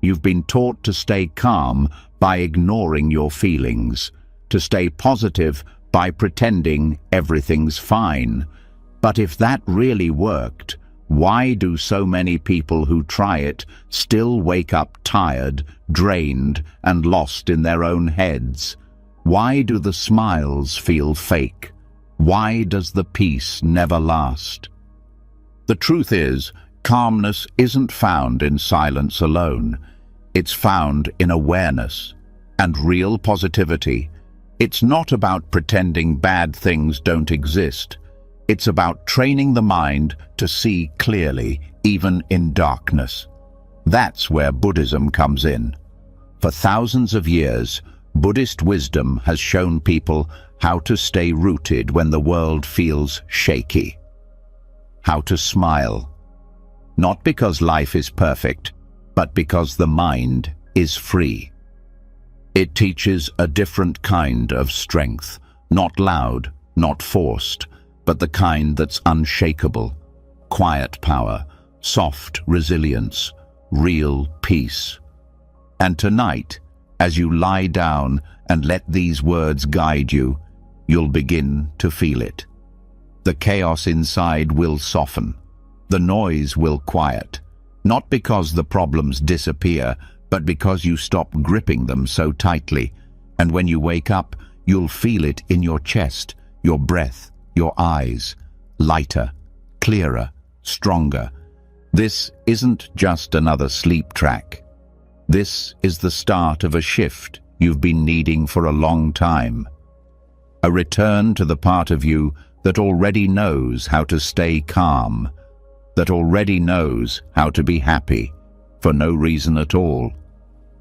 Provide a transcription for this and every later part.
You've been taught to stay calm by ignoring your feelings, to stay positive by pretending everything's fine. But if that really worked, why do so many people who try it still wake up tired, drained, and lost in their own heads? Why do the smiles feel fake? Why does the peace never last? The truth is, calmness isn't found in silence alone. It's found in awareness and real positivity. It's not about pretending bad things don't exist. It's about training the mind to see clearly, even in darkness. That's where Buddhism comes in. For thousands of years, Buddhist wisdom has shown people how to stay rooted when the world feels shaky. How to smile. Not because life is perfect, but because the mind is free. It teaches a different kind of strength, not loud, not forced, but the kind that's unshakable. Quiet power, soft resilience, real peace. And tonight, as you lie down and let these words guide you, you'll begin to feel it. The chaos inside will soften. The noise will quiet. Not because the problems disappear, but because you stop gripping them so tightly. And when you wake up, you'll feel it in your chest, your breath, your eyes. Lighter, clearer, stronger. This isn't just another sleep track. This is the start of a shift you've been needing for a long time. A return to the part of you that already knows how to stay calm, that already knows how to be happy for no reason at all.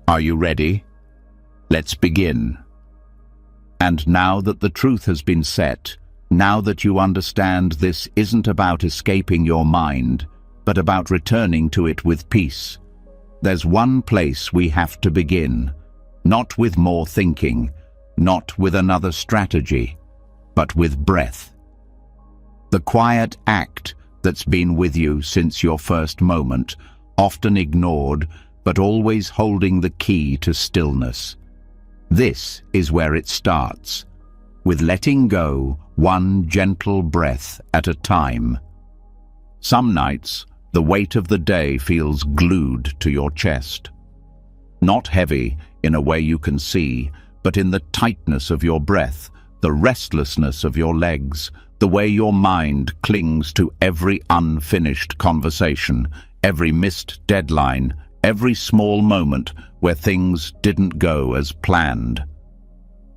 Are you ready? Let's begin. And now that the truth has been set, now that you understand this isn't about escaping your mind, but about returning to it with peace, there's one place we have to begin, not with more thinking, not with another strategy, but with breath. The quiet act that's been with you since your first moment, often ignored, but always holding the key to stillness. This is where it starts, with letting go one gentle breath at a time. Some nights, the weight of the day feels glued to your chest. Not heavy in a way you can see, but in the tightness of your breath, the restlessness of your legs, the way your mind clings to every unfinished conversation, every missed deadline, every small moment where things didn't go as planned.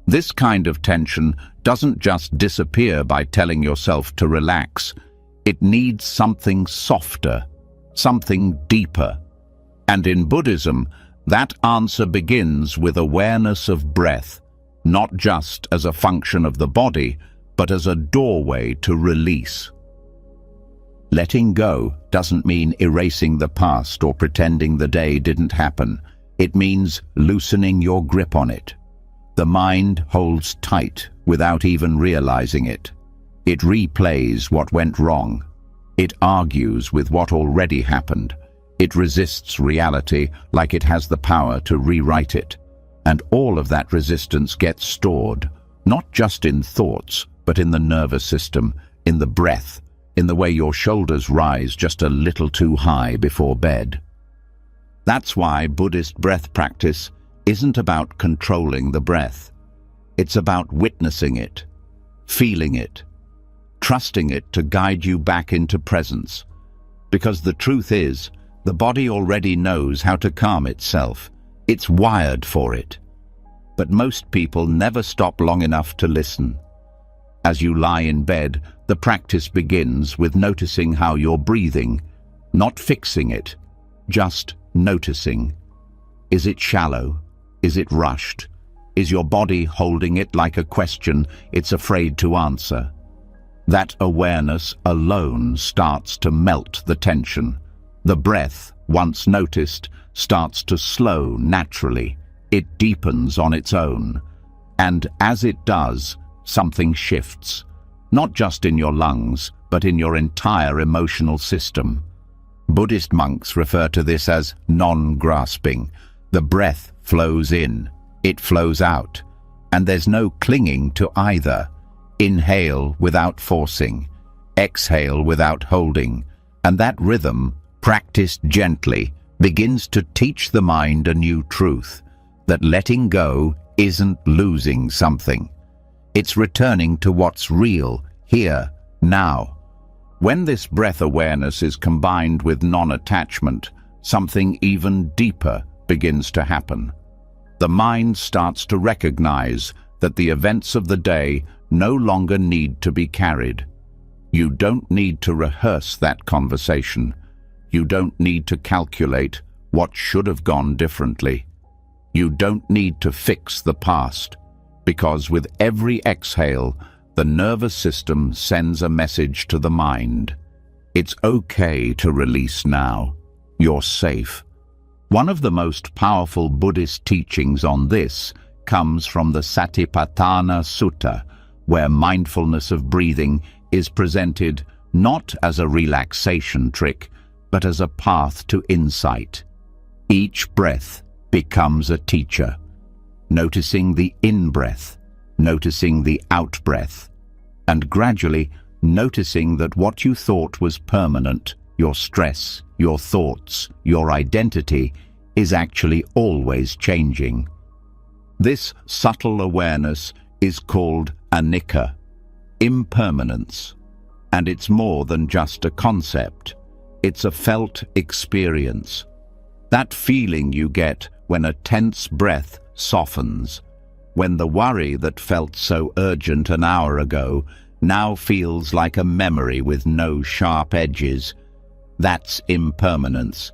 This kind of tension doesn't just disappear by telling yourself to relax. It needs something softer, something deeper. And in Buddhism, that answer begins with awareness of breath, not just as a function of the body, but as a doorway to release. Letting go doesn't mean erasing the past or pretending the day didn't happen. It means loosening your grip on it. The mind holds tight without even realizing it. It replays what went wrong. It argues with what already happened. It resists reality like it has the power to rewrite it. And all of that resistance gets stored, not just in thoughts, but in the nervous system, in the breath, in the way your shoulders rise just a little too high before bed. That's why Buddhist breath practice isn't about controlling the breath. It's about witnessing it, feeling it, trusting it to guide you back into presence. Because the truth is, the body already knows how to calm itself. It's wired for it. But most people never stop long enough to listen. As you lie in bed, the practice begins with noticing how you're breathing, not fixing it, just noticing. Is it shallow? Is it rushed? Is your body holding it like a question it's afraid to answer? That awareness alone starts to melt the tension. The breath, once noticed, starts to slow naturally. It deepens on its own. And as it does, something shifts. Not just in your lungs, but in your entire emotional system. Buddhist monks refer to this as non-grasping. The breath flows in, it flows out, and there's no clinging to either. Inhale without forcing, exhale without holding, and that rhythm, practiced gently, begins to teach the mind a new truth, that letting go isn't losing something. It's returning to what's real, here, now. When this breath awareness is combined with non-attachment, something even deeper begins to happen. The mind starts to recognize that the events of the day no longer need to be carried. You don't need to rehearse that conversation. You don't need to calculate what should have gone differently. You don't need to fix the past, because with every exhale, the nervous system sends a message to the mind. It's okay to release now. You're safe. One of the most powerful Buddhist teachings on this comes from the Satipatthana Sutta, where mindfulness of breathing is presented not as a relaxation trick, but as a path to insight. Each breath becomes a teacher, noticing the in-breath, noticing the out-breath, and gradually noticing that what you thought was permanent, your stress, your thoughts, your identity, is actually always changing. This subtle awareness is called anicca, impermanence, and it's more than just a concept. It's a felt experience. That feeling you get when a tense breath softens, when the worry that felt so urgent an hour ago now feels like a memory with no sharp edges. That's impermanence.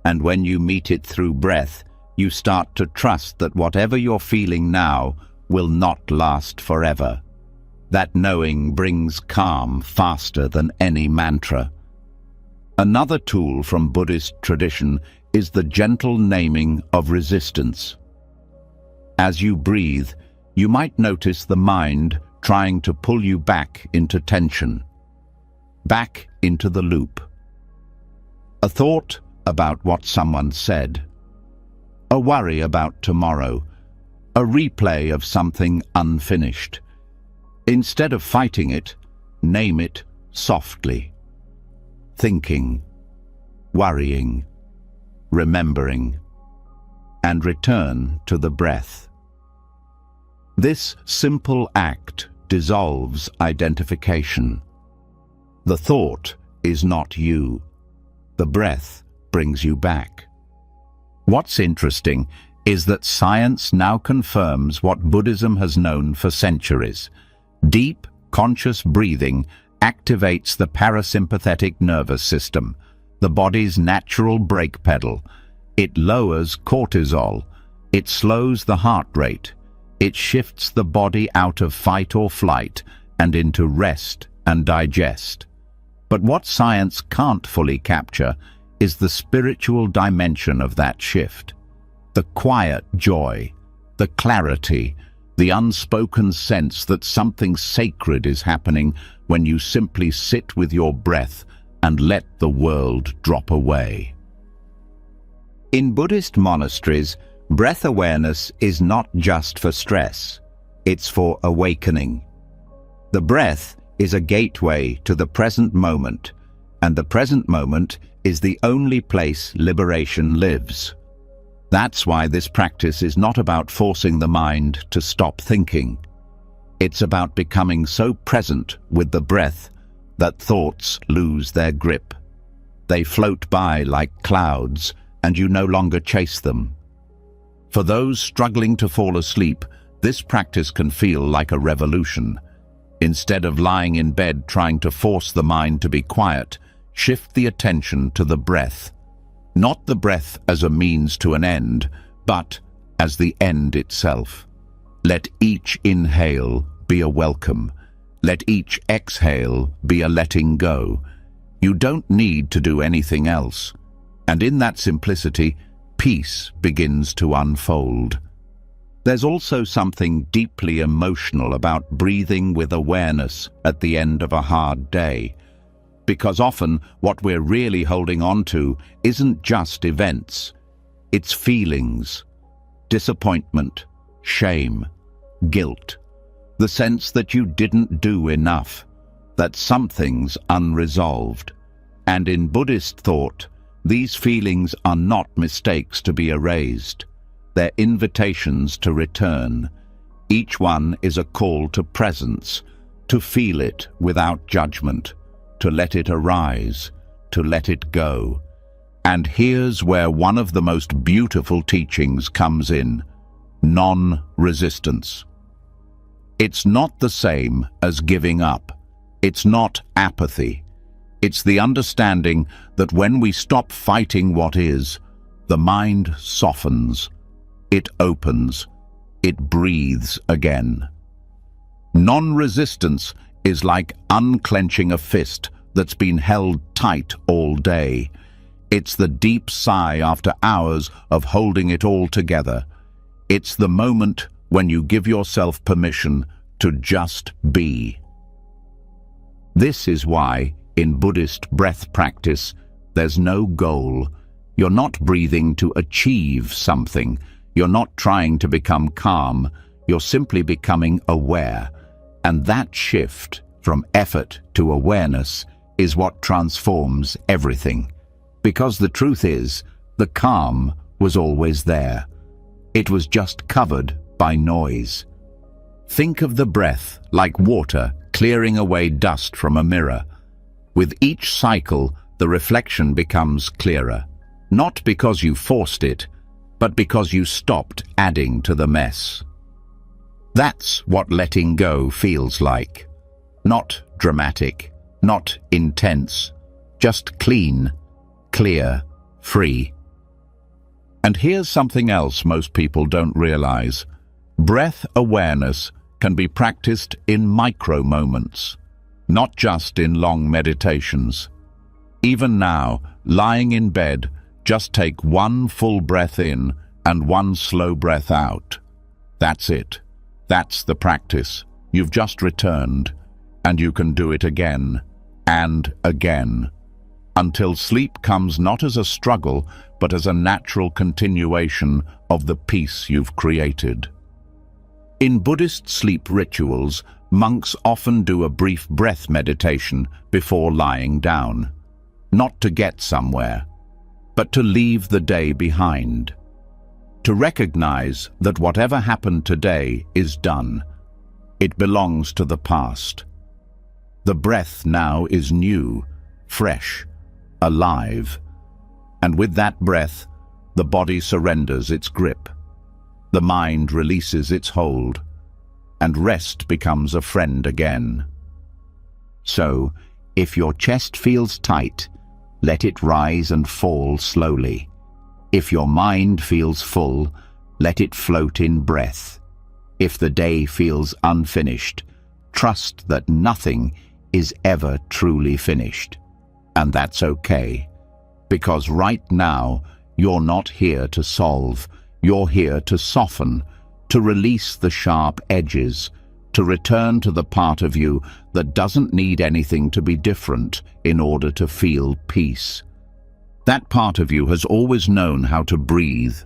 And when you meet it through breath, you start to trust that whatever you're feeling now will not last forever. That knowing brings calm faster than any mantra. Another tool from Buddhist tradition is the gentle naming of resistance. As you breathe, you might notice the mind trying to pull you back into tension, back into the loop. A thought about what someone said, a worry about tomorrow, a replay of something unfinished. Instead of fighting it, name it softly. Thinking, worrying, remembering, and return to the breath. This simple act dissolves identification. The thought is not you. The breath brings you back. What's interesting is that science now confirms what Buddhism has known for centuries. Deep, conscious breathing activates the parasympathetic nervous system, the body's natural brake pedal. It lowers cortisol. It slows the heart rate. It shifts the body out of fight or flight and into rest and digest. But what science can't fully capture is the spiritual dimension of that shift. The quiet joy, the clarity, the unspoken sense that something sacred is happening when you simply sit with your breath and let the world drop away. In Buddhist monasteries, breath awareness is not just for stress, it's for awakening. The breath is a gateway to the present moment, and the present moment is the only place liberation lives. That's why this practice is not about forcing the mind to stop thinking. It's about becoming so present with the breath that thoughts lose their grip. They float by like clouds, and you no longer chase them. For those struggling to fall asleep, this practice can feel like a revolution. Instead of lying in bed trying to force the mind to be quiet, shift the attention to the breath. Not the breath as a means to an end, but as the end itself. Let each inhale be a welcome. Let each exhale be a letting go. You don't need to do anything else. And in that simplicity, peace begins to unfold. There's also something deeply emotional about breathing with awareness at the end of a hard day. Because often what we're really holding on to isn't just events. It's feelings, disappointment, shame, guilt, the sense that you didn't do enough, that something's unresolved. And in Buddhist thought, these feelings are not mistakes to be erased. They're invitations to return. Each one is a call to presence, to feel it without judgment, to let it arise, to let it go. And here's where one of the most beautiful teachings comes in: non-resistance. It's not the same as giving up. It's not apathy. It's the understanding that when we stop fighting what is, the mind softens, it opens, it breathes again. Non-resistance is like unclenching a fist that's been held tight all day. It's the deep sigh after hours of holding it all together. It's the moment when you give yourself permission to just be. This is why, in Buddhist breath practice, there's no goal. You're not breathing to achieve something. You're not trying to become calm. You're simply becoming aware. And that shift from effort to awareness is what transforms everything. Because the truth is, the calm was always there. It was just covered by noise. Think of the breath like water clearing away dust from a mirror. With each cycle, the reflection becomes clearer. Not because you forced it, but because you stopped adding to the mess. That's what letting go feels like. Not dramatic, not intense, just clean, clear, free. And here's something else most people don't realize. Breath awareness can be practiced in micro moments, not just in long meditations. Even now, lying in bed, just take one full breath in and one slow breath out. That's it. That's the practice. You've just returned, and you can do it again and again, until sleep comes not as a struggle, but as a natural continuation of the peace you've created. In Buddhist sleep rituals, monks often do a brief breath meditation before lying down, not to get somewhere, but to leave the day behind. To recognize that whatever happened today is done. It belongs to the past. The breath now is new, fresh, alive. And with that breath, the body surrenders its grip. The mind releases its hold, and rest becomes a friend again. So, if your chest feels tight, let it rise and fall slowly. If your mind feels full, let it float in breath. If the day feels unfinished, trust that nothing is ever truly finished. And that's okay, because right now, you're not here to solve. You're here to soften, to release the sharp edges, to return to the part of you that doesn't need anything to be different in order to feel peace. That part of you has always known how to breathe.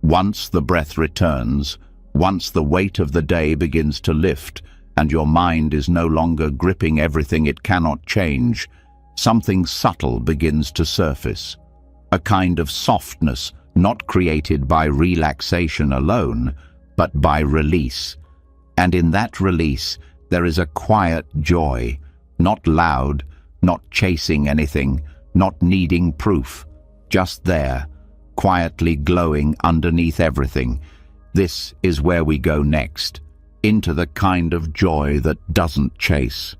Once the breath returns, once the weight of the day begins to lift, and your mind is no longer gripping everything it cannot change, something subtle begins to surface. A kind of softness not created by relaxation alone, but by release. And in that release, there is a quiet joy, not loud, not chasing anything, not needing proof, just there, quietly glowing underneath everything. This is where we go next, into the kind of joy that doesn't chase.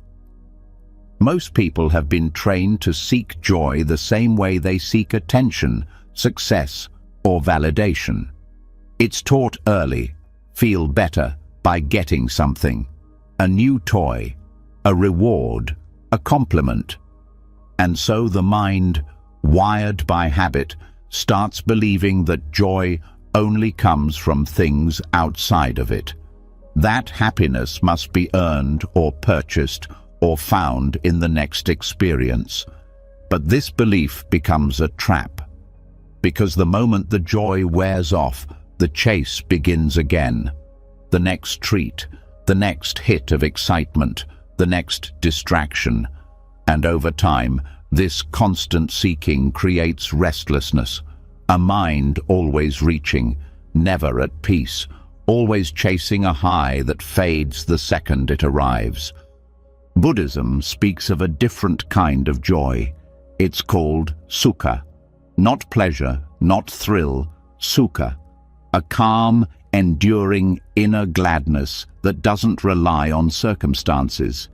Most people have been trained to seek joy the same way they seek attention, success, or validation. It's taught early: feel better by getting something, a new toy, a reward, a compliment. And so the mind, wired by habit, starts believing that joy only comes from things outside of it. That happiness must be earned or purchased or found in the next experience. But this belief becomes a trap, because the moment the joy wears off, the chase begins again. The next treat, the next hit of excitement, the next distraction. And over time, this constant seeking creates restlessness, a mind always reaching, never at peace, always chasing a high that fades the second it arrives. Buddhism speaks of a different kind of joy. It's called suka. Not pleasure, not thrill, suka. A calm, enduring inner gladness that doesn't rely on circumstances.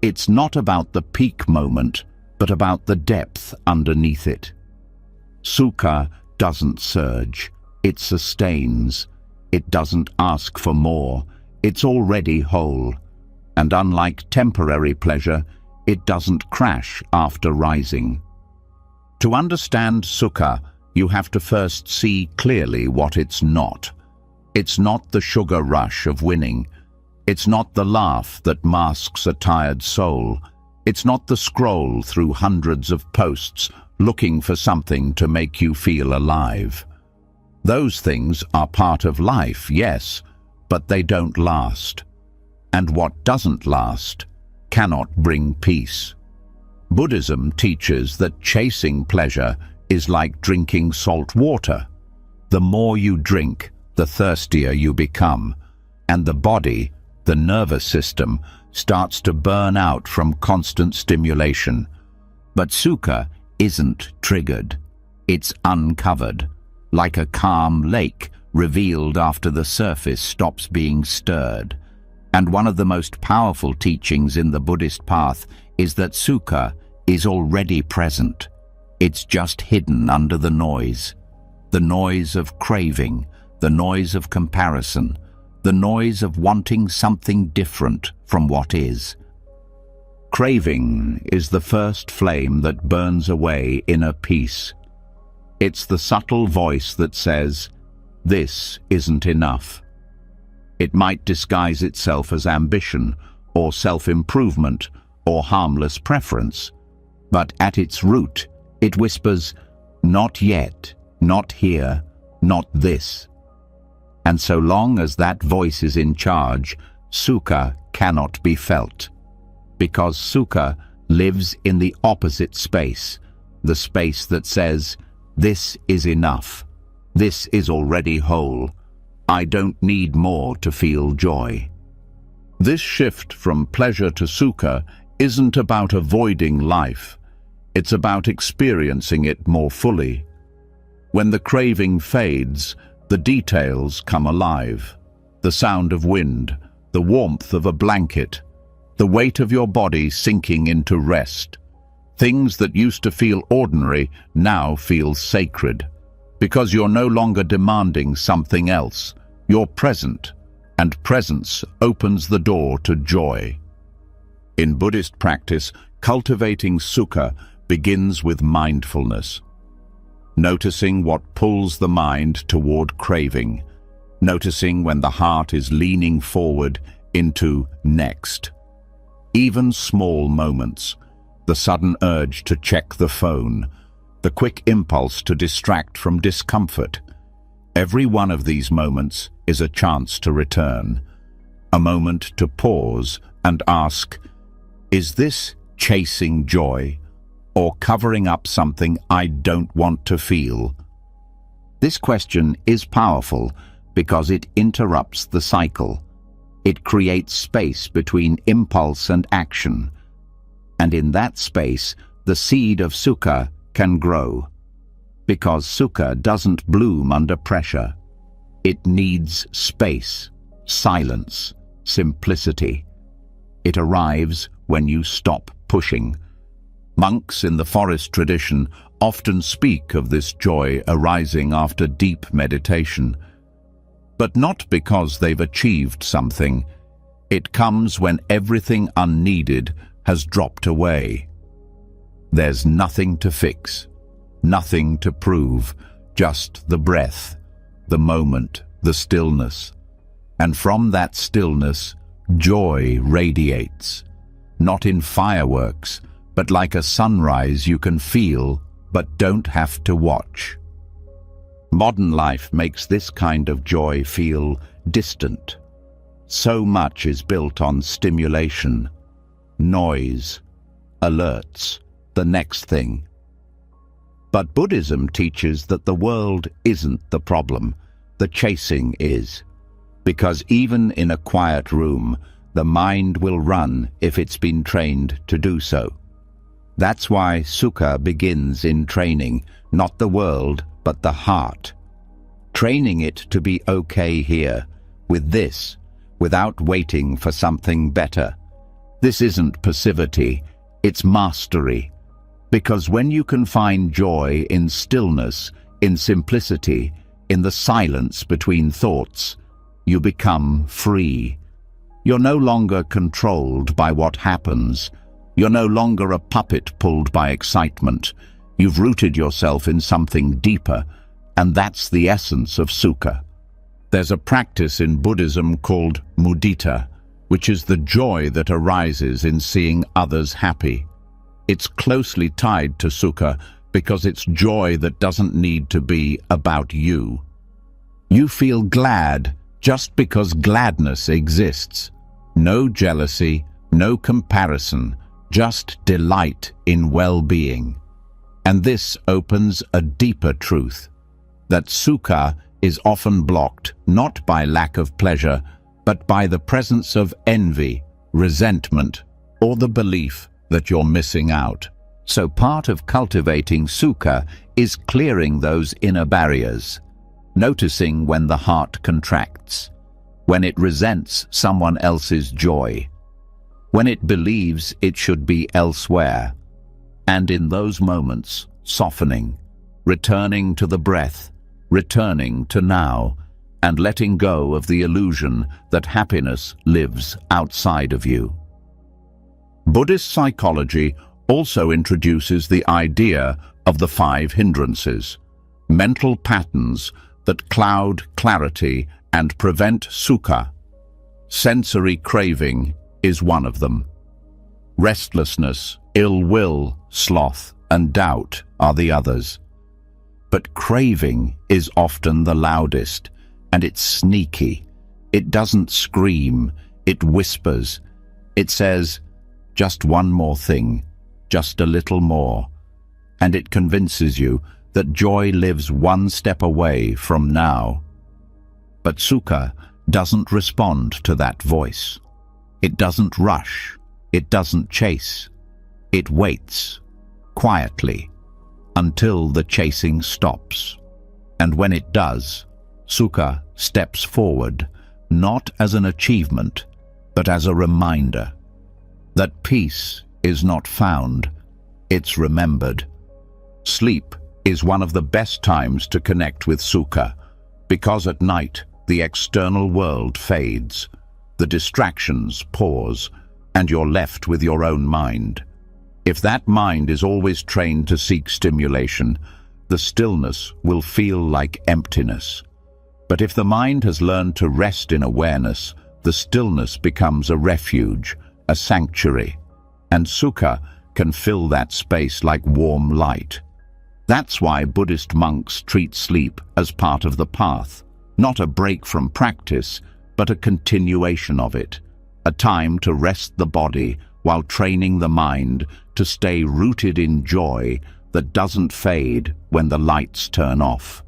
It's not about the peak moment, but about the depth underneath it. Suka doesn't surge, it sustains. It doesn't ask for more, it's already whole. And unlike temporary pleasure, it doesn't crash after rising. To understand sukha, you have to first see clearly what it's not. It's not the sugar rush of winning. It's not the laugh that masks a tired soul. It's not the scroll through hundreds of posts looking for something to make you feel alive. Those things are part of life, yes, but they don't last. And what doesn't last cannot bring peace. Buddhism teaches that chasing pleasure is like drinking salt water. The more you drink, the thirstier you become, and the body, the nervous system, starts to burn out from constant stimulation. But sukha isn't triggered. It's uncovered, like a calm lake revealed after the surface stops being stirred. And one of the most powerful teachings in the Buddhist path is that sukha is already present. It's just hidden under the noise of craving, the noise of comparison, the noise of wanting something different from what is. Craving is the first flame that burns away inner peace. It's the subtle voice that says, "This isn't enough." It might disguise itself as ambition, or self-improvement, or harmless preference. But at its root, it whispers, "Not yet, not here, not this." And so long as that voice is in charge, sukha cannot be felt. Because sukha lives in the opposite space, the space that says, "This is enough. This is already whole. I don't need more to feel joy." This shift from pleasure to sukha isn't about avoiding life. It's about experiencing it more fully. When the craving fades, the details come alive. The sound of wind, the warmth of a blanket, the weight of your body sinking into rest. Things that used to feel ordinary now feel sacred, because you're no longer demanding something else. You're present, and presence opens the door to joy. In Buddhist practice, cultivating sukha begins with mindfulness. Noticing what pulls the mind toward craving. Noticing when the heart is leaning forward into next. Even small moments, the sudden urge to check the phone, the quick impulse to distract from discomfort. Every one of these moments is a chance to return, a moment to pause and ask, is this chasing joy or covering up something I don't want to feel? This question is powerful because it interrupts the cycle. It creates space between impulse and action. And in that space, the seed of sukha can grow. Because sukha doesn't bloom under pressure. It needs space, silence, simplicity. It arrives when you stop pushing. Monks in the forest tradition often speak of this joy arising after deep meditation. But not because they've achieved something. It comes when everything unneeded has dropped away. There's nothing to fix, nothing to prove, just the breath, the moment, the stillness. And from that stillness, joy radiates. not in fireworks, but like a sunrise you can feel but don't have to watch. Modern life makes this kind of joy feel distant. So much is built on stimulation, noise, alerts, the next thing. But Buddhism teaches that the world isn't the problem, the chasing is. Because even in a quiet room, the mind will run if it's been trained to do so. That's why suka begins in training, not the world, but the heart. Training it to be okay here, with this, without waiting for something better. This isn't passivity, it's mastery. Because when you can find joy in stillness, in simplicity, in the silence between thoughts, you become free. You're no longer controlled by what happens. You're no longer a puppet pulled by excitement. You've rooted yourself in something deeper, and that's the essence of suka. There's a practice in Buddhism called mudita, which is the joy that arises in seeing others happy. It's closely tied to suka because it's joy that doesn't need to be about you. You feel glad just because gladness exists. No jealousy, no comparison, just delight in well-being. And this opens a deeper truth, that suka is often blocked not by lack of pleasure, but by the presence of envy, resentment, or the belief that you're missing out. So part of cultivating suka is clearing those inner barriers, noticing when the heart contracts, when it resents someone else's joy, when it believes it should be elsewhere, and in those moments, softening, returning to the breath, returning to now, and letting go of the illusion that happiness lives outside of you. Buddhist psychology also introduces the idea of the 5 hindrances, mental patterns that cloud clarity and prevent suka. Sensory craving is one of them. Restlessness, ill will, sloth, and doubt are the others. But craving is often the loudest, and it's sneaky. It doesn't scream, it whispers. It says, just one more thing, just a little more. And it convinces you that joy lives one step away from now. But suka doesn't respond to that voice. It doesn't rush. It doesn't chase. It waits, quietly, until the chasing stops. And when it does, suka steps forward, not as an achievement, but as a reminder that peace is not found, it's remembered. Sleep is one of the best times to connect with suka, because at night the external world fades, the distractions pause, and you're left with your own mind. If that mind is always trained to seek stimulation, the stillness will feel like emptiness. But if the mind has learned to rest in awareness, the stillness becomes a refuge, a sanctuary, and suka can fill that space like warm light. That's why Buddhist monks treat sleep as part of the path, not a break from practice, but a continuation of it, a time to rest the body while training the mind to stay rooted in joy that doesn't fade when the lights turn off.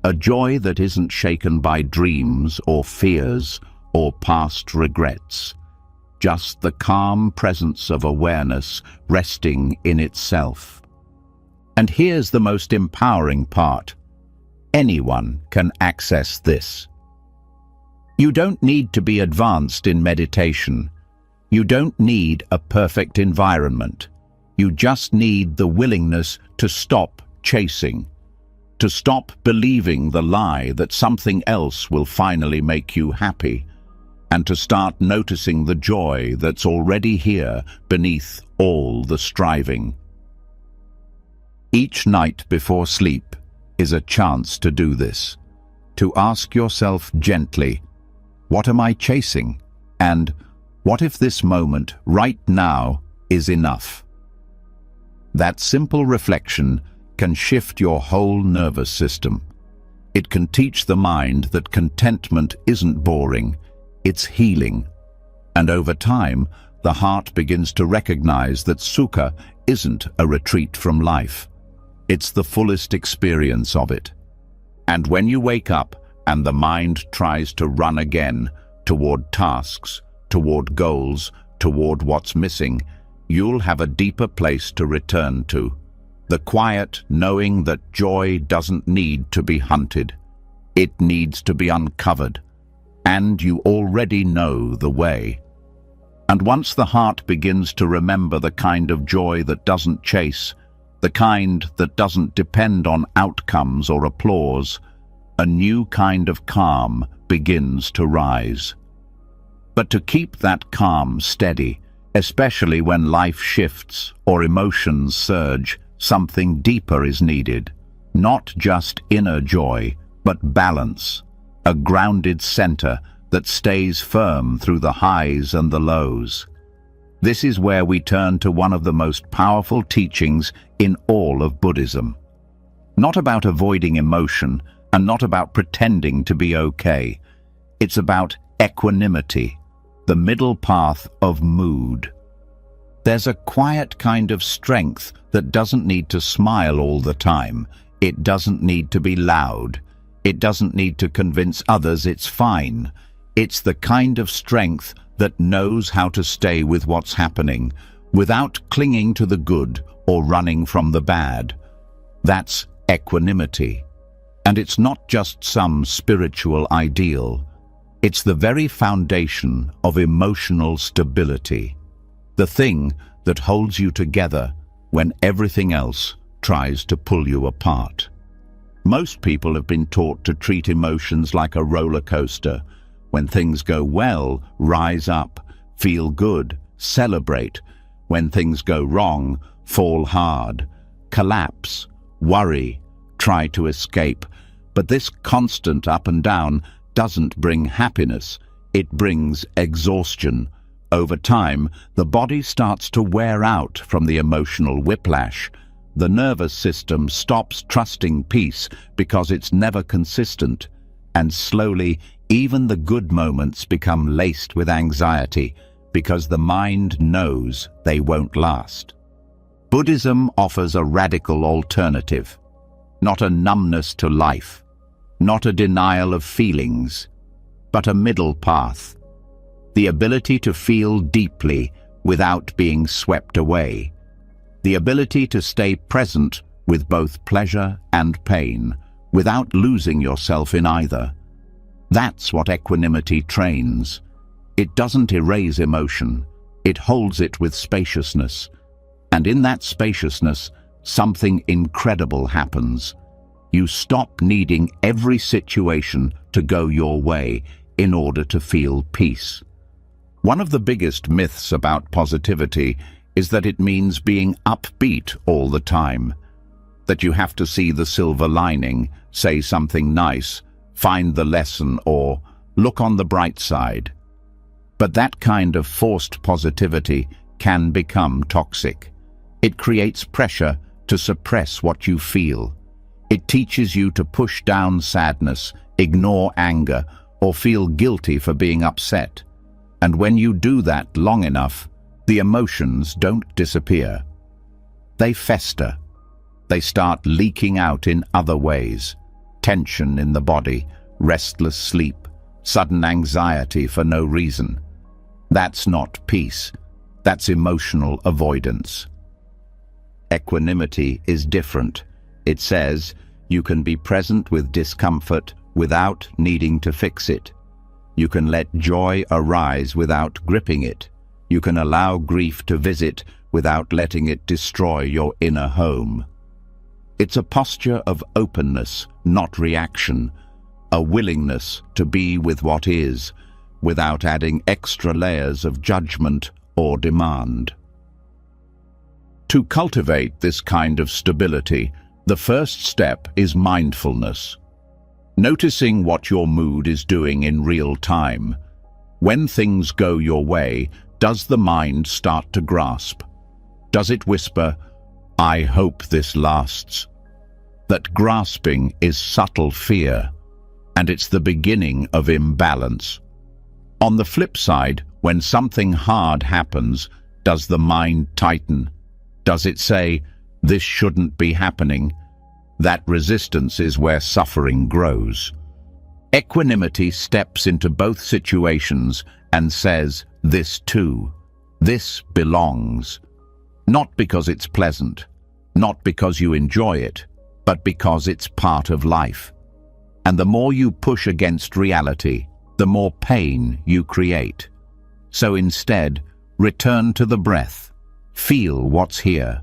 A joy that isn't shaken by dreams or fears or past regrets. Just the calm presence of awareness resting in itself. And here's the most empowering part. Anyone can access this. You don't need to be advanced in meditation. You don't need a perfect environment. You just need the willingness to stop chasing, to stop believing the lie that something else will finally make you happy, and to start noticing the joy that's already here beneath all the striving. Each night before sleep is a chance to do this, to ask yourself gently, what am I chasing? And What if this moment, right now, is enough? That simple reflection can shift your whole nervous system. It can teach the mind that contentment isn't boring, it's healing. And over time, the heart begins to recognize that suka isn't a retreat from life. It's the fullest experience of it. And when you wake up and the mind tries to run again toward tasks, toward goals, toward what's missing, you'll have a deeper place to return to. The quiet knowing that joy doesn't need to be hunted. It needs to be uncovered. And you already know the way. And once the heart begins to remember the kind of joy that doesn't chase, the kind that doesn't depend on outcomes or applause, a new kind of calm begins to rise. But to keep that calm steady, especially when life shifts or emotions surge, something deeper is needed. Not just inner joy, but balance, a grounded center that stays firm through the highs and the lows. This is where we turn to one of the most powerful teachings in all of Buddhism. Not about avoiding emotion and not about pretending to be okay. It's about equanimity, the middle path of mood. There's a quiet kind of strength that doesn't need to smile all the time. It doesn't need to be loud. It doesn't need to convince others it's fine. It's the kind of strength that knows how to stay with what's happening without clinging to the good or running from the bad. That's equanimity. And it's not just some spiritual ideal. It's the very foundation of emotional stability. The thing that holds you together when everything else tries to pull you apart. Most people have been taught to treat emotions like a roller coaster. When things go well, rise up, feel good, celebrate. When things go wrong, fall hard, collapse, worry, try to escape. But this constant up and down doesn't bring happiness. It brings exhaustion. Over time, the body starts to wear out from the emotional whiplash. The nervous system stops trusting peace because it's never consistent. And slowly, even the good moments become laced with anxiety because the mind knows they won't last. Buddhism offers a radical alternative. Not a numbness to life, not a denial of feelings, but a middle path. The ability to feel deeply without being swept away. The ability to stay present with both pleasure and pain without losing yourself in either. That's what equanimity trains. It doesn't erase emotion. It holds it with spaciousness. And in that spaciousness, something incredible happens. You stop needing every situation to go your way in order to feel peace. One of the biggest myths about positivity is that it means being upbeat all the time. That you have to see the silver lining, say something nice, find the lesson, or look on the bright side. But that kind of forced positivity can become toxic. It creates pressure to suppress what you feel. It teaches you to push down sadness, ignore anger, or feel guilty for being upset. And when you do that long enough, the emotions don't disappear. They fester. They start leaking out in other ways. Tension in the body, restless sleep, sudden anxiety for no reason. That's not peace. That's emotional avoidance. Equanimity is different. It says you can be present with discomfort without needing to fix it. You can let joy arise without gripping it. You can allow grief to visit without letting it destroy your inner home. It's a posture of openness, not reaction, a willingness to be with what is, without adding extra layers of judgment or demand. To cultivate this kind of stability, the first step is mindfulness. Noticing what your mood is doing in real time. When things go your way, does the mind start to grasp? Does it whisper, "I hope this lasts"? That grasping is subtle fear, and it's the beginning of imbalance. On the flip side, when something hard happens, does the mind tighten? Does it say, "This shouldn't be happening"? That resistance is where suffering grows. Equanimity steps into both situations and says, "This too, this belongs." Not because it's pleasant, not because you enjoy it, but because it's part of life. And the more you push against reality, the more pain you create. So instead, return to the breath, feel what's here,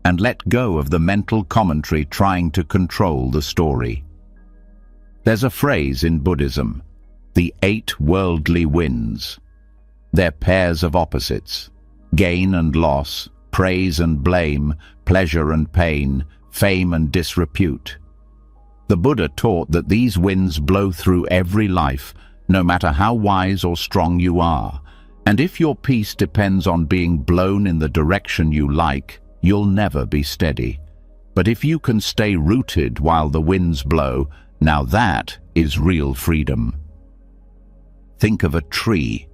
and let go of the mental commentary trying to control the story. There's a phrase in Buddhism, the 8 worldly winds. They're pairs of opposites, gain and loss, praise and blame, pleasure and pain, fame and disrepute. The Buddha taught that these winds blow through every life, no matter how wise or strong you are. And if your peace depends on being blown in the direction you like, you'll never be steady. But if you can stay rooted while the winds blow, now that is real freedom. Think of a tree.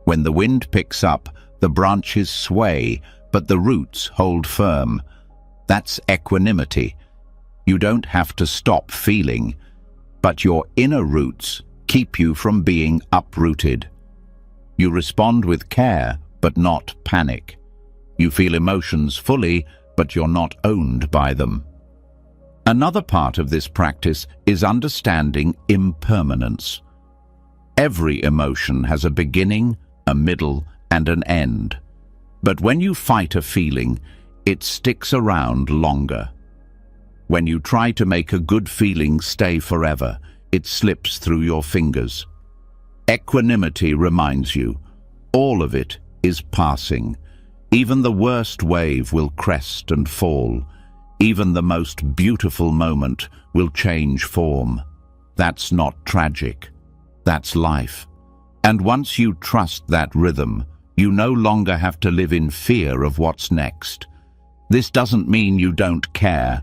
When the wind picks up, the branches sway, but the roots hold firm. That's equanimity. You don't have to stop feeling, but your inner roots keep you from being uprooted. You respond with care, but not panic. You feel emotions fully, but you're not owned by them. Another part of this practice is understanding impermanence. Every emotion has a beginning, a middle, and an end. But when you fight a feeling, it sticks around longer. When you try to make a good feeling stay forever, it slips through your fingers. Equanimity reminds you, all of it is passing. Even the worst wave will crest and fall. Even the most beautiful moment will change form. That's not tragic. That's life. And once you trust that rhythm, you no longer have to live in fear of what's next. This doesn't mean you don't care.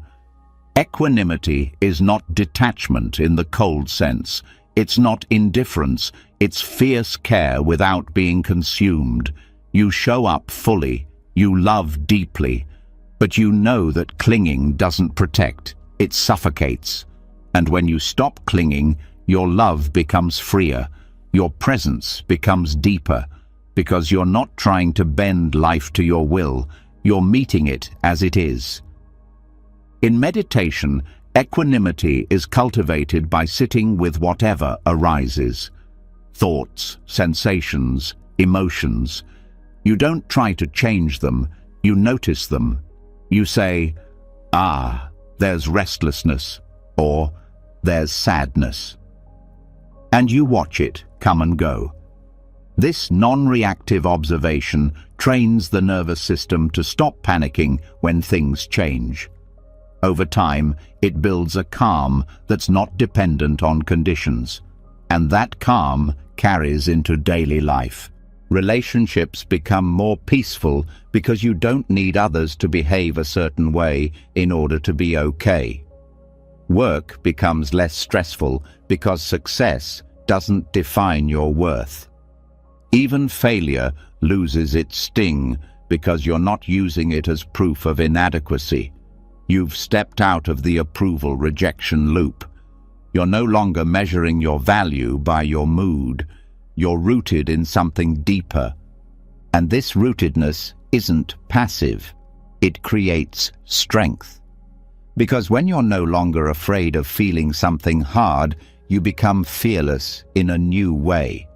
Equanimity is not detachment in the cold sense. It's not indifference. It's fierce care without being consumed. You show up fully. You love deeply. But you know that clinging doesn't protect. It suffocates. And when you stop clinging, your love becomes freer. Your presence becomes deeper. Because you're not trying to bend life to your will. You're meeting it as it is. In meditation, equanimity is cultivated by sitting with whatever arises. Thoughts, sensations, emotions. You don't try to change them, you notice them. You say, "Ah, there's restlessness," or "there's sadness." And you watch it come and go. This non-reactive observation trains the nervous system to stop panicking when things change. Over time, it builds a calm that's not dependent on conditions. And that calm carries into daily life. Relationships become more peaceful because you don't need others to behave a certain way in order to be okay. Work becomes less stressful because success doesn't define your worth. Even failure loses its sting because you're not using it as proof of inadequacy. You've stepped out of the approval-rejection loop. You're no longer measuring your value by your mood. You're rooted in something deeper. And this rootedness isn't passive. It creates strength. Because when you're no longer afraid of feeling something hard, you become fearless in a new way.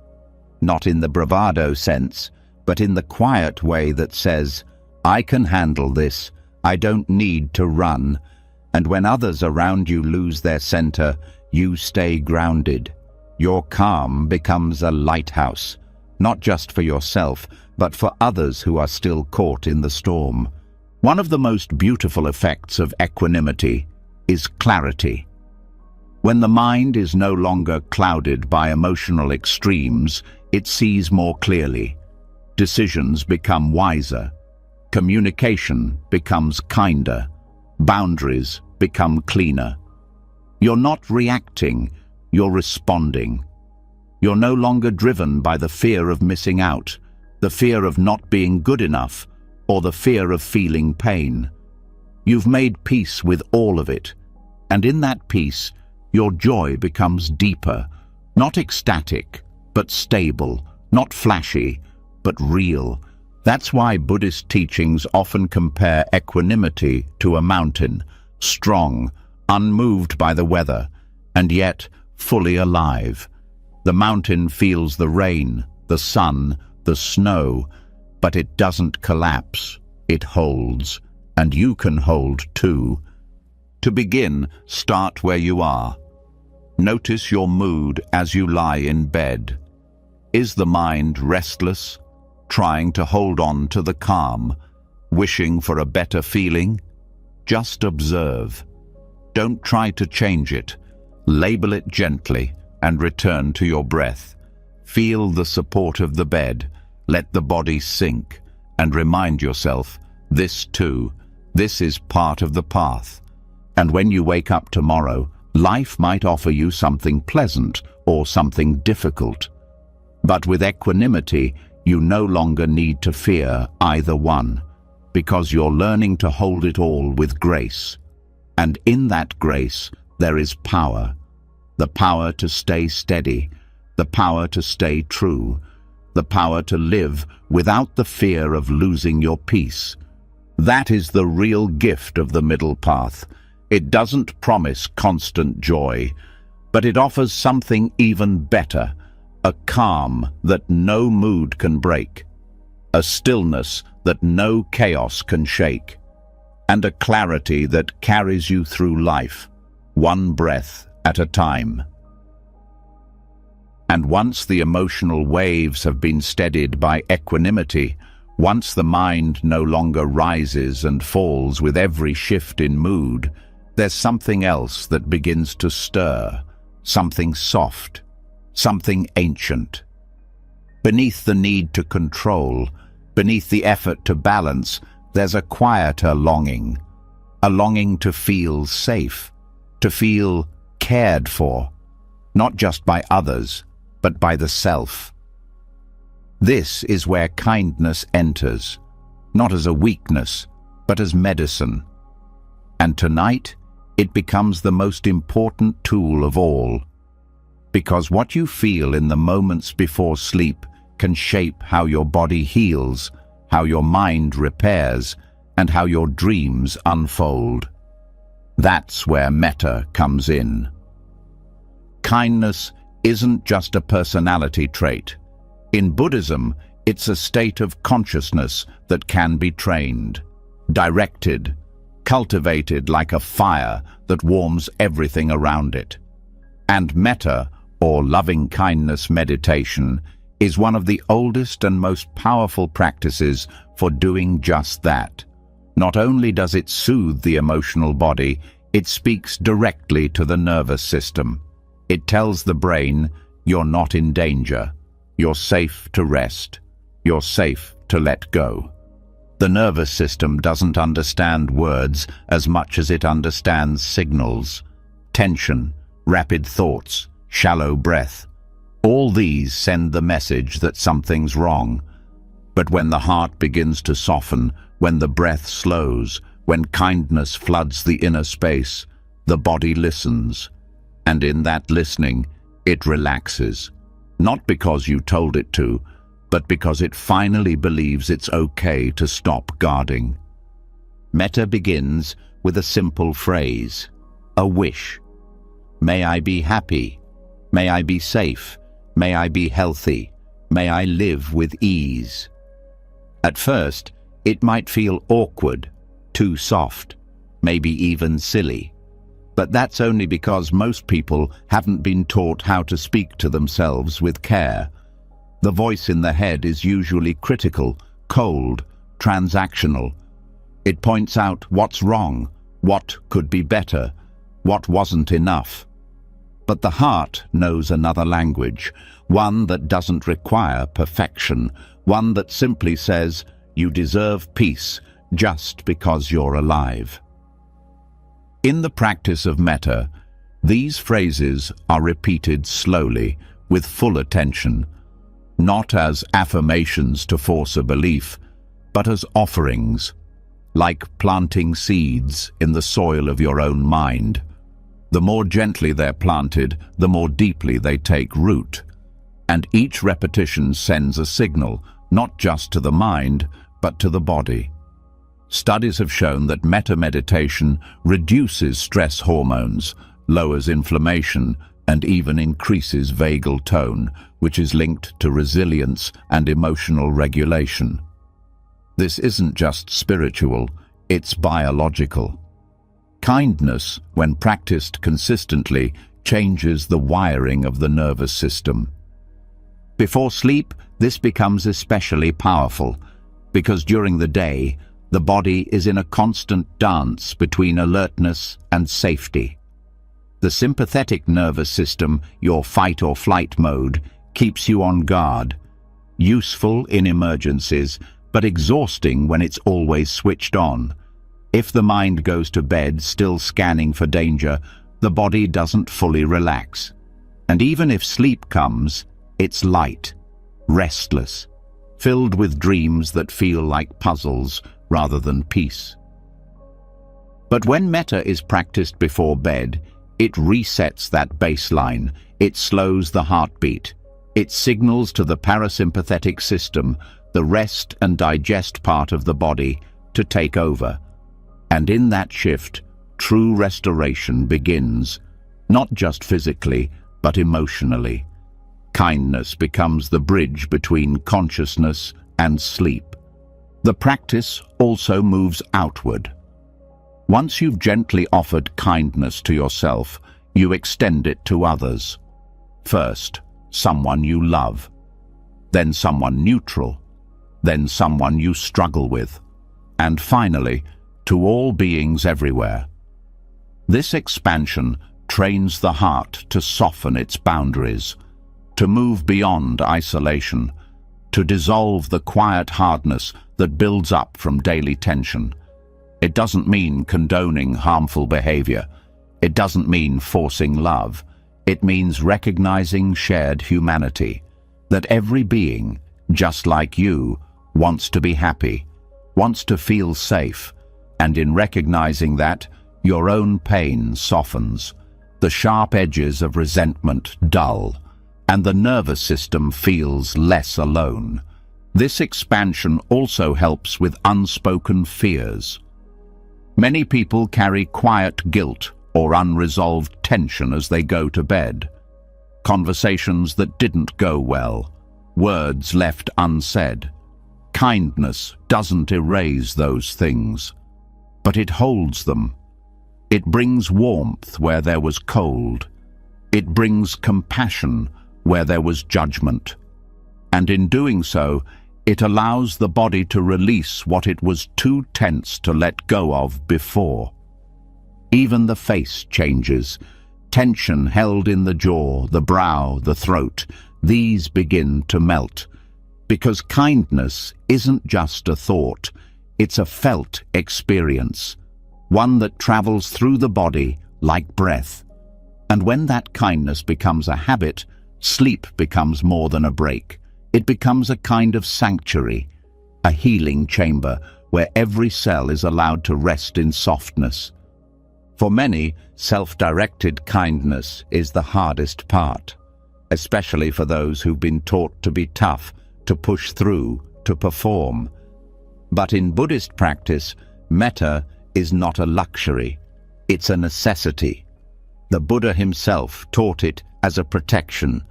Not in the bravado sense, but in the quiet way that says, "I can handle this. I don't need to run." And when others around you lose their center, you stay grounded. Your calm becomes a lighthouse, not just for yourself, but for others who are still caught in the storm. One of the most beautiful effects of equanimity is clarity. When the mind is no longer clouded by emotional extremes, it sees more clearly. Decisions become wiser. Communication becomes kinder. Boundaries become cleaner. You're not reacting, you're responding. You're no longer driven by the fear of missing out, the fear of not being good enough, or the fear of feeling pain. You've made peace with all of it, and in that peace, your joy becomes deeper, not ecstatic, but stable, not flashy, but real. That's why Buddhist teachings often compare equanimity to a mountain, strong, unmoved by the weather, and yet fully alive. The mountain feels the rain, the sun, the snow, but it doesn't collapse, it holds, and you can hold too. To begin, start where you are. Notice your mood as you lie in bed. Is the mind restless, trying to hold on to the calm, wishing for a better feeling? Just observe. Don't try to change it. Label it gently and return to your breath. Feel the support of the bed. Let the body sink and remind yourself, this too, this is part of the path. And when you wake up tomorrow, life might offer you something pleasant or something difficult. But with equanimity, you no longer need to fear either one, because you're learning to hold it all with grace. And in that grace, there is power. The power to stay steady, the power to stay true, the power to live without the fear of losing your peace. That is the real gift of the middle path. It doesn't promise constant joy, but it offers something even better, a calm that no mood can break, a stillness that no chaos can shake, and a clarity that carries you through life, one breath at a time. And once the emotional waves have been steadied by equanimity, once the mind no longer rises and falls with every shift in mood, there's something else that begins to stir, something soft, something ancient. Beneath the need to control, beneath the effort to balance, there's a quieter longing, a longing to feel safe, to feel cared for, not just by others, but by the self. This is where kindness enters, not as a weakness, but as medicine. And tonight, it becomes the most important tool of all, because what you feel in the moments before sleep can shape how your body heals, how your mind repairs, and how your dreams unfold. That's where metta comes in. Kindness isn't just a personality trait. In Buddhism, it's a state of consciousness that can be trained, directed, cultivated like a fire that warms everything around it. And metta, or loving-kindness meditation, is one of the oldest and most powerful practices for doing just that. Not only does it soothe the emotional body, it speaks directly to the nervous system. It tells the brain, you're not in danger. You're safe to rest. You're safe to let go. The nervous system doesn't understand words as much as it understands signals. Tension, rapid thoughts, shallow breath. All these send the message that something's wrong. But when the heart begins to soften, when the breath slows, when kindness floods the inner space, the body listens. And in that listening, it relaxes. Not because you told it to, but because it finally believes it's okay to stop guarding. Metta begins with a simple phrase, a wish. May I be happy. May I be safe. May I be healthy. May I live with ease. At first, it might feel awkward, too soft, maybe even silly. But that's only because most people haven't been taught how to speak to themselves with care. The voice in the head is usually critical, cold, transactional. It points out what's wrong, what could be better, what wasn't enough. But the heart knows another language, one that doesn't require perfection, one that simply says, "You deserve peace just because you're alive." In the practice of metta, these phrases are repeated slowly, with full attention, not as affirmations to force a belief, but as offerings, like planting seeds in the soil of your own mind. The more gently they're planted, the more deeply they take root. And each repetition sends a signal, not just to the mind, but to the body. Studies have shown that metta meditation reduces stress hormones, lowers inflammation, and even increases vagal tone, which is linked to resilience and emotional regulation. This isn't just spiritual, it's biological. Kindness, when practiced consistently, changes the wiring of the nervous system. Before sleep, this becomes especially powerful, because during the day, the body is in a constant dance between alertness and safety. The sympathetic nervous system, your fight or flight mode, keeps you on guard, useful in emergencies, but exhausting when it's always switched on. If the mind goes to bed still scanning for danger, the body doesn't fully relax. And even if sleep comes, it's light, restless, filled with dreams that feel like puzzles rather than peace. But when metta is practiced before bed, it resets that baseline, it slows the heartbeat, it signals to the parasympathetic system, the rest and digest part of the body, to take over. And in that shift, true restoration begins, not just physically, but emotionally. Kindness becomes the bridge between consciousness and sleep. The practice also moves outward. Once you've gently offered kindness to yourself, you extend it to others. First, someone you love, then someone neutral, then someone you struggle with, and finally, to all beings everywhere. This expansion trains the heart to soften its boundaries, to move beyond isolation, to dissolve the quiet hardness that builds up from daily tension. It doesn't mean condoning harmful behavior. It doesn't mean forcing love. It means recognizing shared humanity, that every being, just like you, wants to be happy, wants to feel safe, and in recognizing that, your own pain softens, the sharp edges of resentment dull, and the nervous system feels less alone. This expansion also helps with unspoken fears. Many people carry quiet guilt or unresolved tension as they go to bed. Conversations that didn't go well, words left unsaid. Kindness doesn't erase those things, but it holds them. It brings warmth where there was cold. It brings compassion where there was judgment. And in doing so, it allows the body to release what it was too tense to let go of before. Even the face changes. Tension held in the jaw, the brow, the throat, these begin to melt. Because kindness isn't just a thought, it's a felt experience, one that travels through the body like breath. And when that kindness becomes a habit, sleep becomes more than a break. It becomes a kind of sanctuary, a healing chamber where every cell is allowed to rest in softness. For many, self-directed kindness is the hardest part, especially for those who've been taught to be tough, to push through, to perform. But in Buddhist practice, metta is not a luxury, it's a necessity. The Buddha himself taught it as a protection,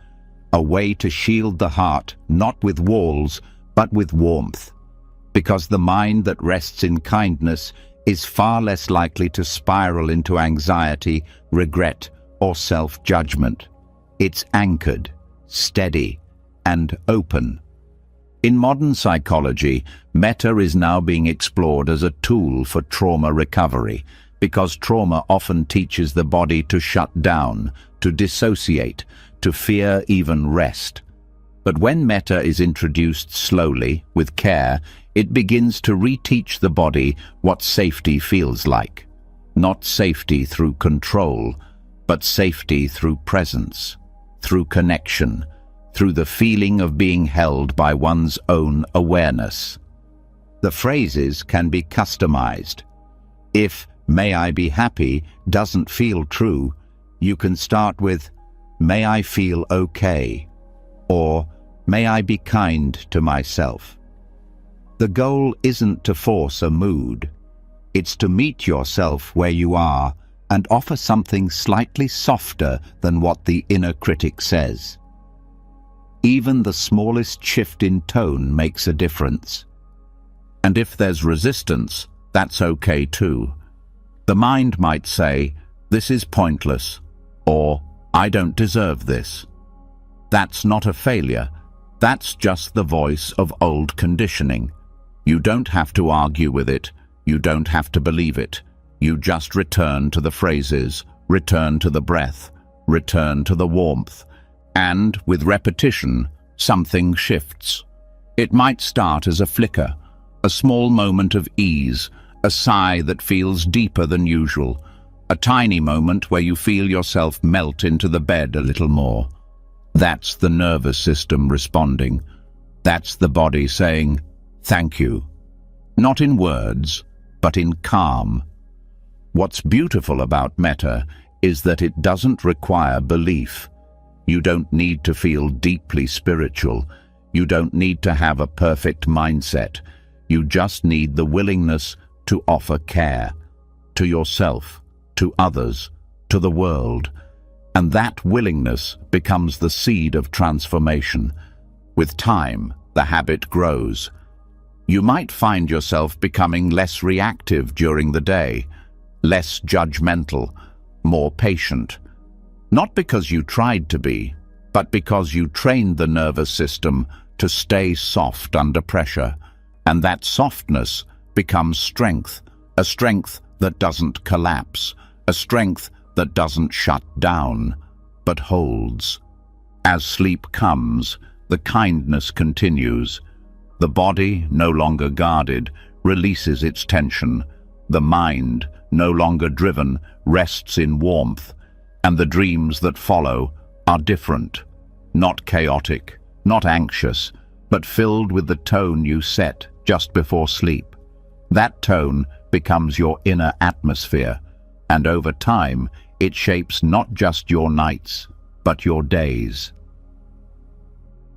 a way to shield the heart, not with walls, but with warmth. Because the mind that rests in kindness is far less likely to spiral into anxiety, regret, or self-judgment. It's anchored, steady, and open. In modern psychology, metta is now being explored as a tool for trauma recovery, because trauma often teaches the body to shut down, to dissociate, to fear even rest. But when metta is introduced slowly, with care, it begins to reteach the body what safety feels like. Not safety through control, but safety through presence, through connection, through the feeling of being held by one's own awareness. The phrases can be customized. If "may I be happy" doesn't feel true, you can start with "may I feel okay" or "may I be kind to myself." The goal isn't to force a mood. It's to meet yourself where you are and offer something slightly softer than what the inner critic says. Even the smallest shift in tone makes a difference. And if there's resistance, that's okay too. The mind might say, "This is pointless," or "I don't deserve this." That's not a failure. That's just the voice of old conditioning. You don't have to argue with it. You don't have to believe it. You just return to the phrases, return to the breath, return to the warmth. And with repetition, something shifts. It might start as a flicker, a small moment of ease, a sigh that feels deeper than usual, a tiny moment where you feel yourself melt into the bed a little more. That's the nervous system responding. That's the body saying, "Thank you." Not in words, but in calm. What's beautiful about metta is that it doesn't require belief. You don't need to feel deeply spiritual. You don't need to have a perfect mindset. You just need the willingness to offer care, to yourself, to others, to the world. And that willingness becomes the seed of transformation. With time, the habit grows. You might find yourself becoming less reactive during the day, less judgmental, more patient. Not because you tried to be, but because you trained the nervous system to stay soft under pressure. And that softness becomes strength, a strength that doesn't collapse, a strength that doesn't shut down, but holds. As sleep comes, the kindness continues. The body, no longer guarded, releases its tension. The mind, no longer driven, rests in warmth. And the dreams that follow are different. Not chaotic, not anxious, but filled with the tone you set just before sleep. That tone becomes your inner atmosphere, and over time, it shapes not just your nights, but your days.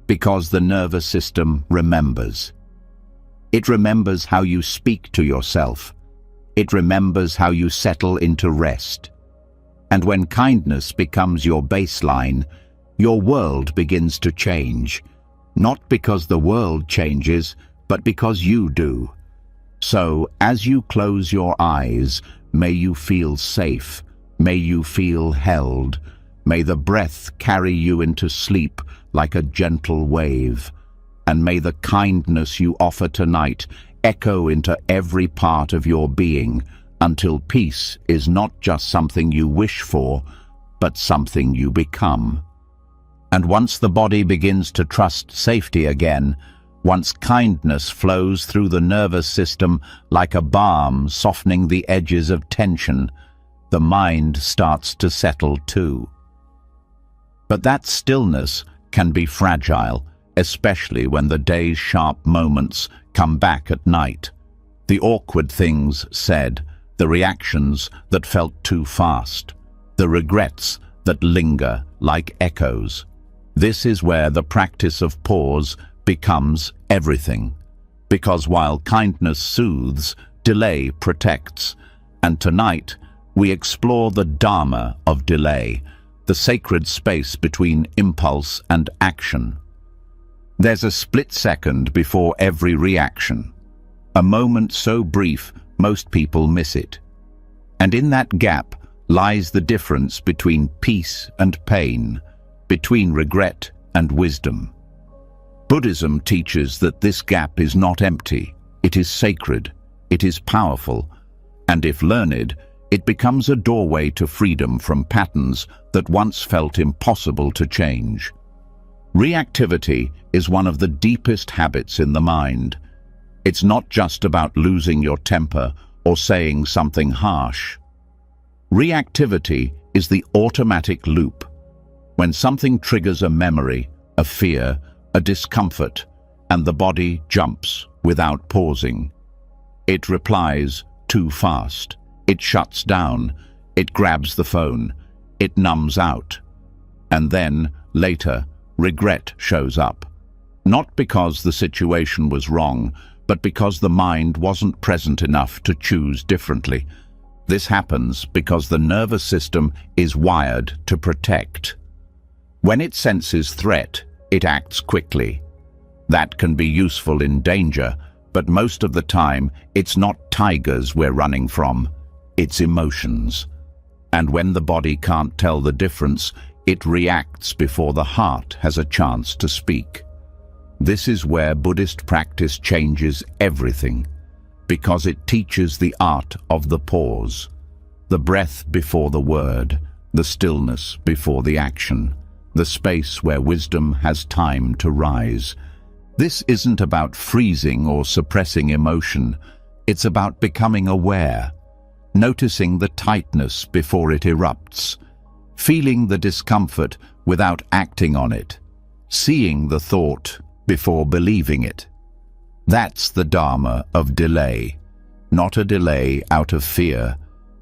Because the nervous system remembers. It remembers how you speak to yourself. It remembers how you settle into rest. And when kindness becomes your baseline, your world begins to change. Not because the world changes, but because you do. So, as you close your eyes, may you feel safe. May you feel held. May the breath carry you into sleep like a gentle wave. And may the kindness you offer tonight echo into every part of your being until peace is not just something you wish for, but something you become. And once the body begins to trust safety again, once kindness flows through the nervous system like a balm softening the edges of tension, the mind starts to settle too. But that stillness can be fragile, especially when the day's sharp moments come back at night. The awkward things said, the reactions that felt too fast, the regrets that linger like echoes. This is where the practice of pause becomes everything. Because while kindness soothes, delay protects. And tonight, we explore the dharma of delay, the sacred space between impulse and action. There's a split second before every reaction, a moment so brief most people miss it. And in that gap lies the difference between peace and pain, between regret and wisdom. Buddhism teaches that this gap is not empty, it is sacred, it is powerful, and if learned, It becomes a doorway to freedom from patterns that once felt impossible to change. Reactivity is one of the deepest habits in the mind. It's not just about losing your temper or saying something harsh. Reactivity is the automatic loop. When something triggers a memory, a fear, a discomfort, and the body jumps without pausing. It replies too fast. It shuts down. It grabs the phone. It numbs out. And then, later, regret shows up. Not because the situation was wrong, but because the mind wasn't present enough to choose differently. This happens because the nervous system is wired to protect. When it senses threat, it acts quickly. That can be useful in danger, but most of the time, it's not tigers we're running from, it's emotions. And when the body can't tell the difference, it reacts before the heart has a chance to speak. This is where Buddhist practice changes everything, because it teaches the art of the pause, the breath before the word, the stillness before the action, the space where wisdom has time to rise. This isn't about freezing or suppressing emotion. It's about becoming aware, noticing the tightness before it erupts, feeling the discomfort without acting on it, seeing the thought before believing it. That's the dharma of delay, not a delay out of fear,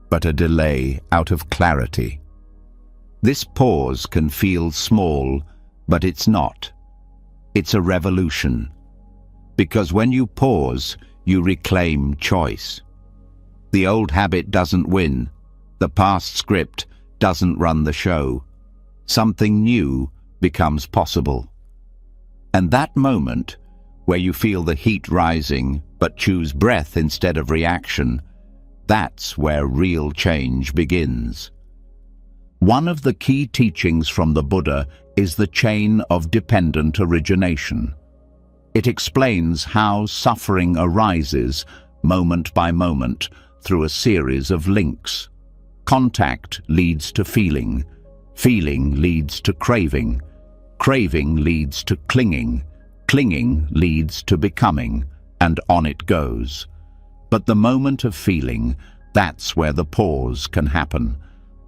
but a delay out of clarity. This pause can feel small, but it's not. It's a revolution. Because when you pause, you reclaim choice. The old habit doesn't win. The past script doesn't run the show. Something new becomes possible. And that moment, where you feel the heat rising but choose breath instead of reaction, that's where real change begins. One of the key teachings from the Buddha is the chain of dependent origination. It explains how suffering arises moment by moment through a series of links. Contact leads to feeling. Feeling leads to craving. Craving leads to clinging. Clinging leads to becoming, and on it goes. But the moment of feeling, that's where the pause can happen.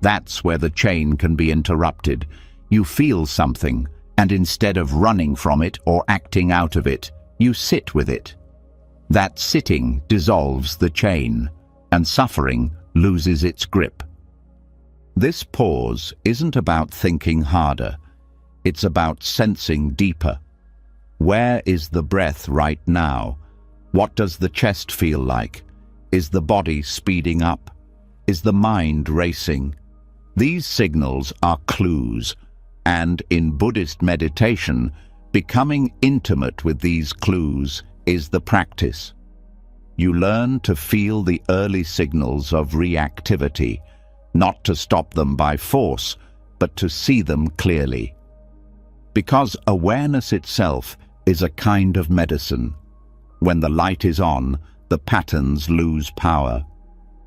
That's where the chain can be interrupted. You feel something, and instead of running from it or acting out of it, you sit with it. That sitting dissolves the chain, and suffering loses its grip. This pause isn't about thinking harder. It's about sensing deeper. Where is the breath right now? What does the chest feel like? Is the body speeding up? Is the mind racing? These signals are clues, and in Buddhist meditation, becoming intimate with these clues is the practice. You learn to feel the early signals of reactivity, not to stop them by force, but to see them clearly. Because awareness itself is a kind of medicine. When the light is on, the patterns lose power.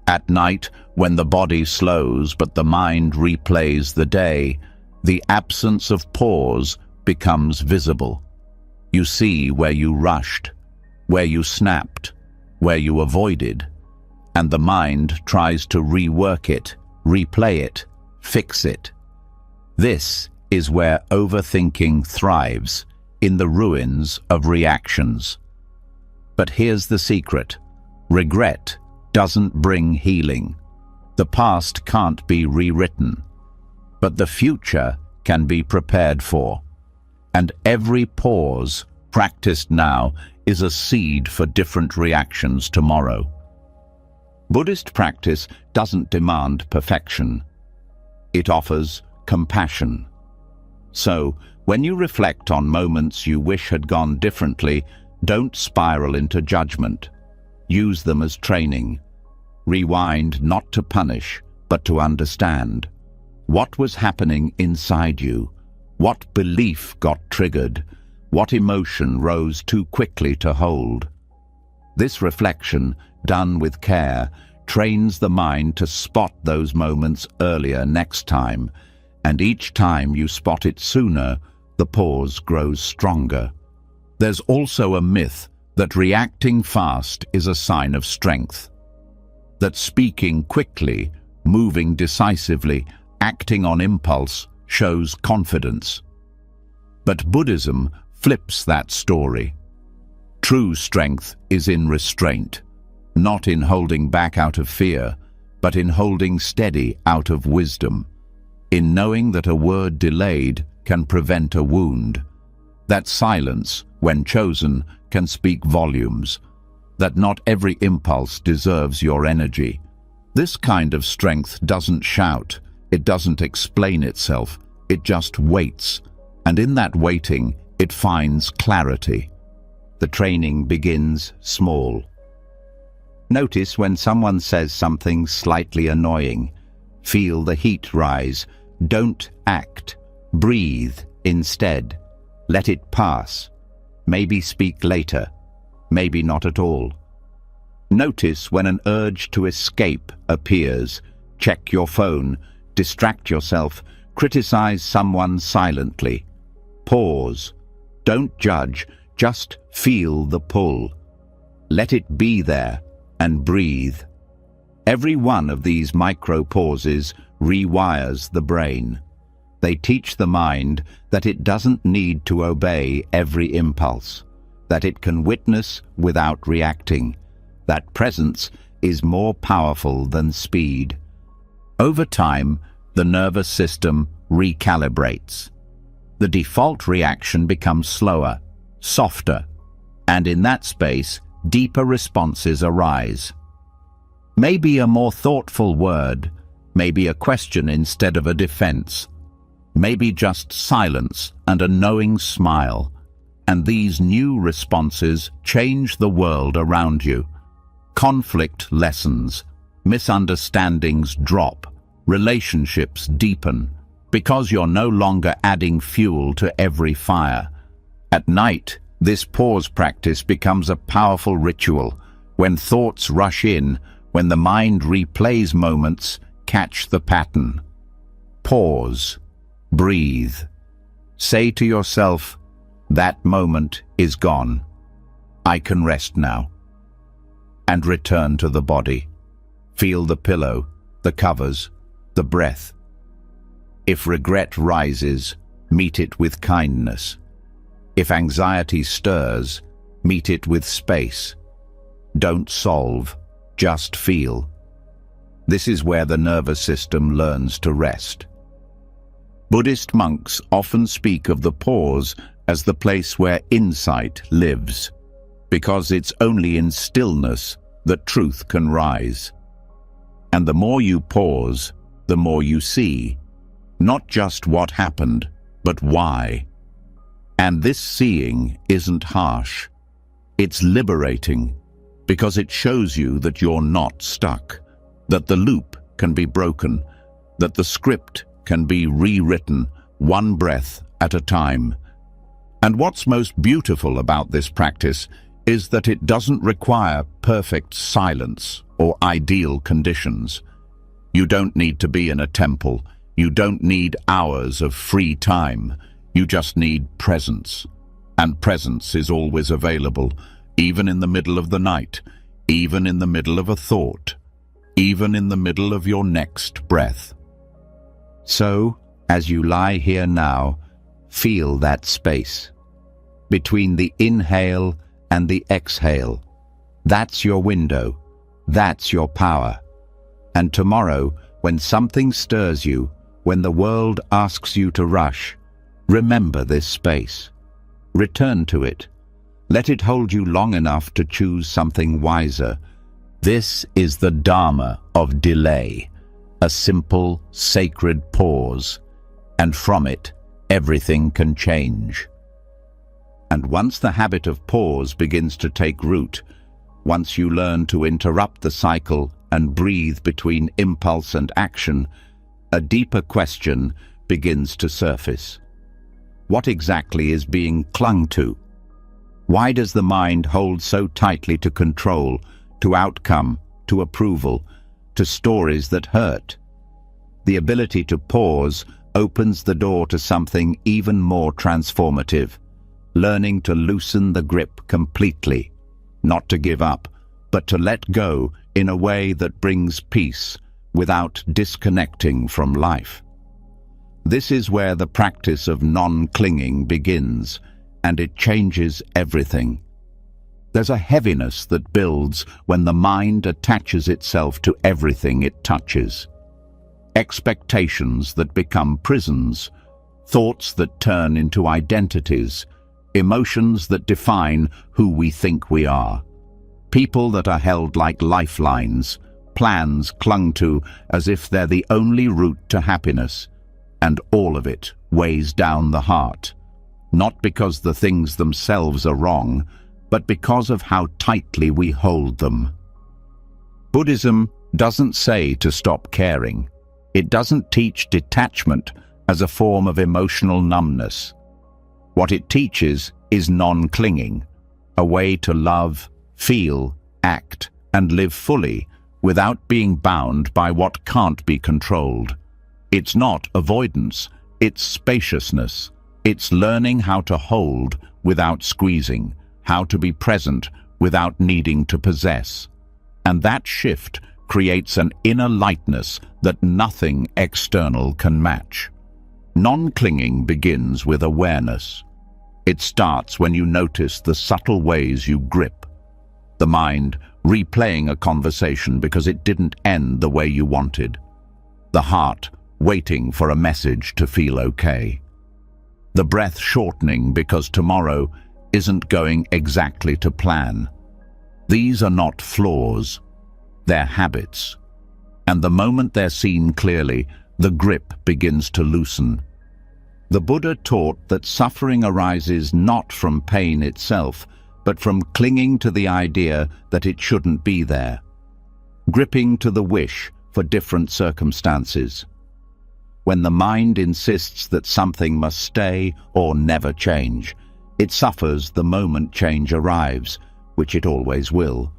At night, when the body slows but the mind replays the day, the absence of pause becomes visible. You see where you rushed, where you snapped, where you avoided, and the mind tries to rework it, replay it, fix it. This is where overthinking thrives, in the ruins of reactions. But here's the secret. Regret doesn't bring healing. The past can't be rewritten, but the future can be prepared for. And every pause practiced now is a seed for different reactions tomorrow. Buddhist practice doesn't demand perfection. It offers compassion. So, when you reflect on moments you wish had gone differently, don't spiral into judgment. Use them as training. Rewind not to punish, but to understand. What was happening inside you? What belief got triggered? What emotion rose too quickly to hold? This reflection, done with care, trains the mind to spot those moments earlier next time, and each time you spot it sooner, the pause grows stronger. There's also a myth that reacting fast is a sign of strength, that speaking quickly, moving decisively, acting on impulse shows confidence. But Buddhism flips that story. True strength is in restraint, not in holding back out of fear, but in holding steady out of wisdom, in knowing that a word delayed can prevent a wound, that silence, when chosen, can speak volumes, that not every impulse deserves your energy. This kind of strength doesn't shout, it doesn't explain itself, it just waits, and in that waiting, it finds clarity. The training begins small. Notice when someone says something slightly annoying. Feel the heat rise. Don't act. Breathe instead. Let it pass. Maybe speak later. Maybe not at all. Notice when an urge to escape appears. Check your phone. Distract yourself. Criticize someone silently. Pause. Don't judge. Just feel the pull. Let it be there and breathe. Every one of these micro-pauses rewires the brain. They teach the mind that it doesn't need to obey every impulse, that it can witness without reacting, that presence is more powerful than speed. Over time, the nervous system recalibrates. The default reaction becomes slower, softer, and in that space, deeper responses arise. Maybe a more thoughtful word, maybe a question instead of a defense, maybe just silence and a knowing smile. And these new responses change the world around you. Conflict lessens, misunderstandings drop, relationships deepen, because you're no longer adding fuel to every fire. At night, this pause practice becomes a powerful ritual. When thoughts rush in, when the mind replays moments, catch the pattern. Pause. Breathe. Say to yourself, that moment is gone. I can rest now. And return to the body. Feel the pillow, the covers, the breath. If regret rises, meet it with kindness. If anxiety stirs, meet it with space. Don't solve, just feel. This is where the nervous system learns to rest. Buddhist monks often speak of the pause as the place where insight lives, because it's only in stillness that truth can rise. And the more you pause, the more you see, not just what happened, but why. And this seeing isn't harsh. It's liberating, because it shows you that you're not stuck, that the loop can be broken, that the script can be rewritten one breath at a time. And what's most beautiful about this practice is that it doesn't require perfect silence or ideal conditions. You don't need to be in a temple. You don't need hours of free time. You just need presence. And presence is always available, even in the middle of the night, even in the middle of a thought, even in the middle of your next breath. So, as you lie here now, feel that space. Between the inhale and the exhale. That's your window. That's your power. And tomorrow, when something stirs you, when the world asks you to rush, remember this space. Return to it. Let it hold you long enough to choose something wiser. This is the dharma of delay, a simple, sacred pause, and from it, everything can change. And once the habit of pause begins to take root, once you learn to interrupt the cycle and breathe between impulse and action, a deeper question begins to surface. What exactly is being clung to? Why does the mind hold so tightly to control, to outcome, to approval, to stories that hurt. The ability to pause opens the door to something even more transformative, learning to loosen the grip completely, not to give up, but to let go in a way that brings peace without disconnecting from life. This is where the practice of non-clinging begins, and it changes everything. There's a heaviness that builds when the mind attaches itself to everything it touches. Expectations that become prisons, thoughts that turn into identities, emotions that define who we think we are. People that are held like lifelines, plans clung to as if they're the only route to happiness, and all of it weighs down the heart, not because the things themselves are wrong, but because of how tightly we hold them. Buddhism doesn't say to stop caring. It doesn't teach detachment as a form of emotional numbness. What it teaches is non-clinging, a way to love, feel, act, and live fully without being bound by what can't be controlled. It's not avoidance, it's spaciousness. It's learning how to hold without squeezing, how to be present without needing to possess. And that shift creates an inner lightness that nothing external can match. Non-clinging begins with awareness. It starts when you notice the subtle ways you grip. The mind replaying a conversation because it didn't end the way you wanted. The heart waiting for a message to feel okay. The breath shortening because tomorrow isn't going exactly to plan. These are not flaws, they're habits. And the moment they're seen clearly, the grip begins to loosen. The Buddha taught that suffering arises not from pain itself, but from clinging to the idea that it shouldn't be there, gripping to the wish for different circumstances. When the mind insists that something must stay or never change, it suffers the moment change arrives, which it always will.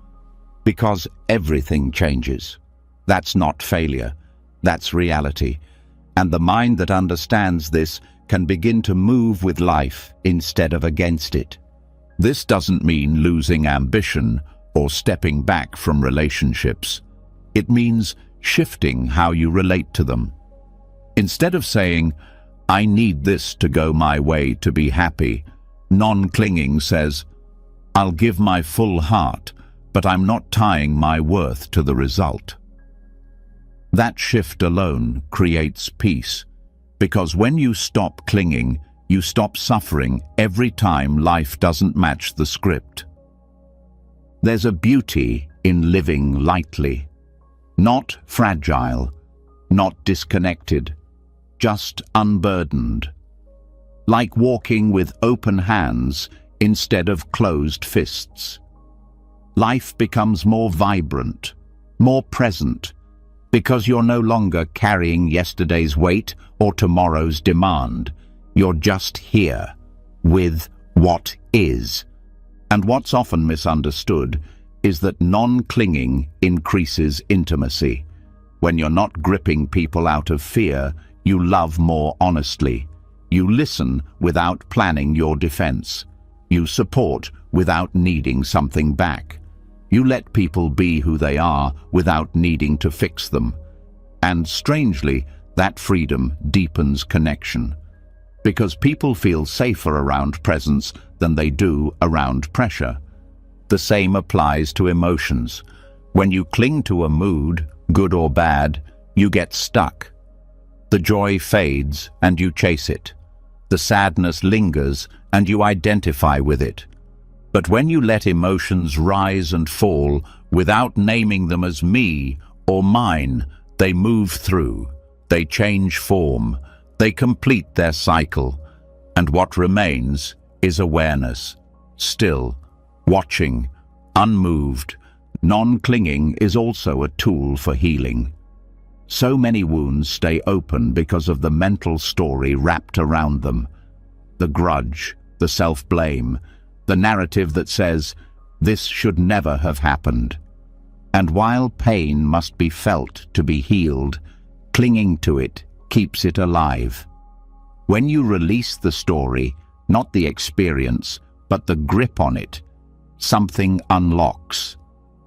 Because everything changes. That's not failure, that's reality. And the mind that understands this can begin to move with life instead of against it. This doesn't mean losing ambition or stepping back from relationships. It means shifting how you relate to them. Instead of saying, "I need this to go my way to be happy," non-clinging says, "I'll give my full heart, but I'm not tying my worth to the result." That shift alone creates peace, because when you stop clinging, you stop suffering every time life doesn't match the script. There's a beauty in living lightly, not fragile, not disconnected, just unburdened. Like walking with open hands instead of closed fists. Life becomes more vibrant, more present, because you're no longer carrying yesterday's weight or tomorrow's demand. You're just here, with what is. And what's often misunderstood is that non-clinging increases intimacy. When you're not gripping people out of fear, you love more honestly. You listen without planning your defense. You support without needing something back. You let people be who they are without needing to fix them. And strangely, that freedom deepens connection. Because people feel safer around presence than they do around pressure. The same applies to emotions. When you cling to a mood, good or bad, you get stuck. The joy fades and you chase it. The sadness lingers and you identify with it. But when you let emotions rise and fall without naming them as me or mine, they move through, they change form, they complete their cycle. And what remains is awareness, still, watching, unmoved. Non-clinging is also a tool for healing. So many wounds stay open because of the mental story wrapped around them. The grudge, the self-blame, the narrative that says, "This should never have happened." And while pain must be felt to be healed, clinging to it keeps it alive. When you release the story, not the experience, but the grip on it, something unlocks.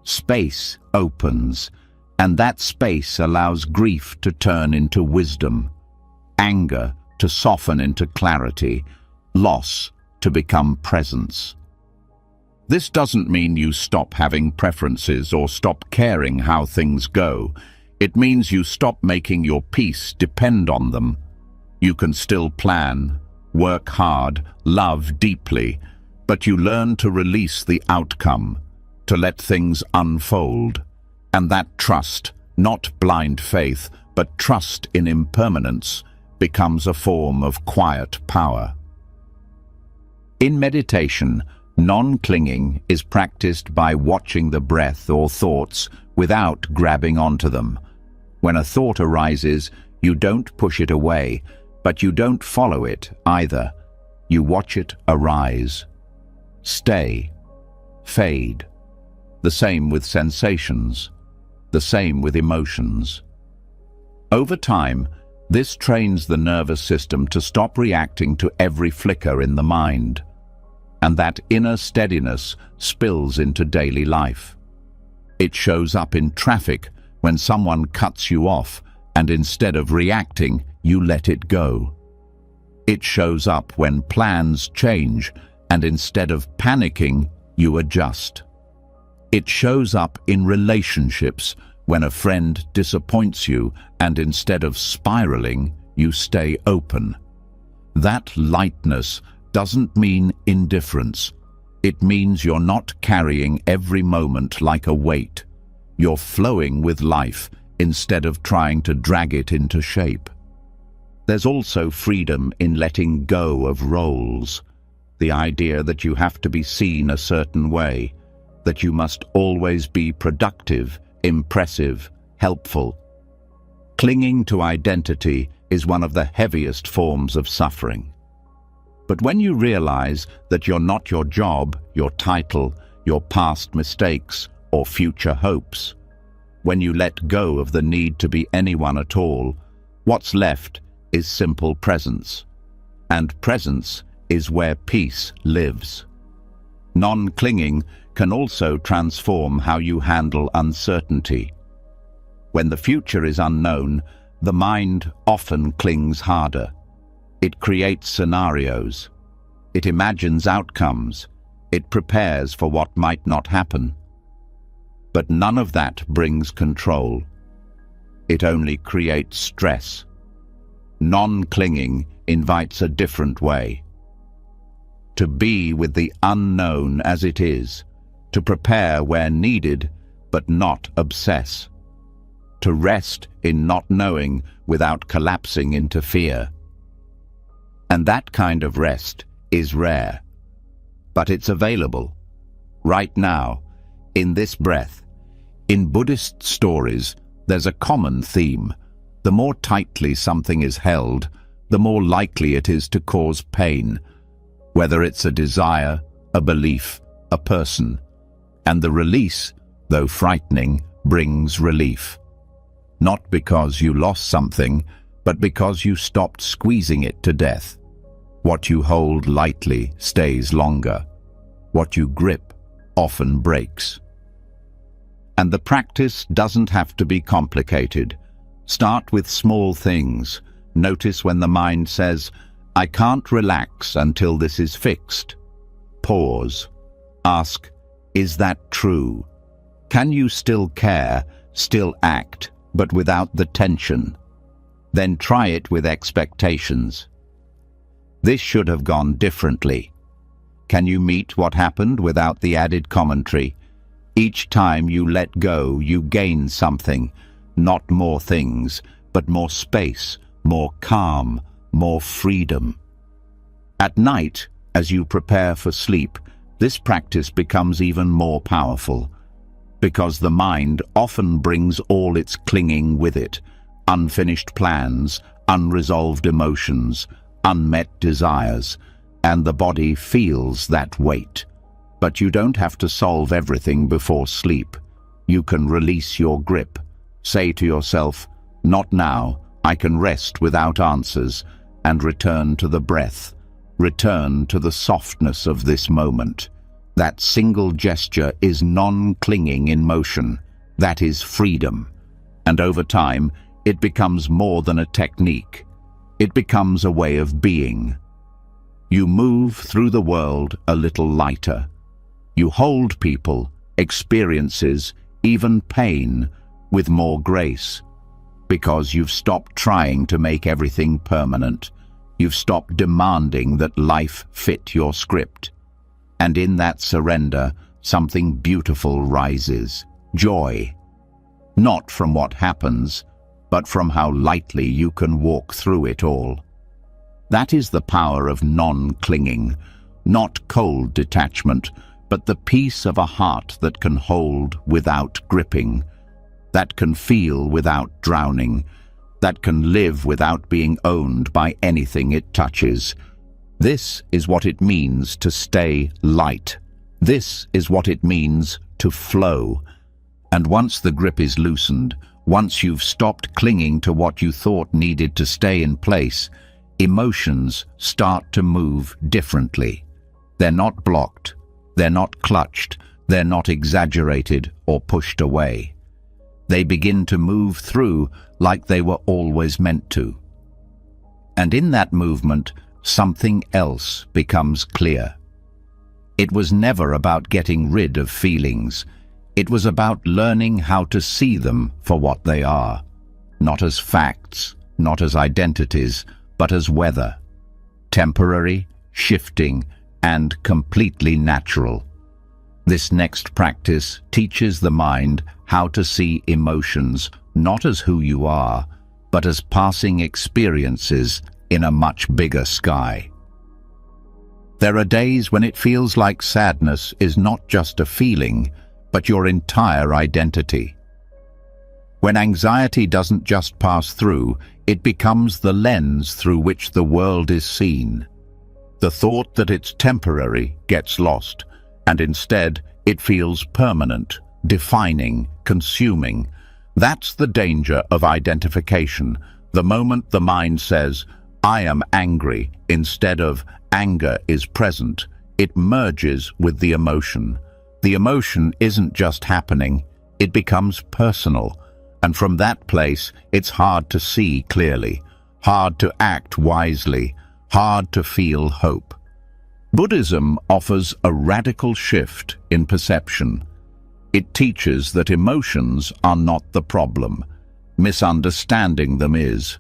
Space opens, and that space allows grief to turn into wisdom, anger to soften into clarity, loss to become presence. This doesn't mean you stop having preferences or stop caring how things go. It means you stop making your peace depend on them. You can still plan, work hard, love deeply, but you learn to release the outcome, to let things unfold. And that trust, not blind faith, but trust in impermanence, becomes a form of quiet power. In meditation, non-clinging is practiced by watching the breath or thoughts without grabbing onto them. When a thought arises, you don't push it away, but you don't follow it either. You watch it arise, stay, fade. The same with sensations, the same with emotions. Over time, this trains the nervous system to stop reacting to every flicker in the mind, and that inner steadiness spills into daily life. It shows up in traffic when someone cuts you off, and instead of reacting, you let it go. It shows up when plans change, and instead of panicking, you adjust. It shows up in relationships when a friend disappoints you, and instead of spiraling, you stay open. That lightness doesn't mean indifference. It means you're not carrying every moment like a weight. You're flowing with life instead of trying to drag it into shape. There's also freedom in letting go of roles. The idea that you have to be seen a certain way, that you must always be productive, impressive, helpful. Clinging to identity is one of the heaviest forms of suffering. But when you realize that you're not your job, your title, your past mistakes, or future hopes, when you let go of the need to be anyone at all, what's left is simple presence. And presence is where peace lives. Non-clinging can also transform how you handle uncertainty. When the future is unknown, the mind often clings harder. It creates scenarios. It imagines outcomes. It prepares for what might not happen. But none of that brings control. It only creates stress. Non-clinging invites a different way. To be with the unknown as it is, to prepare where needed, but not obsess. To rest in not knowing without collapsing into fear. And that kind of rest is rare. But it's available. Right now, in this breath. In Buddhist stories, there's a common theme. The more tightly something is held, the more likely it is to cause pain, whether it's a desire, a belief, a person. And the release, though frightening, brings relief. Not because you lost something, but because you stopped squeezing it to death. What you hold lightly stays longer. What you grip often breaks. And the practice doesn't have to be complicated. Start with small things. Notice when the mind says, "I can't relax until this is fixed." Pause. Ask, is that true? Can you still care, still act, but without the tension? Then try it with expectations. This should have gone differently. Can you meet what happened without the added commentary? Each time you let go, you gain something. Not more things, but more space, more calm, more freedom. At night, as you prepare for sleep, this practice becomes even more powerful, because the mind often brings all its clinging with it, unfinished plans, unresolved emotions, unmet desires, and the body feels that weight. But you don't have to solve everything before sleep. you can release your grip. Say to yourself, "Not now, I can rest without answers," and return to the breath. Return to the softness of this moment. That single gesture is non-clinging in motion. That is freedom. And over time, it becomes more than a technique. It becomes a way of being. You move through the world a little lighter. You hold people, experiences, even pain, with more grace. Because you've stopped trying to make everything permanent. You've stopped demanding that life fit your script. And in that surrender, something beautiful rises. Joy. Not from what happens, but from how lightly you can walk through it all. That is the power of non-clinging, not cold detachment, but the peace of a heart that can hold without gripping, that can feel without drowning, that can live without being owned by anything it touches. This is what it means to stay light. This is what it means to flow. And once the grip is loosened, once you've stopped clinging to what you thought needed to stay in place, emotions start to move differently. They're not blocked, they're not clutched, they're not exaggerated or pushed away. They begin to move through like they were always meant to. And in that movement, something else becomes clear. It was never about getting rid of feelings. It was about learning how to see them for what they are. Not as facts, not as identities, but as weather. Temporary, shifting, and completely natural. This next practice teaches the mind how to see emotions not as who you are, but as passing experiences in a much bigger sky. There are days when it feels like sadness is not just a feeling, but your entire identity. When anxiety doesn't just pass through, it becomes the lens through which the world is seen. The thought that it's temporary gets lost, and instead it feels permanent, defining, consuming. That's the danger of identification. The moment the mind says, "I am angry," instead of "anger is present," it merges with the emotion. The emotion isn't just happening, it becomes personal. And from that place, it's hard to see clearly, hard to act wisely, hard to feel hope. Buddhism offers a radical shift in perception. It teaches that emotions are not the problem. Misunderstanding them is.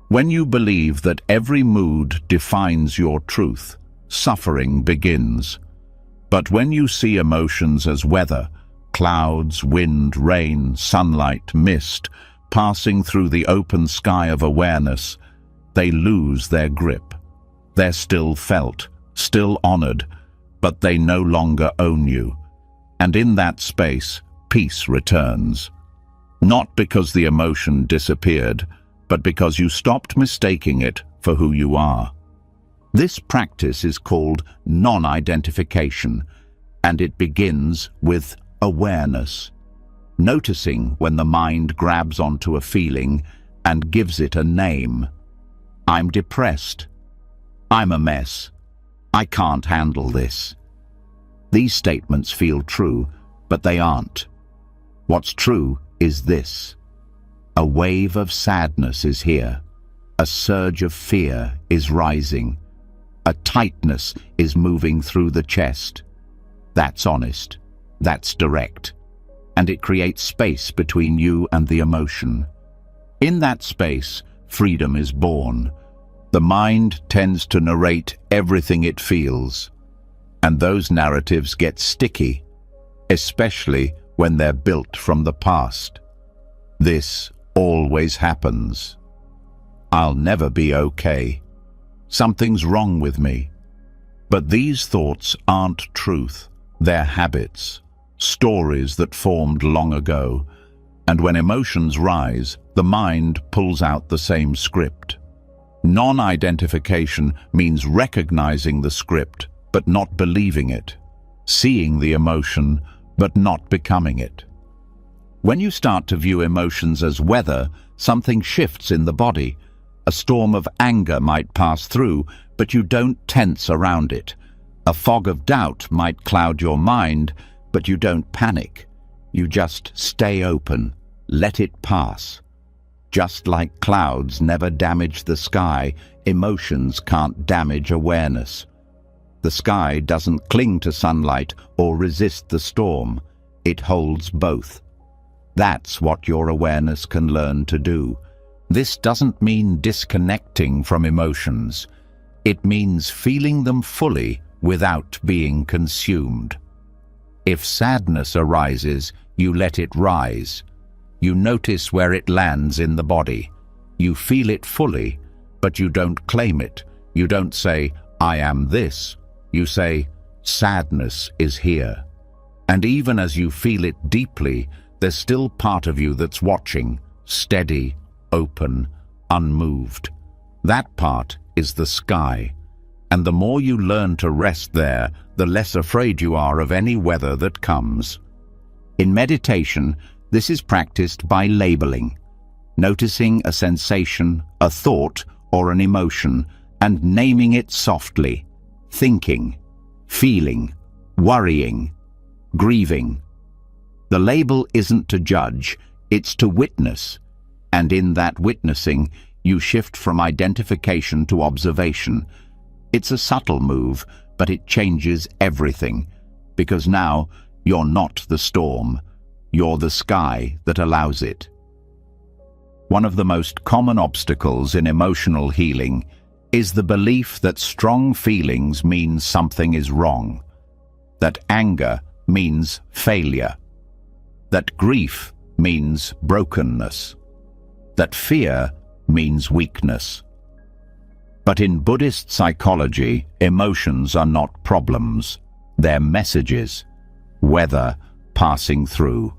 When you believe that every mood defines your truth, suffering begins. But when you see emotions as weather, clouds, wind, rain, sunlight, mist, passing through the open sky of awareness, they lose their grip. They're still felt, still honored, but they no longer own you. And in that space, peace returns. Not because the emotion disappeared, but because you stopped mistaking it for who you are. This practice is called non-identification, and it begins with awareness. Noticing when the mind grabs onto a feeling and gives it a name. I'm depressed. I'm a mess. I can't handle this. These statements feel true, but they aren't. What's true is this. A wave of sadness is here. A surge of fear is rising. A tightness is moving through the chest. That's honest. That's direct. And it creates space between you and the emotion. In that space, freedom is born. The mind tends to narrate everything it feels. And those narratives get sticky, especially when they're built from the past. This always happens. I'll never be okay. Something's wrong with me. But these thoughts aren't truth. They're habits, stories that formed long ago. And when emotions rise, the mind pulls out the same script. Non-identification means recognizing the script, but not believing it. Seeing the emotion, but not becoming it. When you start to view emotions as weather, something shifts in the body. A storm of anger might pass through, but you don't tense around it. A fog of doubt might cloud your mind, but you don't panic. You just stay open, let it pass. Just like clouds never damage the sky, emotions can't damage awareness. The sky doesn't cling to sunlight or resist the storm. It holds both. That's what your awareness can learn to do. This doesn't mean disconnecting from emotions. It means feeling them fully without being consumed. If sadness arises, you let it rise. You notice where it lands in the body. You feel it fully, but you don't claim it. You don't say, "I am this." You say, "Sadness is here." And even as you feel it deeply, there's still part of you that's watching, steady, open, unmoved. That part is the sky. And the more you learn to rest there, the less afraid you are of any weather that comes. In meditation, this is practiced by labeling, noticing a sensation, a thought, or an emotion, and naming it softly. Thinking, feeling, worrying, grieving. The label isn't to judge, it's to witness. And in that witnessing, you shift from identification to observation. It's a subtle move, but it changes everything. Because now, you're not the storm. You're the sky that allows it. One of the most common obstacles in emotional healing is the belief that strong feelings mean something is wrong, that anger means failure, that grief means brokenness, that fear means weakness. But in Buddhist psychology, emotions are not problems, they're messages, weather passing through.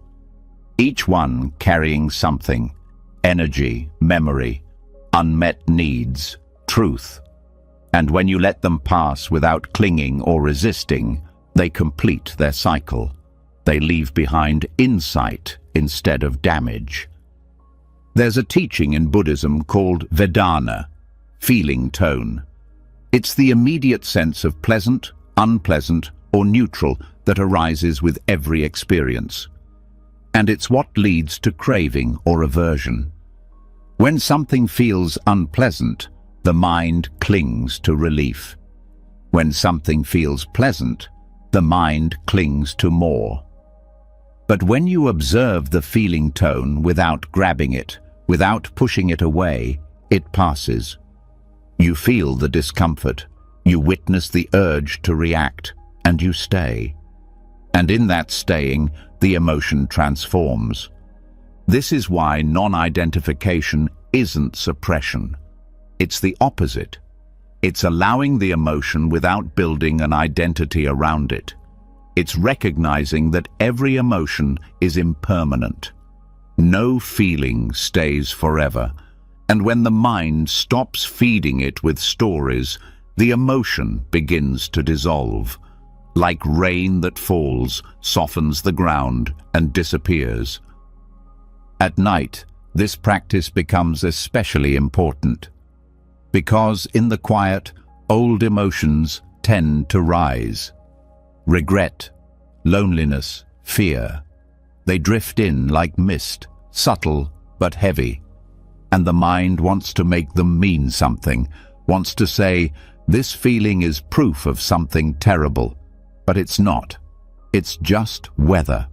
Each one carrying something, energy, memory, unmet needs, truth. And when you let them pass without clinging or resisting, they complete their cycle. They leave behind insight instead of damage. There's a teaching in Buddhism called Vedana, feeling tone. It's the immediate sense of pleasant, unpleasant, or neutral that arises with every experience. And it's what leads to craving or aversion. When something feels unpleasant, the mind clings to relief. When something feels pleasant, the mind clings to more. But when you observe the feeling tone without grabbing it, without pushing it away, it passes. You feel the discomfort, you witness the urge to react, and you stay. And in that staying, the emotion transforms. This is why non-identification isn't suppression. It's the opposite. It's allowing the emotion without building an identity around it. It's recognizing that every emotion is impermanent. No feeling stays forever. And when the mind stops feeding it with stories, the emotion begins to dissolve. Like rain that falls, softens the ground, and disappears. At night, this practice becomes especially important. Because in the quiet, old emotions tend to rise. Regret, loneliness, fear. They drift in like mist, subtle but heavy. And the mind wants to make them mean something, wants to say, this feeling is proof of something terrible. But it's not. It's just weather.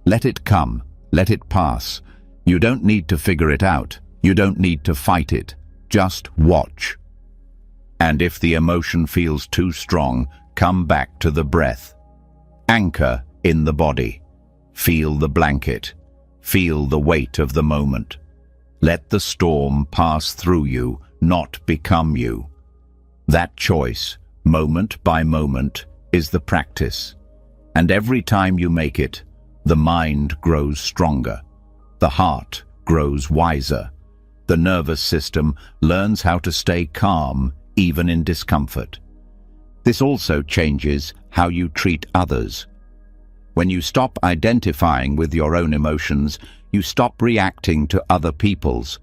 Let it come, let it pass. You don't need to figure it out. You don't need to fight it. Just watch. And if the emotion feels too strong, come back to the breath. Anchor in the body. Feel the blanket. Feel the weight of the moment. Let the storm pass through you, not become you. That choice, moment by moment, is the practice. And every time you make it, the mind grows stronger. The heart grows wiser. The nervous system learns how to stay calm, even in discomfort. This also changes how you treat others. When you stop identifying with your own emotions, You stop reacting to other people's.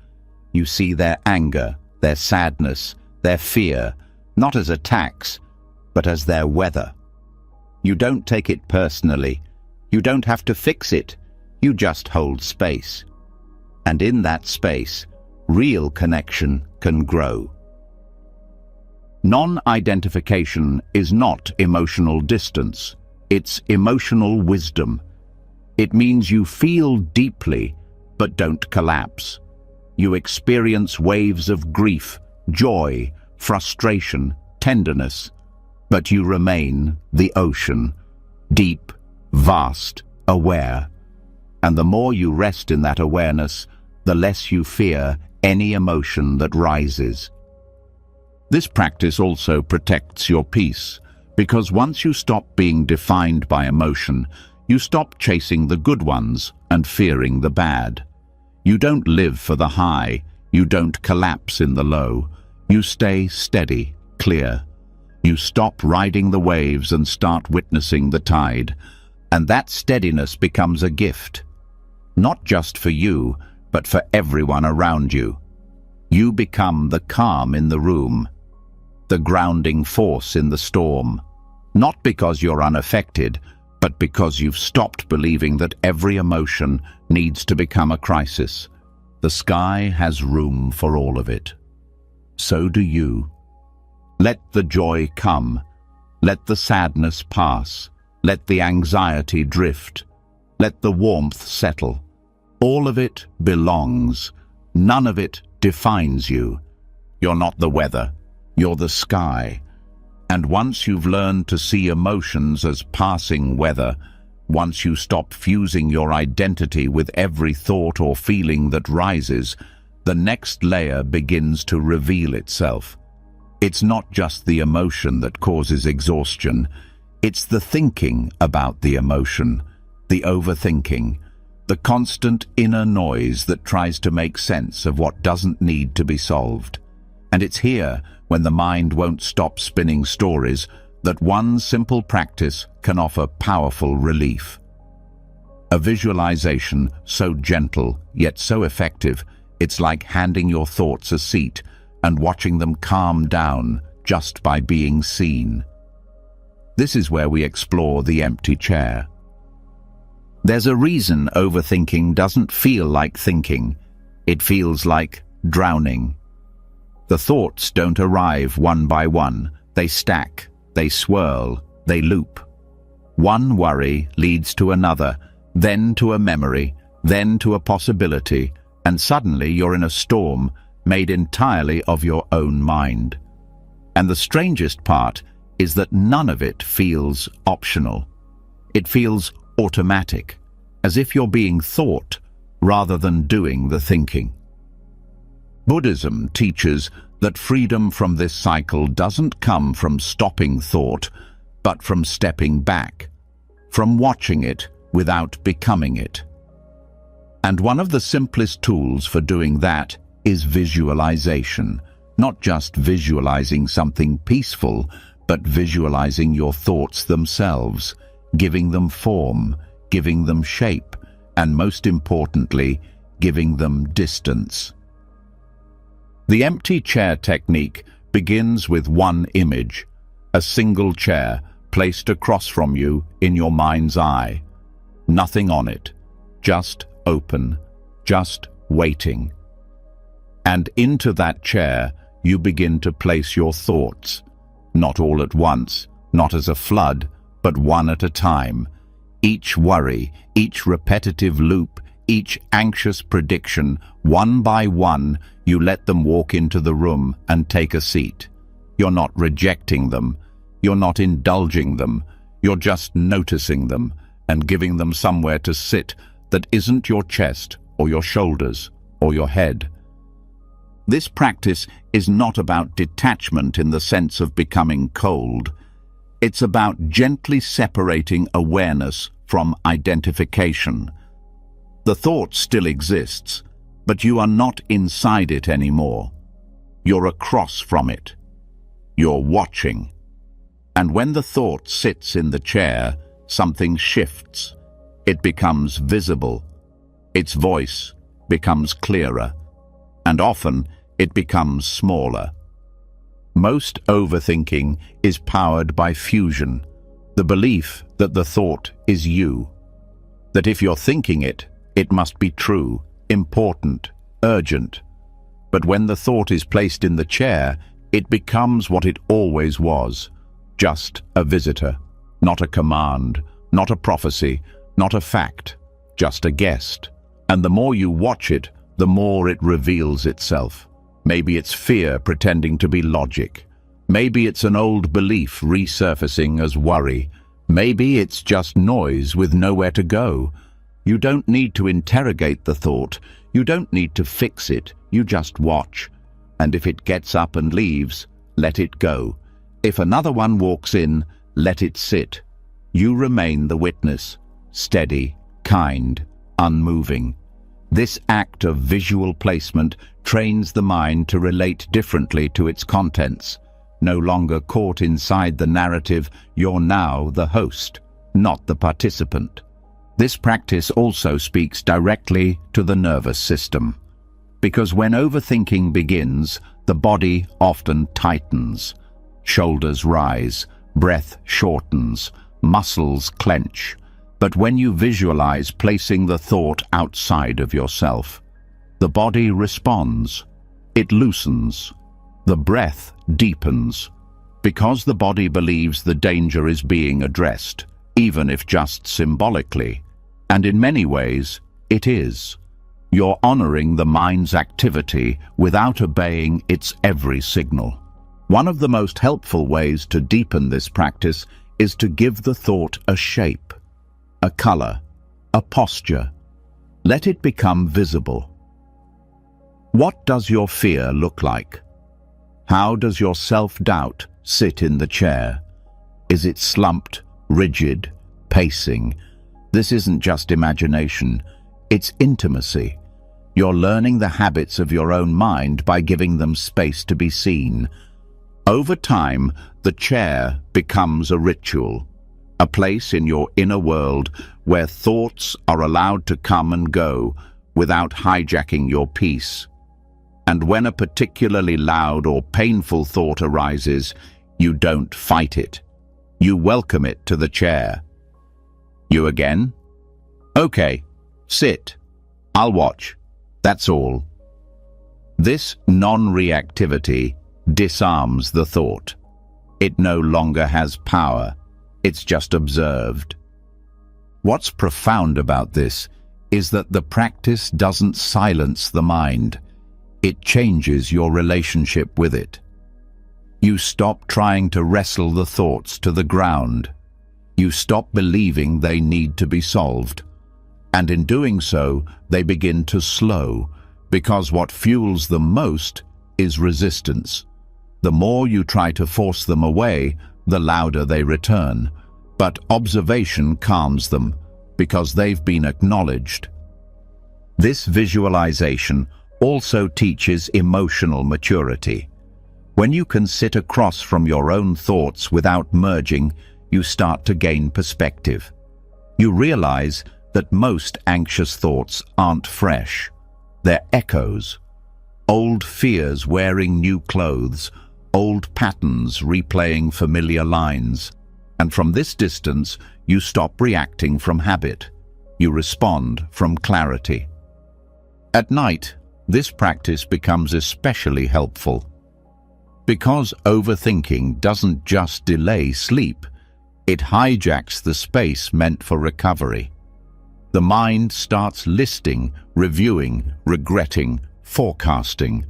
You see their anger, their sadness, their fear, not as attacks, but as their weather. You don't take it personally. You don't have to fix it. You just hold space. And in that space, real connection can grow. Non-identification is not emotional distance. It's emotional wisdom. It means you feel deeply, but don't collapse. You experience waves of grief, joy, frustration, tenderness, but you remain the ocean, deep, vast, aware. And the more you rest in that awareness, the less you fear any emotion that rises. This practice also protects your peace, because once you stop being defined by emotion, you stop chasing the good ones and fearing the bad. You don't live for the high, you don't collapse in the low. You stay steady, clear. You stop riding the waves and start witnessing the tide. And that steadiness becomes a gift, not just for you, but for everyone around you. You become the calm in the room, the grounding force in the storm, not because you're unaffected, but because you've stopped believing that every emotion needs to become a crisis. The sky has room for all of it. So do you. Let the joy come. Let the sadness pass. Let the anxiety drift. Let the warmth settle. All of it belongs. None of it defines you. You're not the weather. You're the sky. And once you've learned to see emotions as passing weather, once you stop fusing your identity with every thought or feeling that rises, the next layer begins to reveal itself. It's not just the emotion that causes exhaustion. It's the thinking about the emotion, the overthinking, the constant inner noise that tries to make sense of what doesn't need to be solved. And it's here, when the mind won't stop spinning stories, that one simple practice can offer powerful relief. A visualization so gentle, yet so effective, it's like handing your thoughts a seat and watching them calm down just by being seen. This is where we explore the empty chair. There's a reason overthinking doesn't feel like thinking. It feels like drowning. The thoughts don't arrive one by one. They stack, they swirl, they loop. One worry leads to another, then to a memory, then to a possibility, and suddenly you're in a storm made entirely of your own mind. And the strangest part is that none of it feels optional. It feels automatic, as if you're being thought rather than doing the thinking. Buddhism teaches that freedom from this cycle doesn't come from stopping thought, but from stepping back, from watching it without becoming it. And one of the simplest tools for doing that is visualization, not just visualizing something peaceful, but visualizing your thoughts themselves, giving them form, giving them shape, and most importantly, giving them distance. The empty chair technique begins with one image, a single chair placed across from you in your mind's eye. Nothing on it, just open, just waiting. And into that chair, you begin to place your thoughts, not all at once, not as a flood, but one at a time. Each worry, each repetitive loop, each anxious prediction, one by one, you let them walk into the room and take a seat. You're not rejecting them. You're not indulging them. You're just noticing them and giving them somewhere to sit that isn't your chest or your shoulders or your head. This practice is not about detachment in the sense of becoming cold. It's about gently separating awareness from identification. The thought still exists, but you are not inside it anymore. You're across from it. You're watching. And when the thought sits in the chair, something shifts. It becomes visible. its voice becomes clearer, and often it becomes smaller. Most overthinking is powered by fusion, the belief that the thought is you, that if you're thinking it, it must be true, important, urgent. But when the thought is placed in the chair, it becomes what it always was, just a visitor, not a command, not a prophecy, not a fact, just a guest. And the more you watch it, the more it reveals itself. Maybe it's fear pretending to be logic. Maybe it's an old belief resurfacing as worry. Maybe it's just noise with nowhere to go. You don't need to interrogate the thought. You don't need to fix it. You just watch. And if it gets up and leaves, let it go. If another one walks in, let it sit. You remain the witness, steady, kind, unmoving. This act of visual placement trains the mind to relate differently to its contents. No longer caught inside the narrative, you're now the host, not the participant. This practice also speaks directly to the nervous system, because when overthinking begins, the body often tightens. Shoulders rise, breath shortens, muscles clench. But when you visualize placing the thought outside of yourself, the body responds. It loosens. The breath deepens, because the body believes the danger is being addressed, even if just symbolically. And in many ways, it is. You're honoring the mind's activity without obeying its every signal. One of the most helpful ways to deepen this practice is to give the thought a shape, a color, a posture. Let it become visible. What does your fear look like? How does your self-doubt sit in the chair? Is it slumped, rigid, pacing? This isn't just imagination, it's intimacy. You're learning the habits of your own mind by giving them space to be seen. Over time, the chair becomes a ritual, a place in your inner world where thoughts are allowed to come and go without hijacking your peace. And when a particularly loud or painful thought arises, you don't fight it. You welcome it to the chair. You again? Okay, sit. I'll watch. That's all. This non-reactivity disarms the thought. It no longer has power. It's just observed. What's profound about this is that the practice doesn't silence the mind. It changes your relationship with it. You stop trying to wrestle the thoughts to the ground. You stop believing they need to be solved. And in doing so, they begin to slow, because what fuels them most is resistance. The more you try to force them away, the louder they return. But observation calms them, because they've been acknowledged. This visualization also teaches emotional maturity. When you can sit across from your own thoughts without merging, you start to gain perspective. You realize that most anxious thoughts aren't fresh. They're echoes. Old fears wearing new clothes, old patterns replaying familiar lines. And from this distance, you stop reacting from habit. You respond from clarity. At night, this practice becomes especially helpful. Because overthinking doesn't just delay sleep, it hijacks the space meant for recovery. The mind starts listing, reviewing, regretting, forecasting,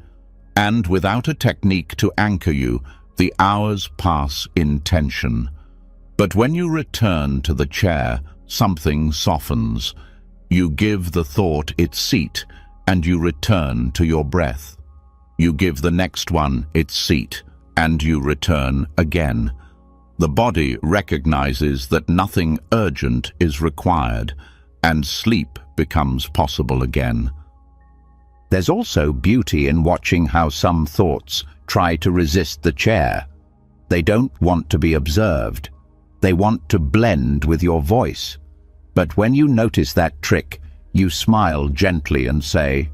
and without a technique to anchor you, the hours pass in tension. But when you return to the chair, something softens. You give the thought its seat, and you return to your breath. You give the next one its seat, and you return again. The body recognizes that nothing urgent is required, and sleep becomes possible again. There's also beauty in watching how some thoughts try to resist the chair. They don't want to be observed. They want to blend with your voice. But when you notice that trick, You smile gently and say,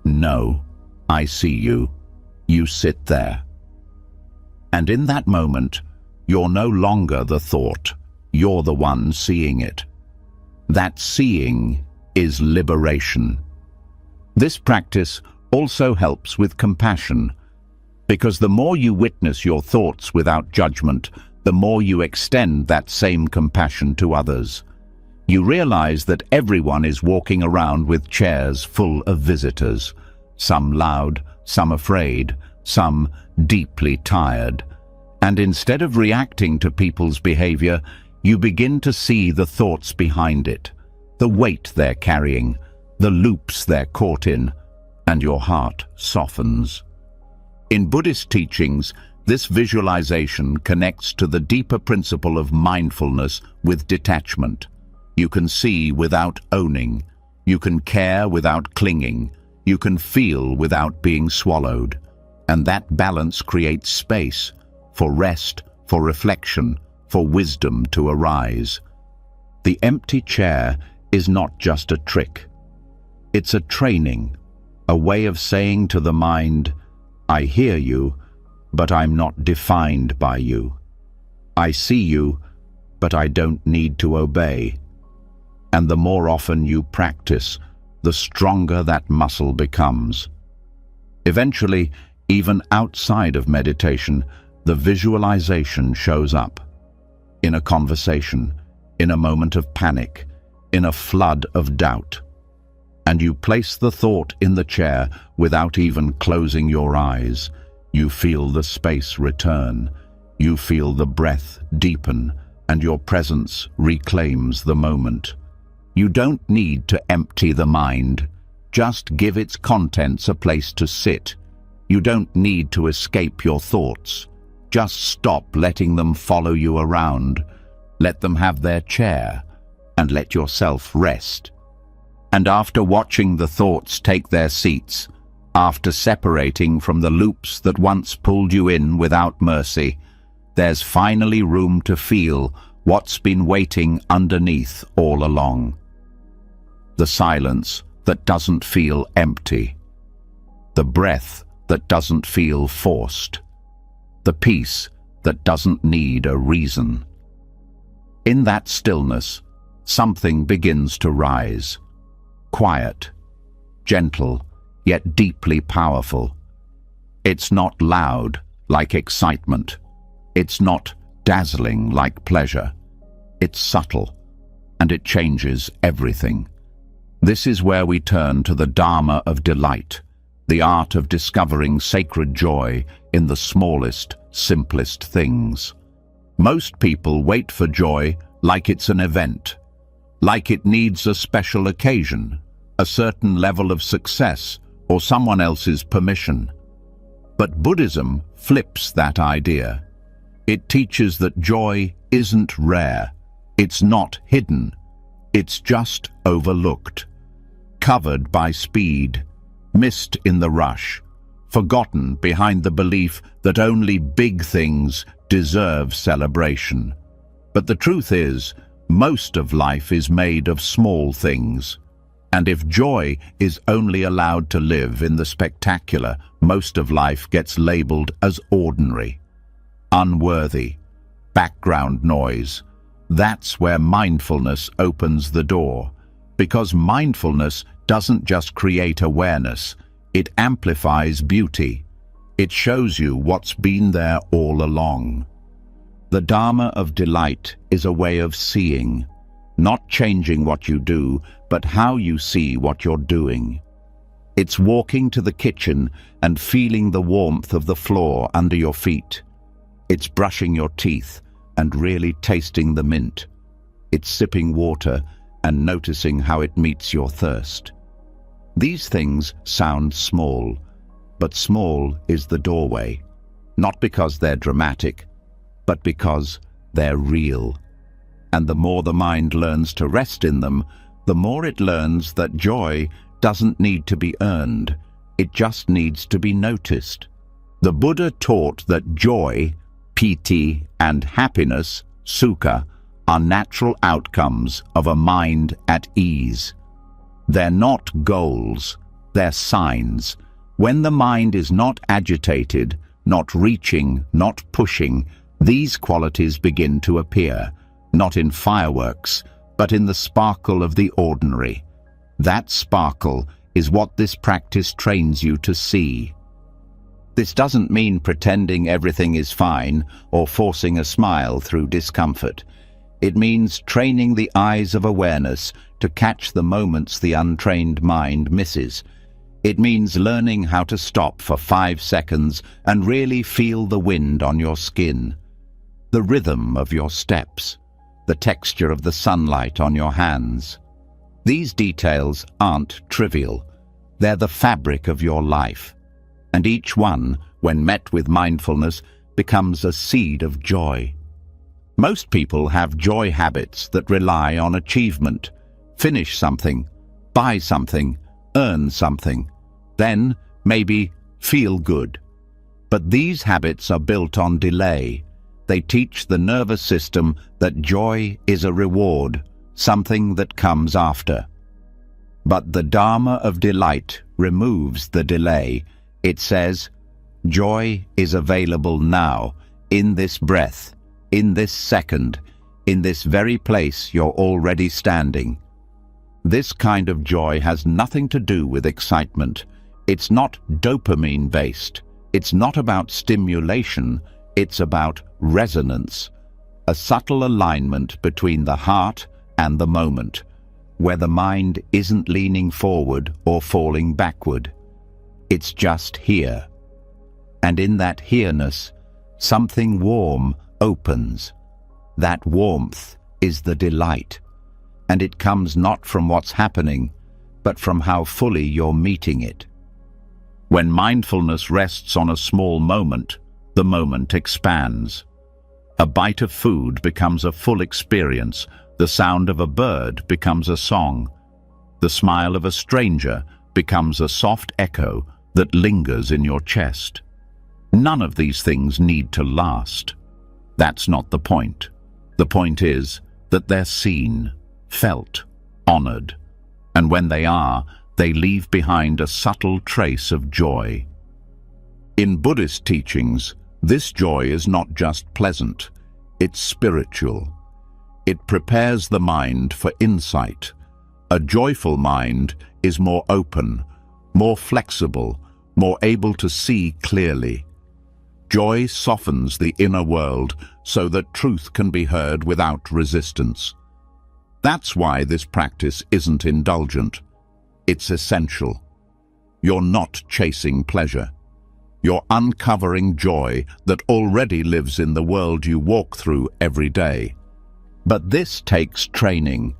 "No, I see you." You sit there. And in that moment, you're no longer the thought. You're the one seeing it. That seeing is liberation. This practice also helps with compassion, because the more you witness your thoughts without judgment, the more you extend that same compassion to others. You realize that everyone is walking around with chairs full of visitors, some loud, some afraid, some deeply tired. And instead of reacting to people's behavior, you begin to see the thoughts behind it, the weight they're carrying, the loops they're caught in, and your heart softens. In Buddhist teachings, this visualization connects to the deeper principle of mindfulness with detachment. You can see without owning. You can care without clinging. You can feel without being swallowed. And that balance creates space for rest, for reflection, for wisdom to arise. The empty chair is not just a trick. It's a training, a way of saying to the mind, "I hear you, but I'm not defined by you. I see you, but I don't need to obey." And the more often you practice, the stronger that muscle becomes. Eventually, even outside of meditation, the visualization shows up. In a conversation, in a moment of panic, in a flood of doubt. And you place the thought in the chair without even closing your eyes. You feel the space return. You feel the breath deepen, and your presence reclaims the moment. You don't need to empty the mind. Just give its contents a place to sit. You don't need to escape your thoughts. Just stop letting them follow you around. Let them have their chair, and let yourself rest. And after watching the thoughts take their seats, after separating from the loops that once pulled you in without mercy, there's finally room to feel what's been waiting underneath all along. The silence that doesn't feel empty. The breath that doesn't feel forced. The peace that doesn't need a reason. In that stillness, something begins to rise. Quiet, gentle, yet deeply powerful. It's not loud like excitement. It's not dazzling like pleasure. It's subtle, and it changes everything. This is where we turn to the dharma of delight, the art of discovering sacred joy in the smallest, simplest things. Most people wait for joy like it's an event, like it needs a special occasion, a certain level of success, or someone else's permission. But Buddhism flips that idea. It teaches that joy isn't rare, it's not hidden, it's just overlooked, covered by speed, missed in the rush, forgotten behind the belief that only big things deserve celebration. But the truth is, most of life is made of small things. And if joy is only allowed to live in the spectacular, most of life gets labeled as ordinary, unworthy, background noise. That's where mindfulness opens the door. Because mindfulness doesn't just create awareness, it amplifies beauty. It shows you what's been there all along. The Dharma of delight is a way of seeing, not changing what you do, but how you see what you're doing. It's walking to the kitchen and feeling the warmth of the floor under your feet. It's brushing your teeth and really tasting the mint. It's sipping water and noticing how it meets your thirst. These things sound small, but small is the doorway, not because they're dramatic, but because they're real. And the more the mind learns to rest in them, the more it learns that joy doesn't need to be earned, it just needs to be noticed. The Buddha taught that joy, piti, and happiness, suka, are natural outcomes of a mind at ease. They're not goals, they're signs. When the mind is not agitated, not reaching, not pushing, these qualities begin to appear, not in fireworks, but in the sparkle of the ordinary. That sparkle is what this practice trains you to see. This doesn't mean pretending everything is fine or forcing a smile through discomfort. It means training the eyes of awareness to catch the moments the untrained mind misses. It means learning how to stop for 5 seconds and really feel the wind on your skin, the rhythm of your steps, the texture of the sunlight on your hands. These details aren't trivial. They're the fabric of your life. And each one, when met with mindfulness, becomes a seed of joy. Most people have joy habits that rely on achievement. Finish something, buy something, earn something, then maybe feel good. But these habits are built on delay. They teach the nervous system that joy is a reward, something that comes after. But the dharma of delight removes the delay. It says, joy is available now, in this breath, in this second, in this very place you're already standing. This kind of joy has nothing to do with excitement. It's not dopamine-based. It's not about stimulation. It's about resonance, a subtle alignment between the heart and the moment, where the mind isn't leaning forward or falling backward. It's just here. And in that here-ness, something warm opens. That warmth is the delight. And it comes not from what's happening, but from how fully you're meeting it. When mindfulness rests on a small moment, the moment expands. A bite of food becomes a full experience. The sound of a bird becomes a song. The smile of a stranger becomes a soft echo that lingers in your chest. None of these things need to last. That's not the point. The point is that they're seen, felt, honored, and when they are, they leave behind a subtle trace of joy. In Buddhist teachings, this joy is not just pleasant, it's spiritual. It prepares the mind for insight. A joyful mind is more open, more flexible, more able to see clearly. Joy softens the inner world so that truth can be heard without resistance. That's why this practice isn't indulgent. It's essential. You're not chasing pleasure. You're uncovering joy that already lives in the world you walk through every day. But this takes training,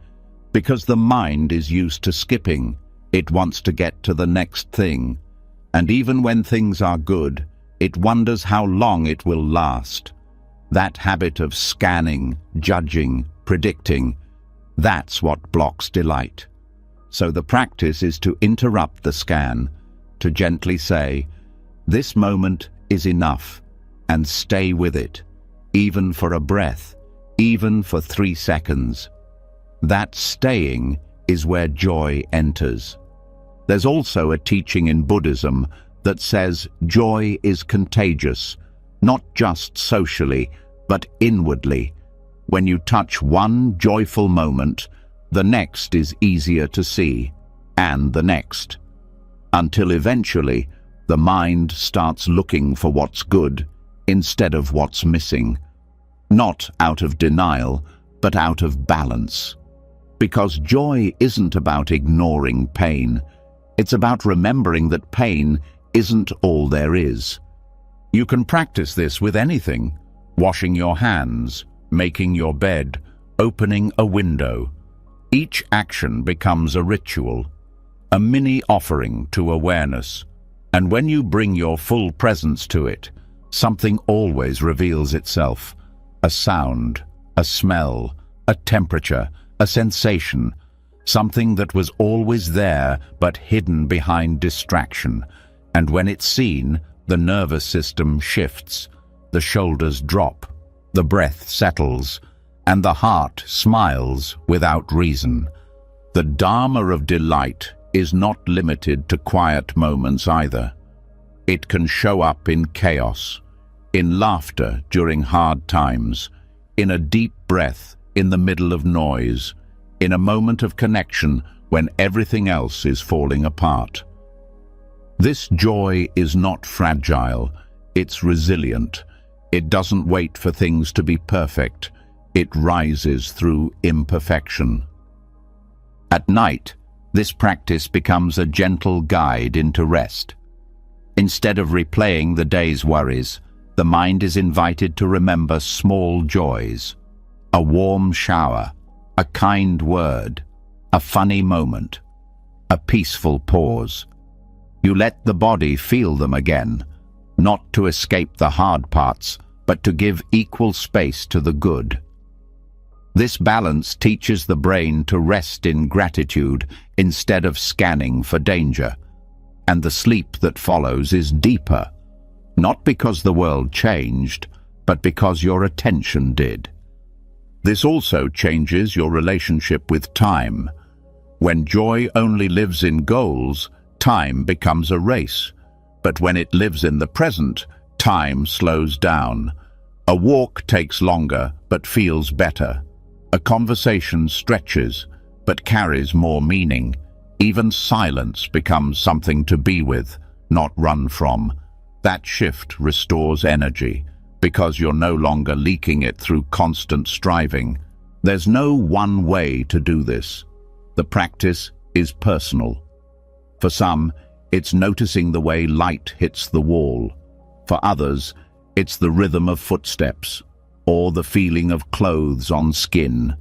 because the mind is used to skipping. It wants to get to the next thing. And even when things are good, it wonders how long it will last. That habit of scanning, judging, predicting, that's what blocks delight. So the practice is to interrupt the scan, to gently say, this moment is enough, and stay with it, even for a breath, even for 3 seconds. That staying is where joy enters. There's also a teaching in Buddhism that says joy is contagious, not just socially, but inwardly. When you touch one joyful moment, the next is easier to see, and the next, until eventually the mind starts looking for what's good instead of what's missing, not out of denial, but out of balance. Because joy isn't about ignoring pain. It's about remembering that pain isn't all there is. You can practice this with anything: washing your hands, making your bed, opening a window. Each action becomes a ritual, a mini offering to awareness. And when you bring your full presence to it, something always reveals itself. A sound, a smell, a temperature, a sensation, something that was always there but hidden behind distraction. And when it's seen, the nervous system shifts, the shoulders drop, the breath settles, and the heart smiles without reason. The dharma of delight is not limited to quiet moments either. It can show up in chaos, in laughter during hard times, in a deep breath in the middle of noise, in a moment of connection when everything else is falling apart. This joy is not fragile, it's resilient. It doesn't wait for things to be perfect. It rises through imperfection. At night, this practice becomes a gentle guide into rest. Instead of replaying the day's worries, the mind is invited to remember small joys. A warm shower, a kind word, a funny moment, a peaceful pause. You let the body feel them again, not to escape the hard parts, but to give equal space to the good. This balance teaches the brain to rest in gratitude instead of scanning for danger, and the sleep that follows is deeper, not because the world changed, but because your attention did. This also changes your relationship with time. When joy only lives in goals, time becomes a race, but when it lives in the present, time slows down. A walk takes longer, but feels better. A conversation stretches, but carries more meaning. Even silence becomes something to be with, not run from. That shift restores energy, because you're no longer leaking it through constant striving. There's no one way to do this. The practice is personal. For some, it's noticing the way light hits the wall. For others, it's the rhythm of footsteps, or the feeling of clothes on skin,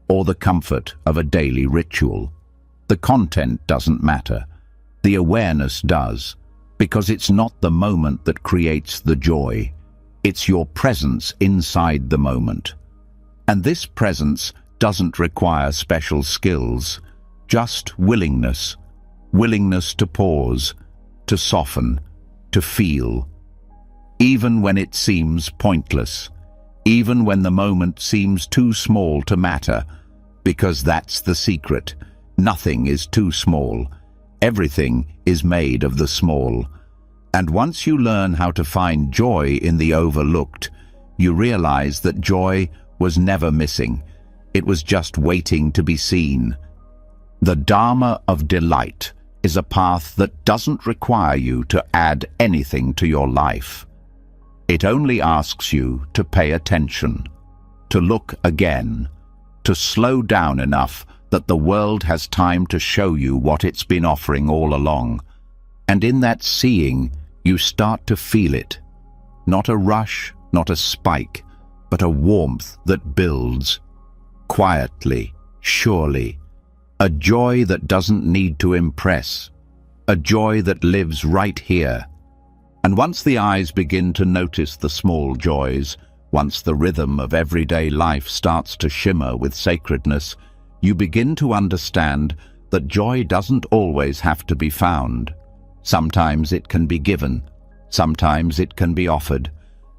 or the comfort of a daily ritual. The content doesn't matter. The awareness does, because it's not the moment that creates the joy. It's your presence inside the moment. And this presence doesn't require special skills, just willingness. Willingness to pause, to soften, to feel. Even when it seems pointless, even when the moment seems too small to matter, because that's the secret. Nothing is too small. Everything is made of the small. And once you learn how to find joy in the overlooked, you realize that joy was never missing. It was just waiting to be seen. The dharma of delight is a path that doesn't require you to add anything to your life. It only asks you to pay attention, to look again, to slow down enough that the world has time to show you what it's been offering all along. And in that seeing, you start to feel it. Not a rush, not a spike, but a warmth that builds. Quietly, surely. A joy that doesn't need to impress. A joy that lives right here. And once the eyes begin to notice the small joys, once the rhythm of everyday life starts to shimmer with sacredness, you begin to understand that joy doesn't always have to be found. Sometimes it can be given. Sometimes it can be offered.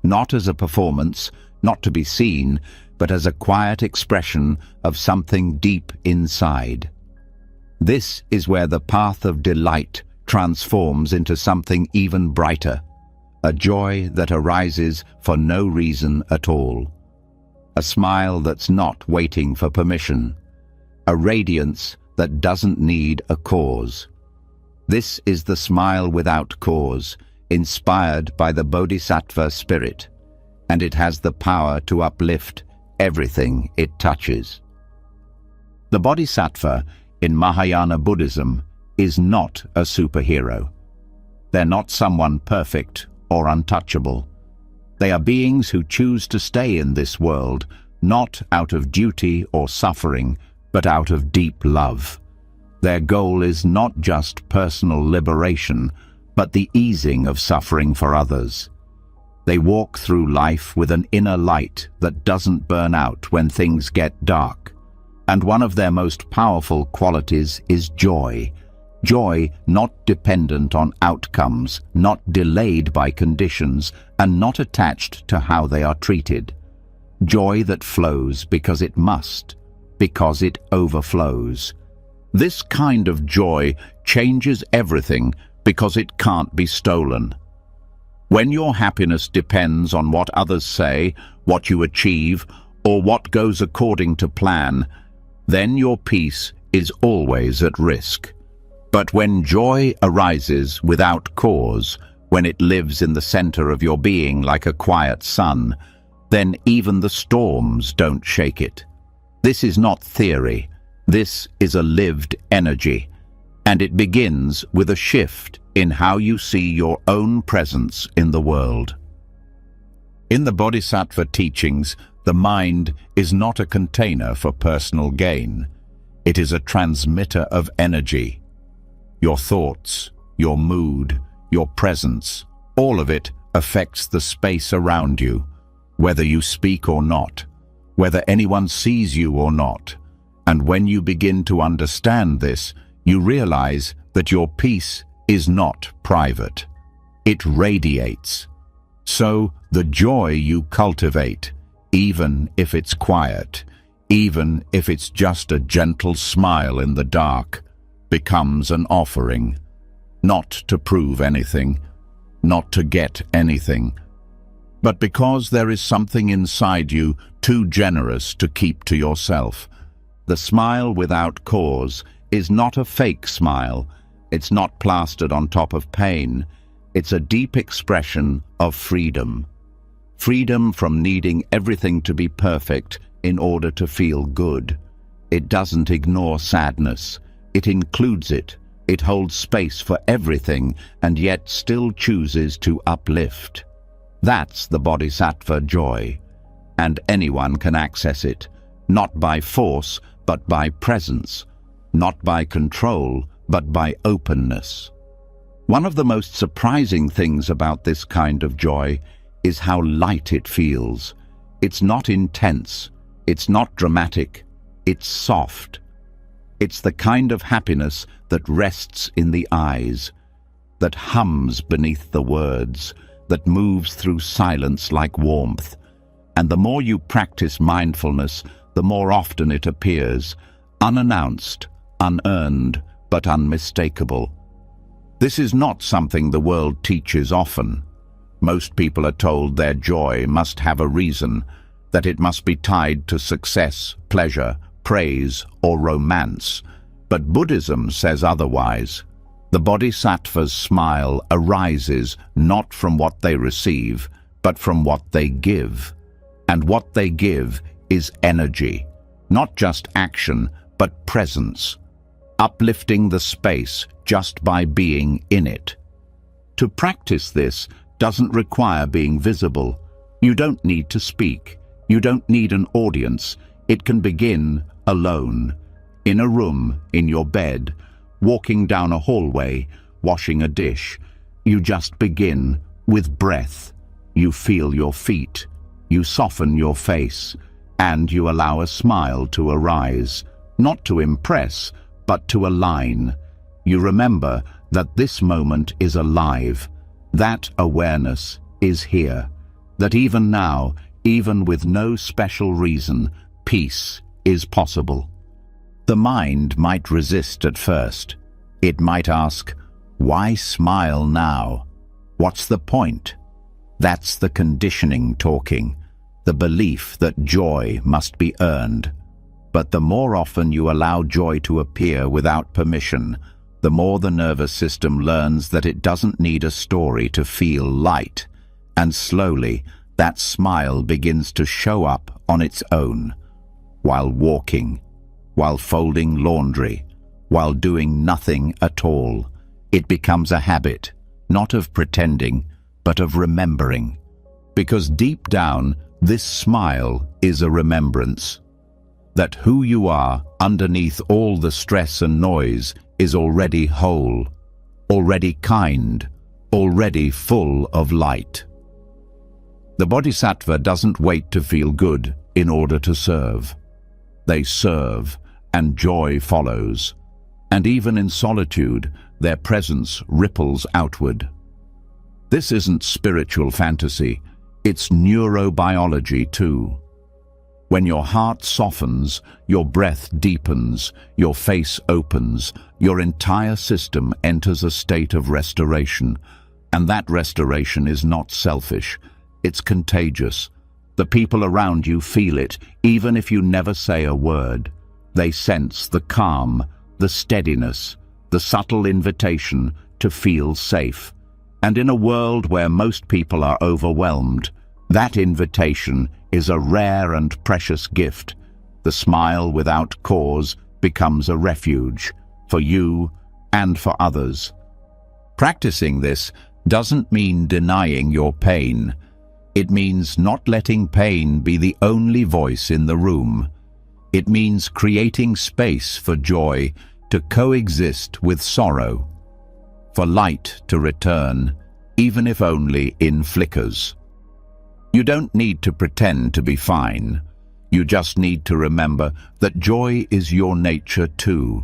Not as a performance, not to be seen, but as a quiet expression of something deep inside. This is where the path of delight transforms into something even brighter, a joy that arises for no reason at all. A smile that's not waiting for permission. A radiance that doesn't need a cause. This is the smile without cause, inspired by the Bodhisattva spirit, and it has the power to uplift everything it touches. The Bodhisattva in Mahayana Buddhism is not a superhero. They're not someone perfect or untouchable. They are beings who choose to stay in this world, not out of duty or suffering, but out of deep love. Their goal is not just personal liberation, but the easing of suffering for others. They walk through life with an inner light that doesn't burn out when things get dark. And one of their most powerful qualities is joy. Joy not dependent on outcomes, not delayed by conditions, and not attached to how they are treated. Joy that flows because it must, because it overflows. This kind of joy changes everything because it can't be stolen. When your happiness depends on what others say, what you achieve, or what goes according to plan, then your peace is always at risk. But when joy arises without cause, when it lives in the center of your being like a quiet sun, then even the storms don't shake it. This is not theory. This is a lived energy, and it begins with a shift in how you see your own presence in the world. In the Bodhisattva teachings, the mind is not a container for personal gain. It is a transmitter of energy. Your thoughts, your mood, your presence, all of it affects the space around you, whether you speak or not, whether anyone sees you or not. And when you begin to understand this, you realize that your peace is not private. It radiates. So the joy you cultivate, even if it's quiet, even if it's just a gentle smile in the dark, becomes an offering, not to prove anything, not to get anything, but because there is something inside you too generous to keep to yourself. The smile without cause is not a fake smile. It's not plastered on top of pain. It's a deep expression of freedom. Freedom from needing everything to be perfect in order to feel good. It doesn't ignore sadness. It includes it. It holds space for everything and yet still chooses to uplift. That's the Bodhisattva joy. And anyone can access it, not by force, but by presence, not by control, but by openness. One of the most surprising things about this kind of joy is how light it feels. It's not intense, it's not dramatic, it's soft. It's the kind of happiness that rests in the eyes, that hums beneath the words, that moves through silence like warmth. And the more you practice mindfulness, the more often it appears, unannounced, unearned, but unmistakable. This is not something the world teaches often. Most people are told their joy must have a reason, that it must be tied to success, pleasure, praise, or romance. But Buddhism says otherwise. The Bodhisattva's smile arises not from what they receive, but from what they give. And what they give is energy, not just action, but presence, uplifting the space just by being in it. To practice this doesn't require being visible. You don't need to speak. You don't need an audience. It can begin alone, in a room, in your bed, walking down a hallway, washing a dish. You just begin with breath. You feel your feet. You soften your face, and you allow a smile to arise, not to impress, but to align. You remember that this moment is alive, that awareness is here, that even now, even with no special reason, peace is possible. The mind might resist at first. It might ask, why smile now? What's the point? That's the conditioning talking, the belief that joy must be earned. But the more often you allow joy to appear without permission, the more the nervous system learns that it doesn't need a story to feel light, and slowly that smile begins to show up on its own, while walking, while folding laundry, while doing nothing at all. It becomes a habit, not of pretending, but of remembering. Because deep down, this smile is a remembrance that who you are underneath all the stress and noise is already whole, already kind, already full of light. The Bodhisattva doesn't wait to feel good in order to serve. They serve, and joy follows. And even in solitude, their presence ripples outward. This isn't spiritual fantasy, it's neurobiology too. When your heart softens, your breath deepens, your face opens, your entire system enters a state of restoration. And that restoration is not selfish, it's contagious. The people around you feel it, even if you never say a word. They sense the calm, the steadiness, the subtle invitation to feel safe. And in a world where most people are overwhelmed, that invitation is a rare and precious gift. The smile without cause becomes a refuge for you and for others. Practicing this doesn't mean denying your pain. It means not letting pain be the only voice in the room. It means creating space for joy to coexist with sorrow, for light to return, even if only in flickers. You don't need to pretend to be fine. You just need to remember that joy is your nature too.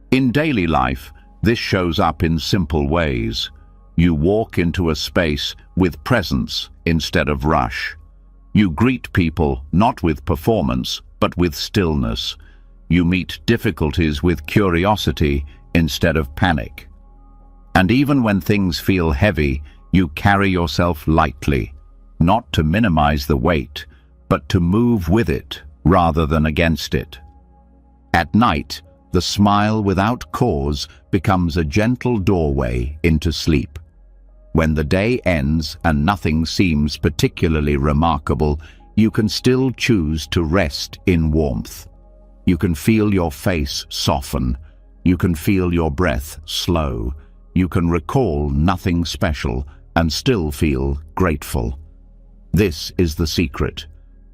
In daily life, this shows up in simple ways. You walk into a space with presence instead of rush. You greet people not with performance, but with stillness. You meet difficulties with curiosity instead of panic. And even when things feel heavy, you carry yourself lightly, not to minimize the weight, but to move with it rather than against it. At night, the smile without cause becomes a gentle doorway into sleep. When the day ends and nothing seems particularly remarkable, you can still choose to rest in warmth. You can feel your face soften. You can feel your breath slow. You can recall nothing special and still feel grateful. This is the secret.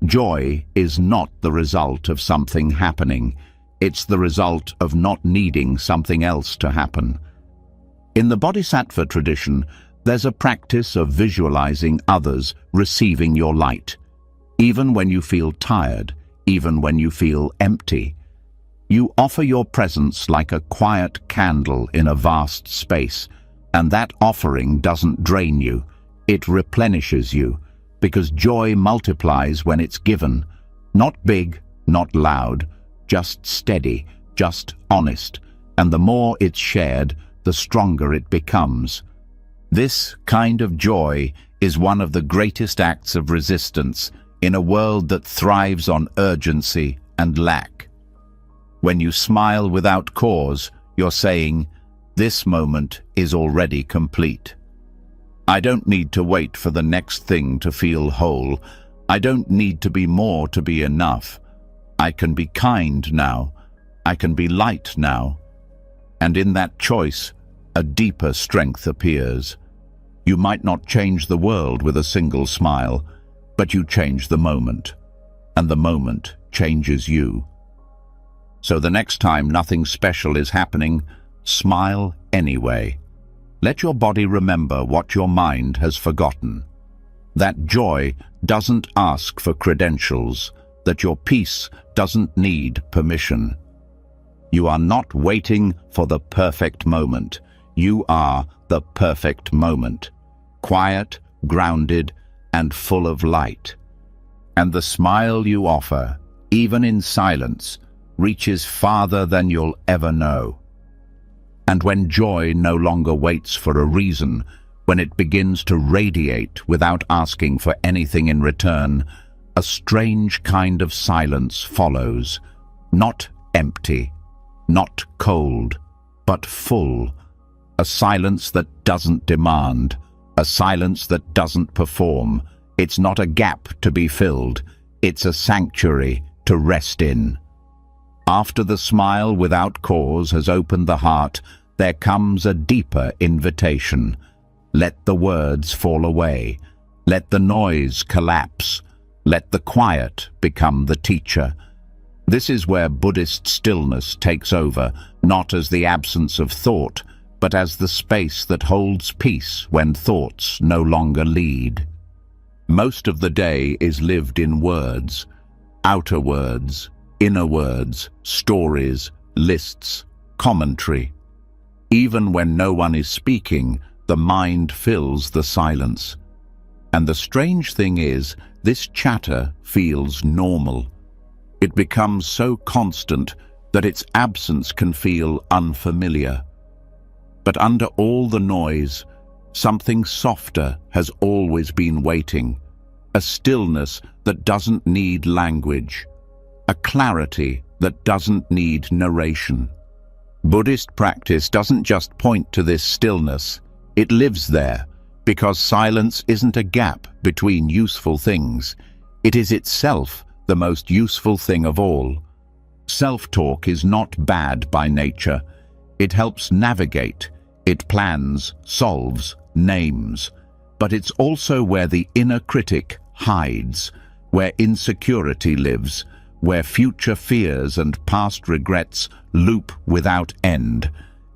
Joy is not the result of something happening. It's the result of not needing something else to happen. In the Bodhisattva tradition, there's a practice of visualizing others receiving your light. Even when you feel tired, even when you feel empty, you offer your presence like a quiet candle in a vast space, and that offering doesn't drain you, it replenishes you, because joy multiplies when it's given. Not big, not loud, just steady, just honest, and the more it's shared, the stronger it becomes. This kind of joy is one of the greatest acts of resistance in a world that thrives on urgency and lack. When you smile without cause, you're saying, "This moment is already complete. I don't need to wait for the next thing to feel whole. I don't need to be more to be enough. I can be kind now. I can be light now." And in that choice, a deeper strength appears. You might not change the world with a single smile, but you change the moment, and the moment changes you. So the next time nothing special is happening, smile anyway. Let your body remember what your mind has forgotten. That joy doesn't ask for credentials, that your peace doesn't need permission. You are not waiting for the perfect moment. You are the perfect moment, quiet, grounded, and full of light. And the smile you offer, even in silence, reaches farther than you'll ever know. And when joy no longer waits for a reason, when it begins to radiate without asking for anything in return, a strange kind of silence follows, not empty, not cold, but full. A silence that doesn't demand, a silence that doesn't perform. It's not a gap to be filled, it's a sanctuary to rest in. After the smile without cause has opened the heart, there comes a deeper invitation. Let the words fall away. Let the noise collapse. Let the quiet become the teacher. This is where Buddhist stillness takes over, not as the absence of thought, but as the space that holds peace when thoughts no longer lead. Most of the day is lived in words, outer words, inner words, stories, lists, commentary. Even when no one is speaking, the mind fills the silence. And the strange thing is, this chatter feels normal. It becomes so constant that its absence can feel unfamiliar. But under all the noise, something softer has always been waiting, a stillness that doesn't need language, a clarity that doesn't need narration. Buddhist practice doesn't just point to this stillness, it lives there, because silence isn't a gap between useful things. It is itself the most useful thing of all. Self-talk is not bad by nature. It helps navigate, it plans, solves, names. But it's also where the inner critic hides, where insecurity lives, where future fears and past regrets loop without end.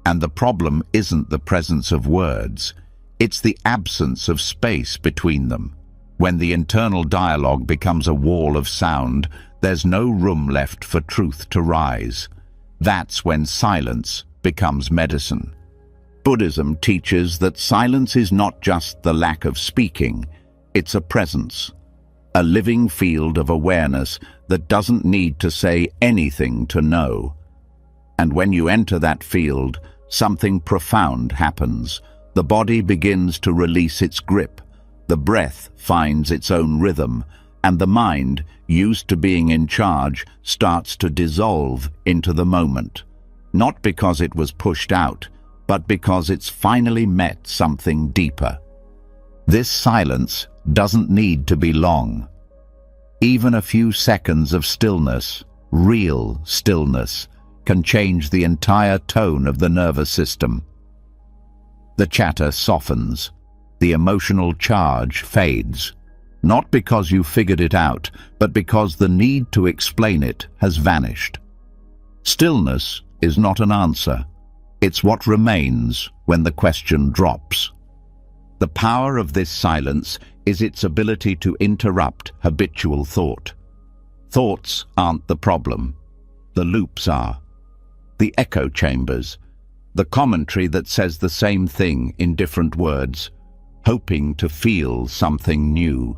And the problem isn't the presence of words, it's the absence of space between them. When the internal dialogue becomes a wall of sound, there's no room left for truth to rise. That's when silence becomes medicine. Buddhism teaches that silence is not just the lack of speaking, it's a presence, a living field of awareness that doesn't need to say anything to know. And when you enter that field, something profound happens. The body begins to release its grip, the breath finds its own rhythm, and the mind, used to being in charge, starts to dissolve into the moment. Not because it was pushed out, but because it's finally met something deeper. This silence doesn't need to be long. Even a few seconds of stillness, real stillness, can change the entire tone of the nervous system. The chatter softens, the emotional charge fades, not because you figured it out, but because the need to explain it has vanished. Stillness is not an answer. It's what remains when the question drops. The power of this silence is its ability to interrupt habitual thought. Thoughts aren't the problem. The loops are. The echo chambers. The commentary that says the same thing in different words, hoping to feel something new.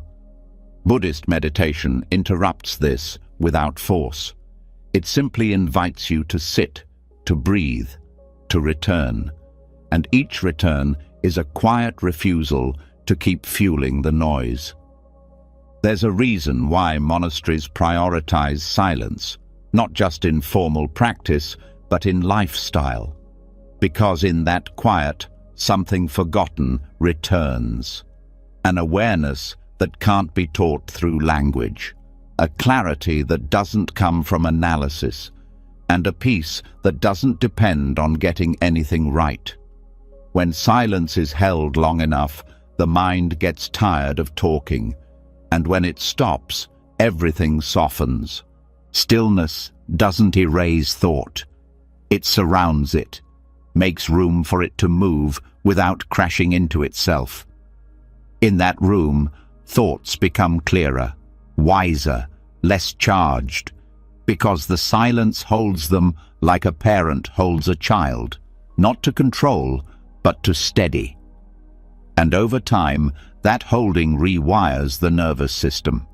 Buddhist meditation interrupts this without force. It simply invites you to sit, to breathe, to return. And each return is a quiet refusal to keep fueling the noise. There's a reason why monasteries prioritize silence, not just in formal practice, but in lifestyle. Because in that quiet, something forgotten returns. An awareness that can't be taught through language, a clarity that doesn't come from analysis, and a peace that doesn't depend on getting anything right. When silence is held long enough, the mind gets tired of talking, and when it stops, everything softens. Stillness doesn't erase thought. It surrounds it, makes room for it to move without crashing into itself. In that room, thoughts become clearer, wiser, less charged, because the silence holds them like a parent holds a child, not to control, but to steady. And over time, that holding rewires the nervous system.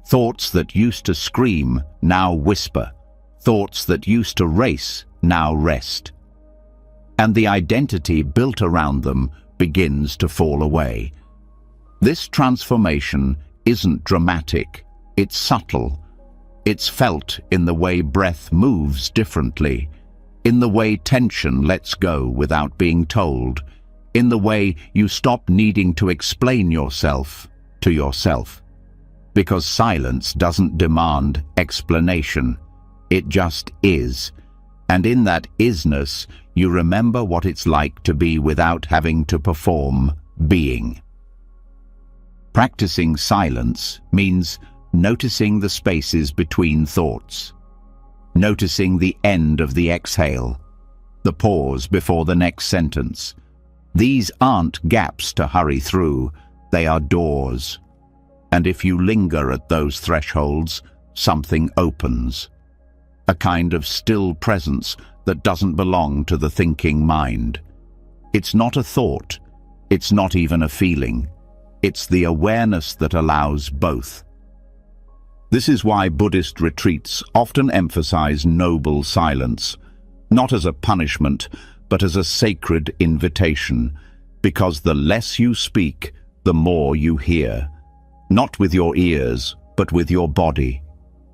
Thoughts that used to scream now whisper. Thoughts that used to race now rest. And the identity built around them begins to fall away. This transformation isn't dramatic, it's subtle. It's felt in the way breath moves differently, in the way tension lets go without being told, in the way you stop needing to explain yourself to yourself. Because silence doesn't demand explanation, it just is. And in that isness, you remember what it's like to be without having to perform being. Practicing silence means noticing the spaces between thoughts, noticing the end of the exhale, the pause before the next sentence. These aren't gaps to hurry through, they are doors. And if you linger at those thresholds, something opens. A kind of still presence that doesn't belong to the thinking mind. It's not a thought, it's not even a feeling. It's the awareness that allows both. This is why Buddhist retreats often emphasize noble silence, not as a punishment, but as a sacred invitation, because the less you speak, the more you hear. Not with your ears, but with your body,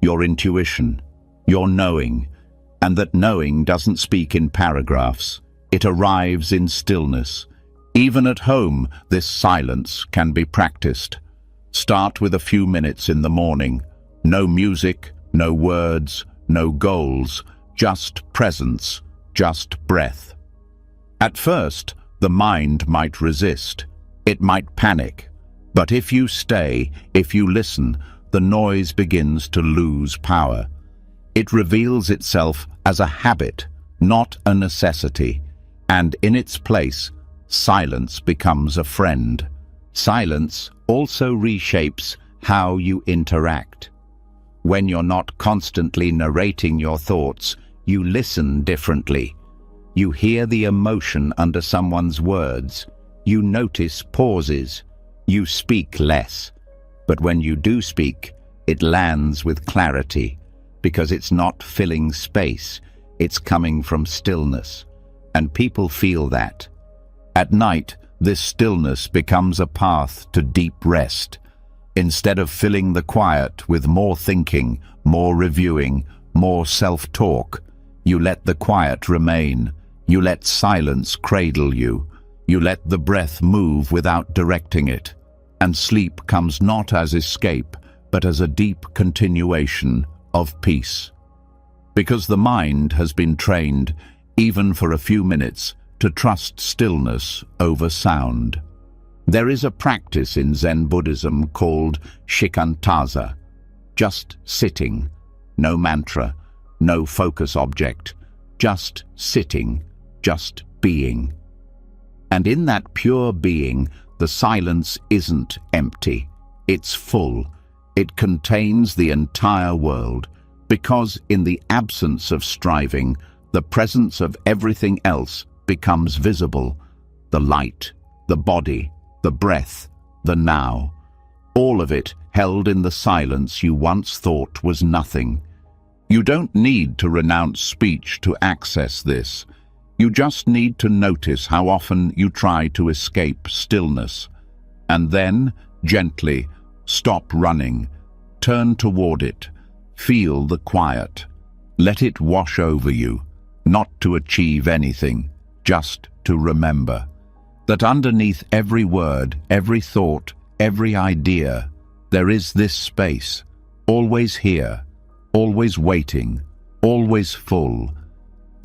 your intuition, your knowing, and that knowing doesn't speak in paragraphs. It arrives in stillness. Even at home, this silence can be practiced. Start with a few minutes in the morning. No music, no words, no goals, just presence, just breath. At first, the mind might resist. It might panic. But if you stay, if you listen, the noise begins to lose power. It reveals itself as a habit, not a necessity. And in its place, silence becomes a friend. Silence also reshapes how you interact. When you're not constantly narrating your thoughts, you listen differently. You hear the emotion under someone's words. You notice pauses. You speak less. But when you do speak, it lands with clarity, because it's not filling space, it's coming from stillness. And people feel that. At night, this stillness becomes a path to deep rest. Instead of filling the quiet with more thinking, more reviewing, more self-talk, you let the quiet remain. You let silence cradle you. You let the breath move without directing it. And sleep comes not as escape, but as a deep continuation of peace. Because the mind has been trained, even for a few minutes, to trust stillness over sound. There is a practice in Zen Buddhism called shikantaza, just sitting, no mantra, no focus object, just sitting, just being. And in that pure being, the silence isn't empty, it's full. It contains the entire world, because in the absence of striving, the presence of everything else becomes visible. The light, the body, the breath, the now. All of it held in the silence you once thought was nothing. You don't need to renounce speech to access this. You just need to notice how often you try to escape stillness. And then, gently, stop running. Turn toward it. Feel the quiet. Let it wash over you, not to achieve anything, just to remember that underneath every word, every thought, every idea, there is this space, always here, always waiting, always full.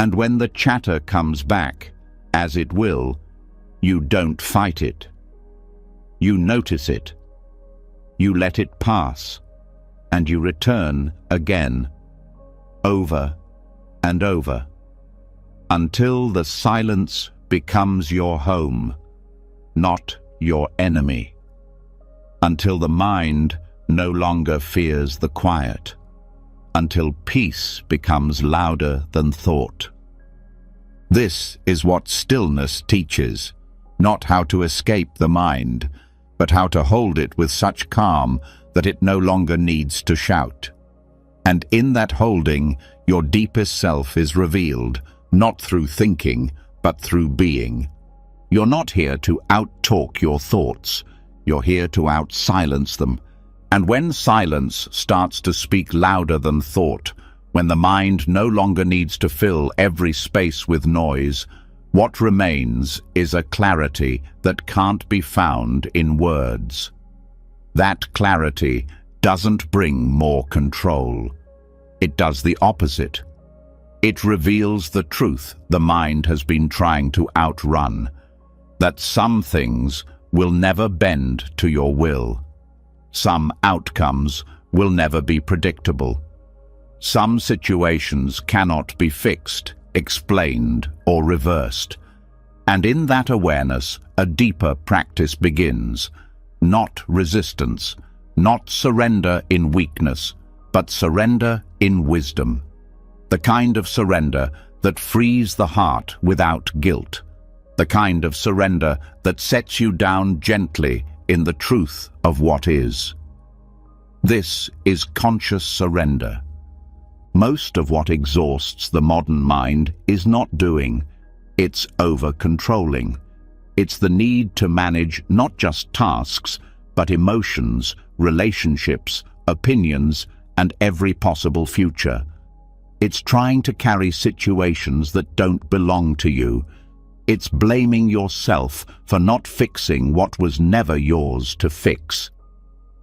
And when the chatter comes back, as it will, you don't fight it. You notice it. You let it pass, and you return again, over and over, until the silence becomes your home, not your enemy, until the mind no longer fears the quiet, until peace becomes louder than thought. This is what stillness teaches, not how to escape the mind, but how to hold it with such calm that it no longer needs to shout. And in that holding, your deepest self is revealed, not through thinking, but through being. You're not here to out-talk your thoughts. You're here to out-silence them. And when silence starts to speak louder than thought, when the mind no longer needs to fill every space with noise, what remains is a clarity that can't be found in words. That clarity doesn't bring more control. It does the opposite. It reveals the truth the mind has been trying to outrun, that some things will never bend to your will. Some outcomes will never be predictable. Some situations cannot be fixed, explained, or reversed. And in that awareness, a deeper practice begins. Not resistance, not surrender in weakness, but surrender in wisdom. The kind of surrender that frees the heart without guilt. The kind of surrender that sets you down gently in the truth of what is. This is conscious surrender. Most of what exhausts the modern mind is not doing, it's over-controlling. It's the need to manage not just tasks, but emotions, relationships, opinions, and every possible future. It's trying to carry situations that don't belong to you. It's blaming yourself for not fixing what was never yours to fix.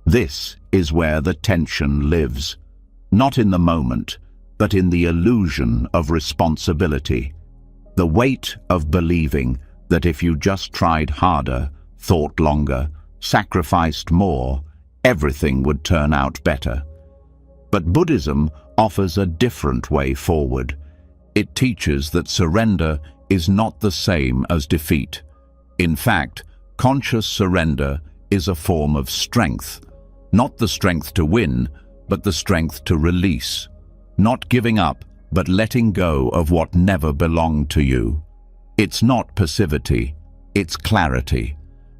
This is where the tension lives, not in the moment, but in the illusion of responsibility. The weight of believing that if you just tried harder, thought longer, sacrificed more, everything would turn out better. But Buddhism offers a different way forward. It teaches that surrender is not the same as defeat. In fact, conscious surrender is a form of strength. Not the strength to win, but the strength to release. Not giving up, but letting go of what never belonged to you. It's not passivity, it's clarity.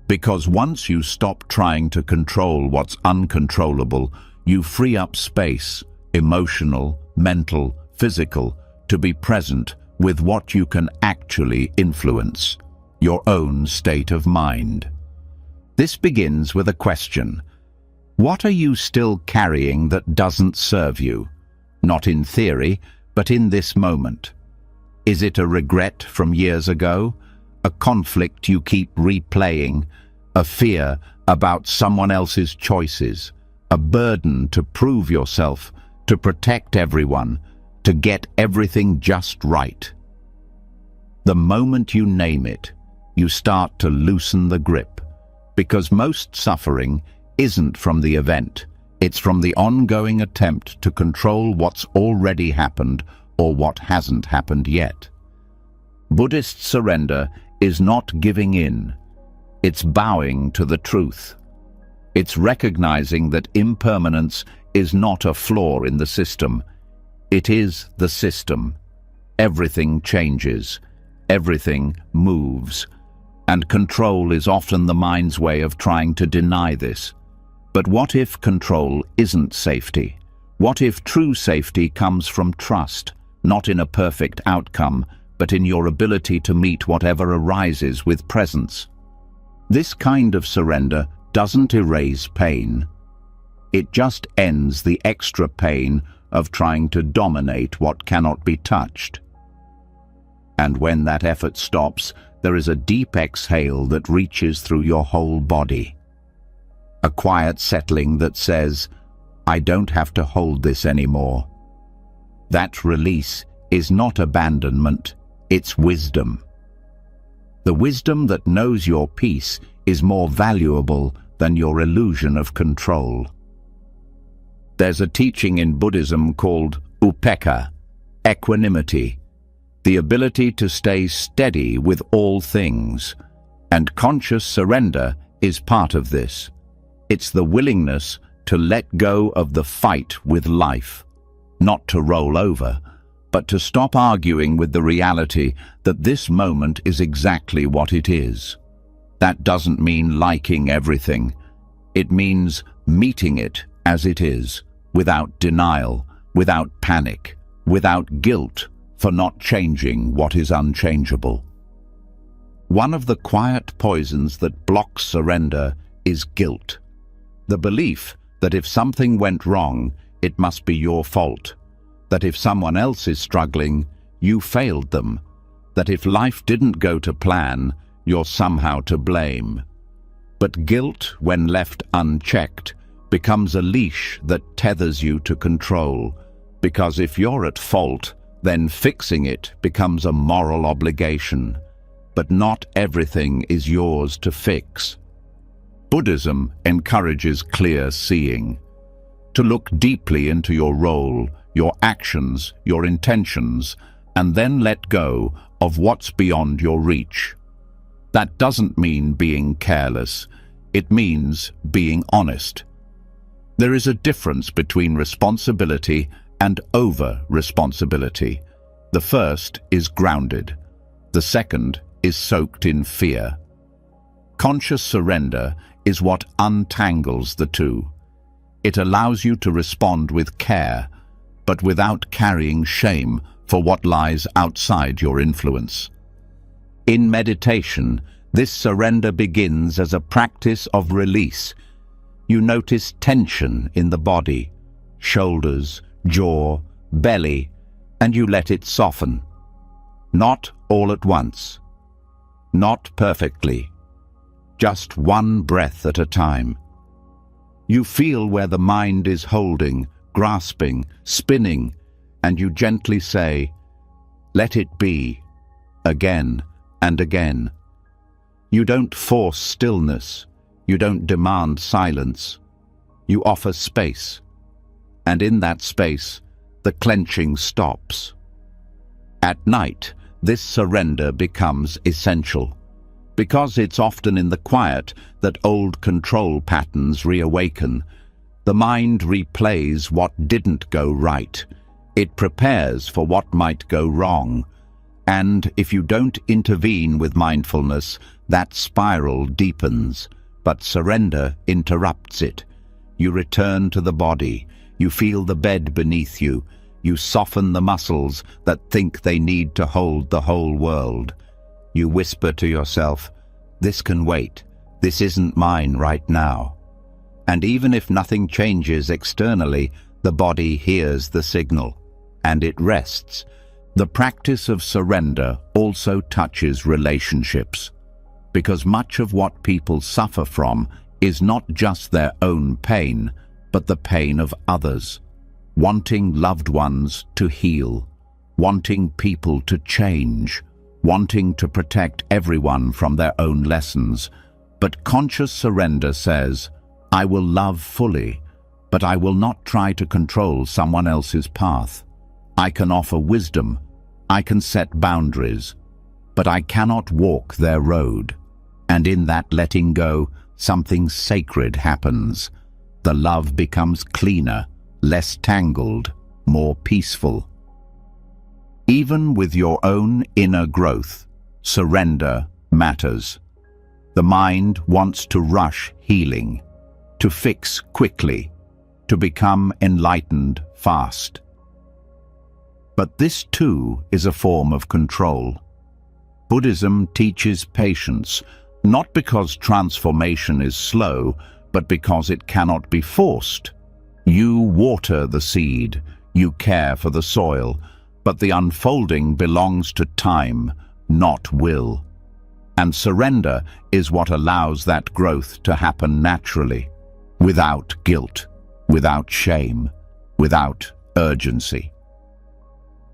Because once you stop trying to control what's uncontrollable, you free up space, emotional, mental, physical, to be present with what you can actually influence, your own state of mind. This begins with a question. What are you still carrying that doesn't serve you? Not in theory, but in this moment. Is it a regret from years ago? A conflict you keep replaying? A fear about someone else's choices? A burden to prove yourself, to protect everyone, to get everything just right? The moment you name it, you start to loosen the grip, because most suffering isn't from the event. It's from the ongoing attempt to control what's already happened or what hasn't happened yet. Buddhist surrender is not giving in. It's bowing to the truth. It's recognizing that impermanence is not a flaw in the system. It is the system. Everything changes. Everything moves. And control is often the mind's way of trying to deny this. But what if control isn't safety? What if true safety comes from trust, not in a perfect outcome, but in your ability to meet whatever arises with presence? This kind of surrender doesn't erase pain. It just ends the extra pain of trying to dominate what cannot be touched. And when that effort stops, there is a deep exhale that reaches through your whole body. A quiet settling that says, I don't have to hold this anymore. That release is not abandonment, it's wisdom. The wisdom that knows your peace is more valuable than your illusion of control. There's a teaching in Buddhism called upekkha, equanimity, the ability to stay steady with all things, and conscious surrender is part of this. It's the willingness to let go of the fight with life, not to roll over, but to stop arguing with the reality that this moment is exactly what it is. That doesn't mean liking everything. It means meeting it as it is, without denial, without panic, without guilt for not changing what is unchangeable. One of the quiet poisons that blocks surrender is guilt. The belief that if something went wrong, it must be your fault. That if someone else is struggling, you failed them. That if life didn't go to plan, you're somehow to blame. But guilt, when left unchecked, becomes a leash that tethers you to control. Because if you're at fault, then fixing it becomes a moral obligation. But not everything is yours to fix. Buddhism encourages clear seeing, to look deeply into your role, your actions, your intentions, and then let go of what's beyond your reach. That doesn't mean being careless, it means being honest. There is a difference between responsibility and over-responsibility. The first is grounded, the second is soaked in fear. Conscious surrender is what untangles the two. It allows you to respond with care, but without carrying shame for what lies outside your influence. In meditation, this surrender begins as a practice of release. You notice tension in the body, shoulders, jaw, belly, and you let it soften. Not all at once, not perfectly, just one breath at a time. You feel where the mind is holding, grasping, spinning, and you gently say, "Let it be," again and again. You don't force stillness, you don't demand silence. You offer space, and in that space, the clenching stops. At night, this surrender becomes essential, because it's often in the quiet that old control patterns reawaken. The mind replays what didn't go right. It prepares for what might go wrong. And if you don't intervene with mindfulness, that spiral deepens, but surrender interrupts it. You return to the body. You feel the bed beneath you. You soften the muscles that think they need to hold the whole world. You whisper to yourself, "This can wait. This isn't mine right now." And even if nothing changes externally, the body hears the signal, and it rests. The practice of surrender also touches relationships, because much of what people suffer from is not just their own pain, but the pain of others. Wanting loved ones to heal, wanting people to change, wanting to protect everyone from their own lessons. But conscious surrender says, "I will love fully, but I will not try to control someone else's path. I can offer wisdom, I can set boundaries, but I cannot walk their road." And in that letting go, something sacred happens. The love becomes cleaner, less tangled, more peaceful. Even with your own inner growth, surrender matters. The mind wants to rush healing, to fix quickly, to become enlightened fast. But this too is a form of control. Buddhism teaches patience, not because transformation is slow, but because it cannot be forced. You water the seed, you care for the soil, but the unfolding belongs to time, not will. And surrender is what allows that growth to happen naturally, without guilt, without shame, without urgency.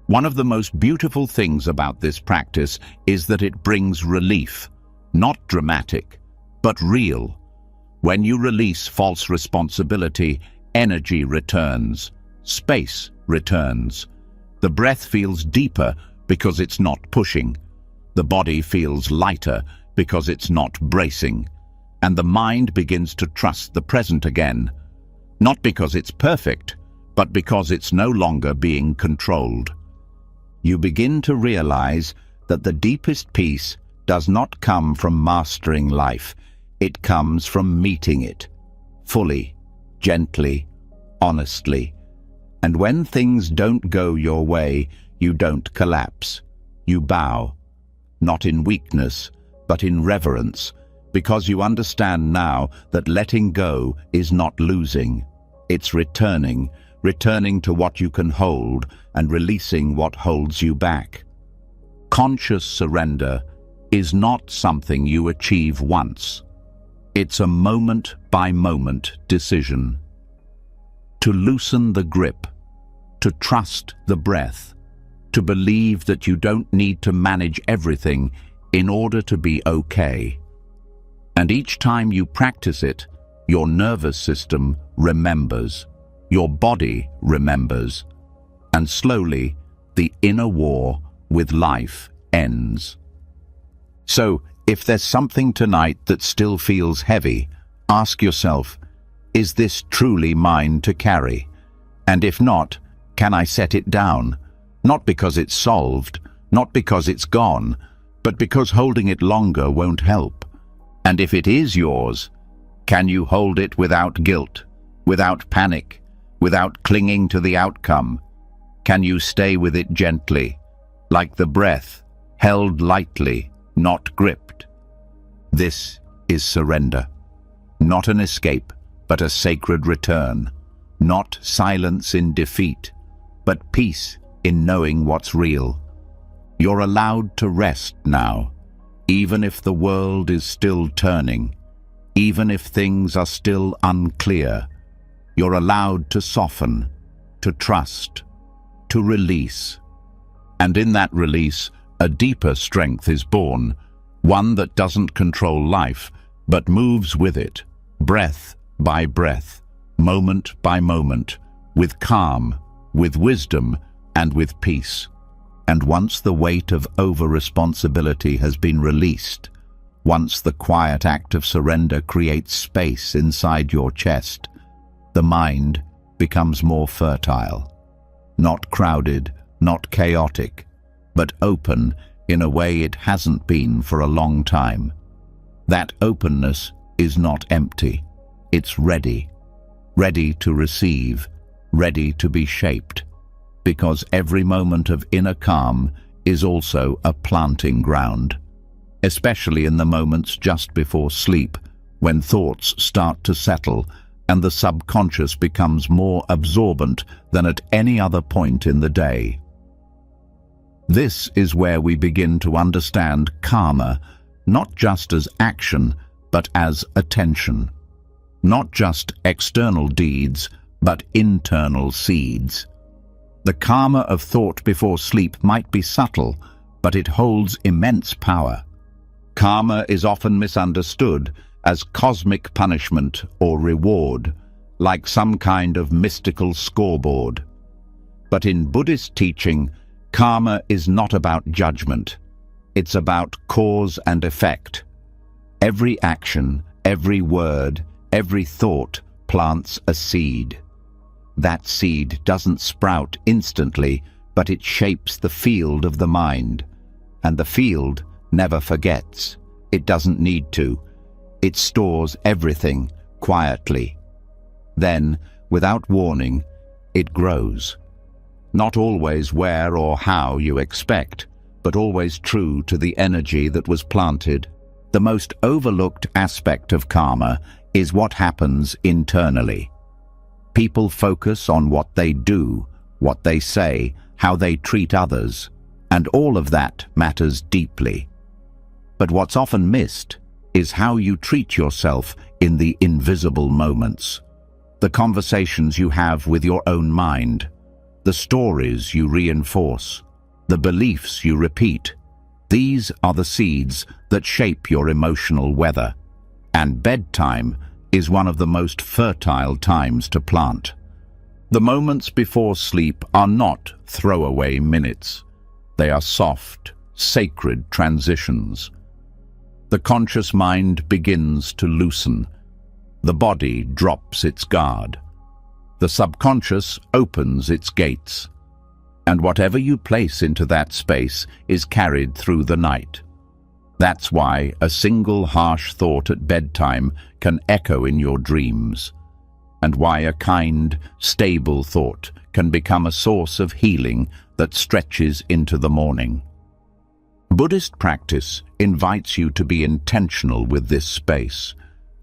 One of the most beautiful things about this practice is that it brings relief, not dramatic, but real. When you release false responsibility, energy returns, space returns. The breath feels deeper because it's not pushing. The body feels lighter because it's not bracing. And the mind begins to trust the present again, not because it's perfect, but because it's no longer being controlled. You begin to realize that the deepest peace does not come from mastering life. It comes from meeting it, fully, gently, honestly. And when things don't go your way, you don't collapse. You bow, not in weakness, but in reverence, because you understand now that letting go is not losing. It's returning to what you can hold and releasing what holds you back. Conscious surrender is not something you achieve once. It's a moment-by-moment decision. To loosen the grip, to trust the breath, to believe that you don't need to manage everything in order to be okay. And each time you practice it, your nervous system remembers, your body remembers, and slowly the inner war with life ends. So, if there's something tonight that still feels heavy, ask yourself, is this truly mine to carry? And if not, can I set it down? Not because it's solved, not because it's gone, but because holding it longer won't help. And if it is yours, can you hold it without guilt, without panic, without clinging to the outcome? Can you stay with it gently, like the breath, held lightly, not gripped? This is surrender. Not an escape, but a sacred return. Not silence in defeat, but peace in knowing what's real. You're allowed to rest now, even if the world is still turning, even if things are still unclear. You're allowed to soften, to trust, to release. And in that release, a deeper strength is born, one that doesn't control life, but moves with it, breath by breath, moment by moment, with calm, with wisdom, and with peace. And once the weight of over-responsibility has been released, once the quiet act of surrender creates space inside your chest, the mind becomes more fertile. Not crowded, not chaotic, but open in a way it hasn't been for a long time. That openness is not empty. It's ready. Ready to receive, ready to be shaped. Because every moment of inner calm is also a planting ground. Especially in the moments just before sleep, when thoughts start to settle and the subconscious becomes more absorbent than at any other point in the day. This is where we begin to understand karma, not just as action, but as attention. Not just external deeds, but internal seeds. The karma of thought before sleep might be subtle, but it holds immense power. Karma is often misunderstood as cosmic punishment or reward, like some kind of mystical scoreboard. But in Buddhist teaching, karma is not about judgment. It's about cause and effect. Every action, every word, every thought plants a seed. That seed doesn't sprout instantly, but it shapes the field of the mind. And the field never forgets. It doesn't need to. It stores everything quietly. Then, without warning, it grows. Not always where or how you expect, but always true to the energy that was planted. The most overlooked aspect of karma is what happens internally. People focus on what they do, what they say, how they treat others, and all of that matters deeply. But what's often missed is how you treat yourself in the invisible moments. The conversations you have with your own mind, the stories you reinforce, the beliefs you repeat. These are the seeds that shape your emotional weather. And bedtime is one of the most fertile times to plant. The moments before sleep are not throwaway minutes. They are soft, sacred transitions. The conscious mind begins to loosen. The body drops its guard. The subconscious opens its gates. And whatever you place into that space is carried through the night. That's why a single harsh thought at bedtime can echo in your dreams, and why a kind, stable thought can become a source of healing that stretches into the morning. Buddhist practice invites you to be intentional with this space,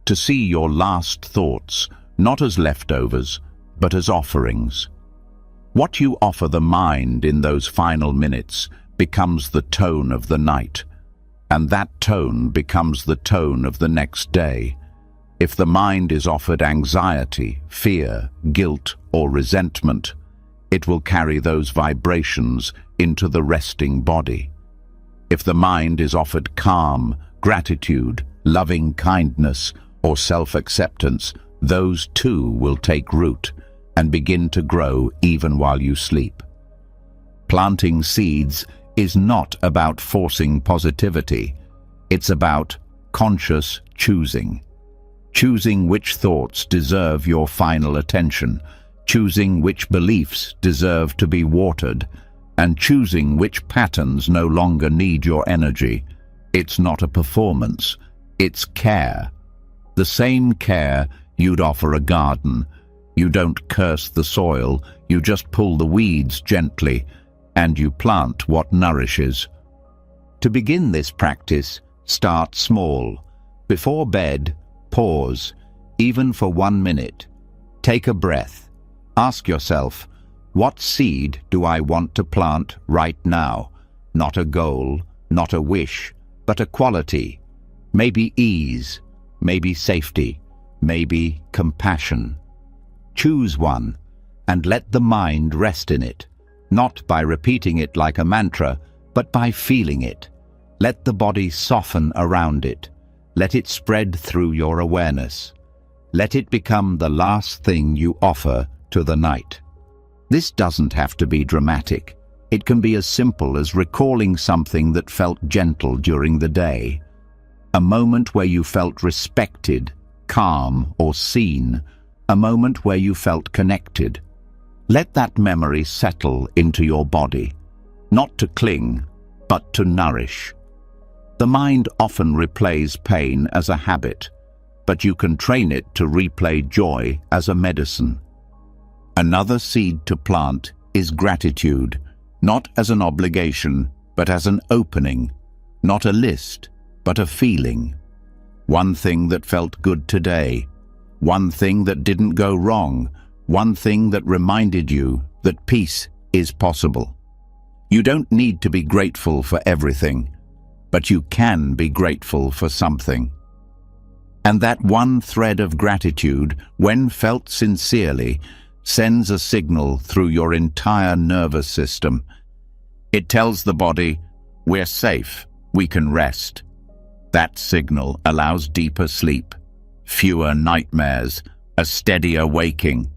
to see your last thoughts not as leftovers, but as offerings. What you offer the mind in those final minutes becomes the tone of the night, and that tone becomes the tone of the next day. If the mind is offered anxiety, fear, guilt, or resentment, it will carry those vibrations into the resting body. If the mind is offered calm, gratitude, loving kindness, or self-acceptance, those too will take root and begin to grow even while you sleep. Planting seeds is not about forcing positivity. It's about conscious choosing. Choosing which thoughts deserve your final attention, choosing which beliefs deserve to be watered, and choosing which patterns no longer need your energy. It's not a performance, it's care. The same care you'd offer a garden, You don't curse the soil, you just pull the weeds gently, and you plant what nourishes. To begin this practice, start small. Before bed, pause, even for 1 minute. Take a breath. Ask yourself, what seed do I want to plant right now? Not a goal, not a wish, but a quality. Maybe ease, maybe safety, maybe compassion. Choose one, and let the mind rest in it, not by repeating it like a mantra, but by feeling it. Let the body soften around it. Let it spread through your awareness. Let it become the last thing you offer to the night. This doesn't have to be dramatic. It can be as simple as recalling something that felt gentle during the day. A moment where you felt respected, calm, or seen. A moment where you felt connected. Let that memory settle into your body, not to cling, but to nourish. The mind often replays pain as a habit, but you can train it to replay joy as a medicine. Another seed to plant is gratitude, not as an obligation, but as an opening, not a list, but a feeling. One thing that felt good today, one thing that didn't go wrong, one thing that reminded you that peace is possible. You don't need to be grateful for everything, but you can be grateful for something. And that one thread of gratitude, when felt sincerely, sends a signal through your entire nervous system. It tells the body, we're safe, we can rest. That signal allows deeper sleep, fewer nightmares, a steadier waking.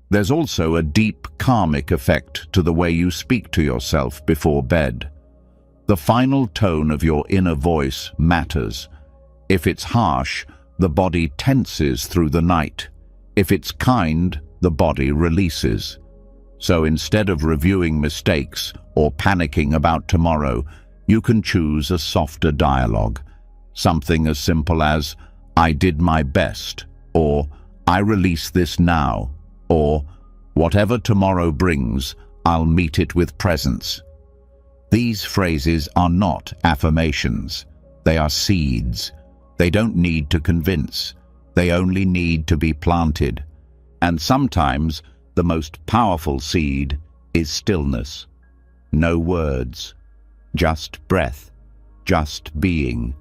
There's also a deep karmic effect to the way you speak to yourself before bed. The final tone of your inner voice matters. If it's harsh, the body tenses through the night. If it's kind, the body releases. So instead of reviewing mistakes or panicking about tomorrow, you can choose a softer dialogue. Something as simple as, I did my best, or I release this now, or whatever tomorrow brings, I'll meet it with presence. These phrases are not affirmations. They are seeds. They don't need to convince. They only need to be planted. And sometimes the most powerful seed is stillness. No words, just breath, just being.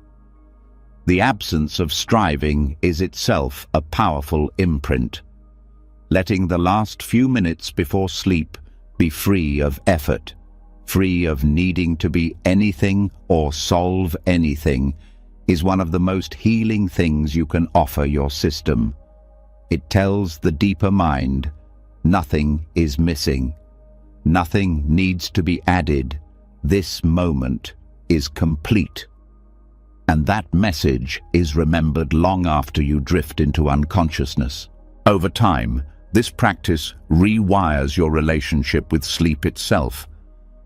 The absence of striving is itself a powerful imprint. Letting the last few minutes before sleep be free of effort, free of needing to be anything or solve anything, is one of the most healing things you can offer your system. It tells the deeper mind, nothing is missing. Nothing needs to be added. This moment is complete. And that message is remembered long after you drift into unconsciousness. Over time, this practice rewires your relationship with sleep itself.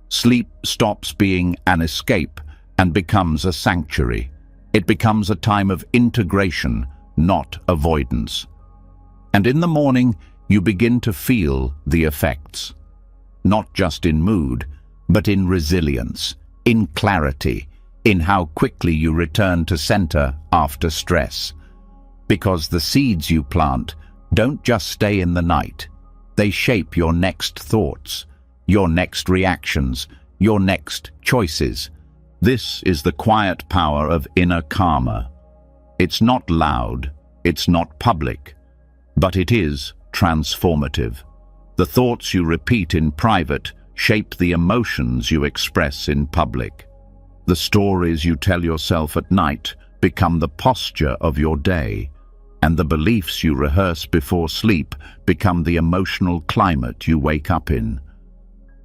Sleep stops being an escape and becomes a sanctuary. It becomes a time of integration, not avoidance. And in the morning, you begin to feel the effects. Not just in mood, but in resilience, in clarity, in how quickly you return to center after stress. Because the seeds you plant don't just stay in the night. They shape your next thoughts, your next reactions, your next choices. This is the quiet power of inner karma. It's not loud, it's not public, but it is transformative. The thoughts you repeat in private shape the emotions you express in public. The stories you tell yourself at night become the posture of your day, and the beliefs you rehearse before sleep become the emotional climate you wake up in.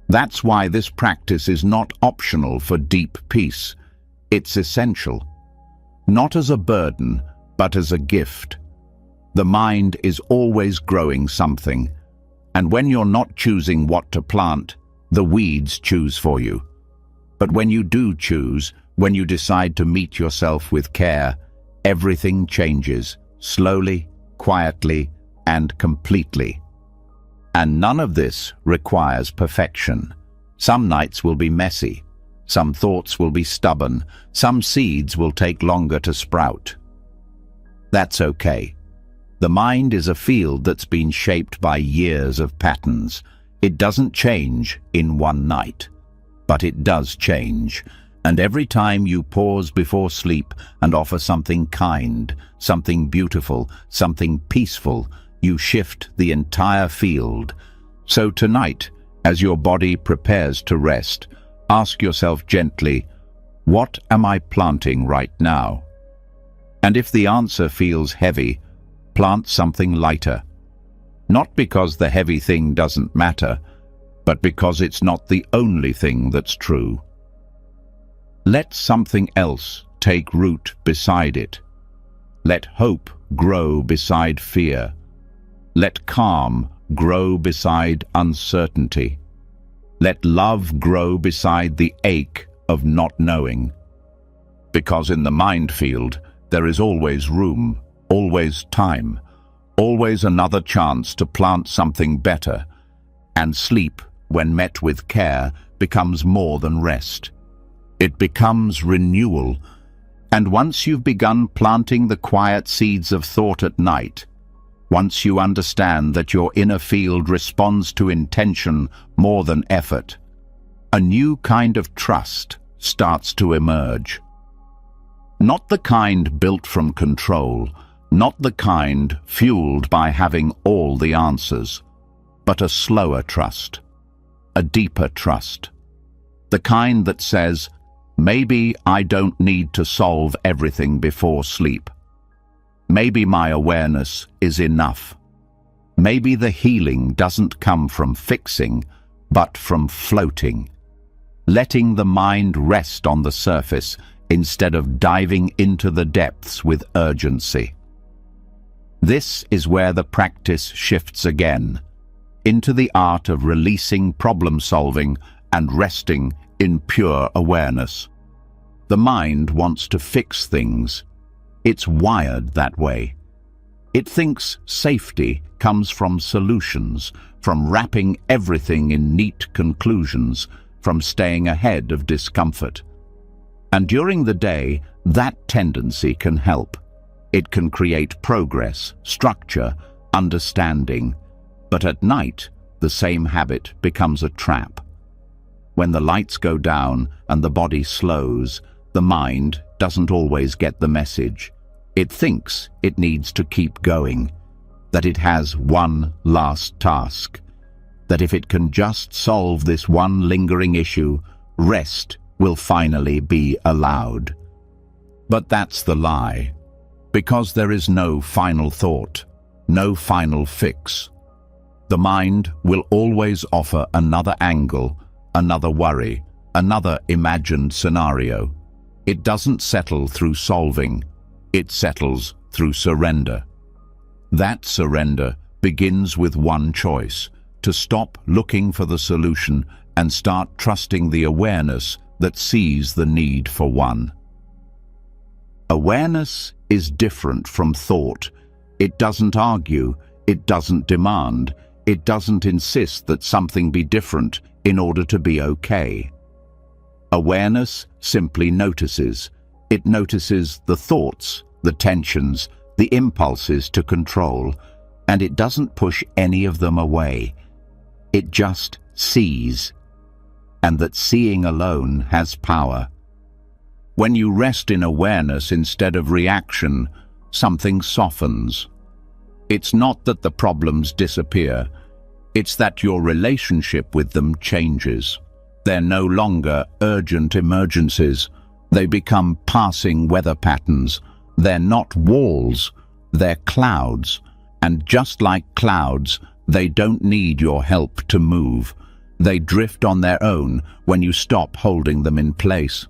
That's why this practice is not optional for deep peace. It's essential. Not as a burden, but as a gift. The mind is always growing something, and when you're not choosing what to plant, the weeds choose for you. But when you do choose, when you decide to meet yourself with care, everything changes, slowly, quietly, and completely. And none of this requires perfection. Some nights will be messy. Some thoughts will be stubborn. Some seeds will take longer to sprout. That's okay. The mind is a field that's been shaped by years of patterns. It doesn't change in one night, but it does change. And every time you pause before sleep and offer something kind, something beautiful, something peaceful, you shift the entire field. So tonight, as your body prepares to rest, ask yourself gently, what am I planting right now? And if the answer feels heavy, plant something lighter. Not because the heavy thing doesn't matter, but because it's not the only thing that's true. Let something else take root beside it. Let hope grow beside fear. Let calm grow beside uncertainty. Let love grow beside the ache of not knowing. Because in the mind field, there is always room, always time, always another chance to plant something better. And sleep, when met with care, becomes more than rest. It becomes renewal. And once you've begun planting the quiet seeds of thought at night, once you understand that your inner field responds to intention more than effort, a new kind of trust starts to emerge. Not the kind built from control, not the kind fueled by having all the answers, but a slower trust, a deeper trust. The kind that says, maybe I don't need to solve everything before sleep. Maybe my awareness is enough. Maybe the healing doesn't come from fixing, but from floating. Letting the mind rest on the surface instead of diving into the depths with urgency. This is where the practice shifts again, into the art of releasing problem-solving and resting in pure awareness. The mind wants to fix things. It's wired that way. It thinks safety comes from solutions, from wrapping everything in neat conclusions, from staying ahead of discomfort. And during the day, that tendency can help. It can create progress, structure, understanding. But at night, the same habit becomes a trap. When the lights go down and the body slows, the mind doesn't always get the message. It thinks it needs to keep going, that it has one last task, that if it can just solve this one lingering issue, rest will finally be allowed. But that's the lie, because there is no final thought, no final fix. The mind will always offer another angle, another worry, another imagined scenario. It doesn't settle through solving, it settles through surrender. That surrender begins with one choice: to stop looking for the solution and start trusting the awareness that sees the need for one. Awareness is different from thought. It doesn't argue, it doesn't demand, it doesn't insist that something be different in order to be okay. Awareness simply notices. It notices the thoughts, the tensions, the impulses to control, and it doesn't push any of them away. It just sees, and that seeing alone has power. When you rest in awareness instead of reaction, something softens. It's not that the problems disappear, it's that your relationship with them changes. They're no longer urgent emergencies. They become passing weather patterns. They're not walls, they're clouds. And just like clouds, they don't need your help to move. They drift on their own when you stop holding them in place.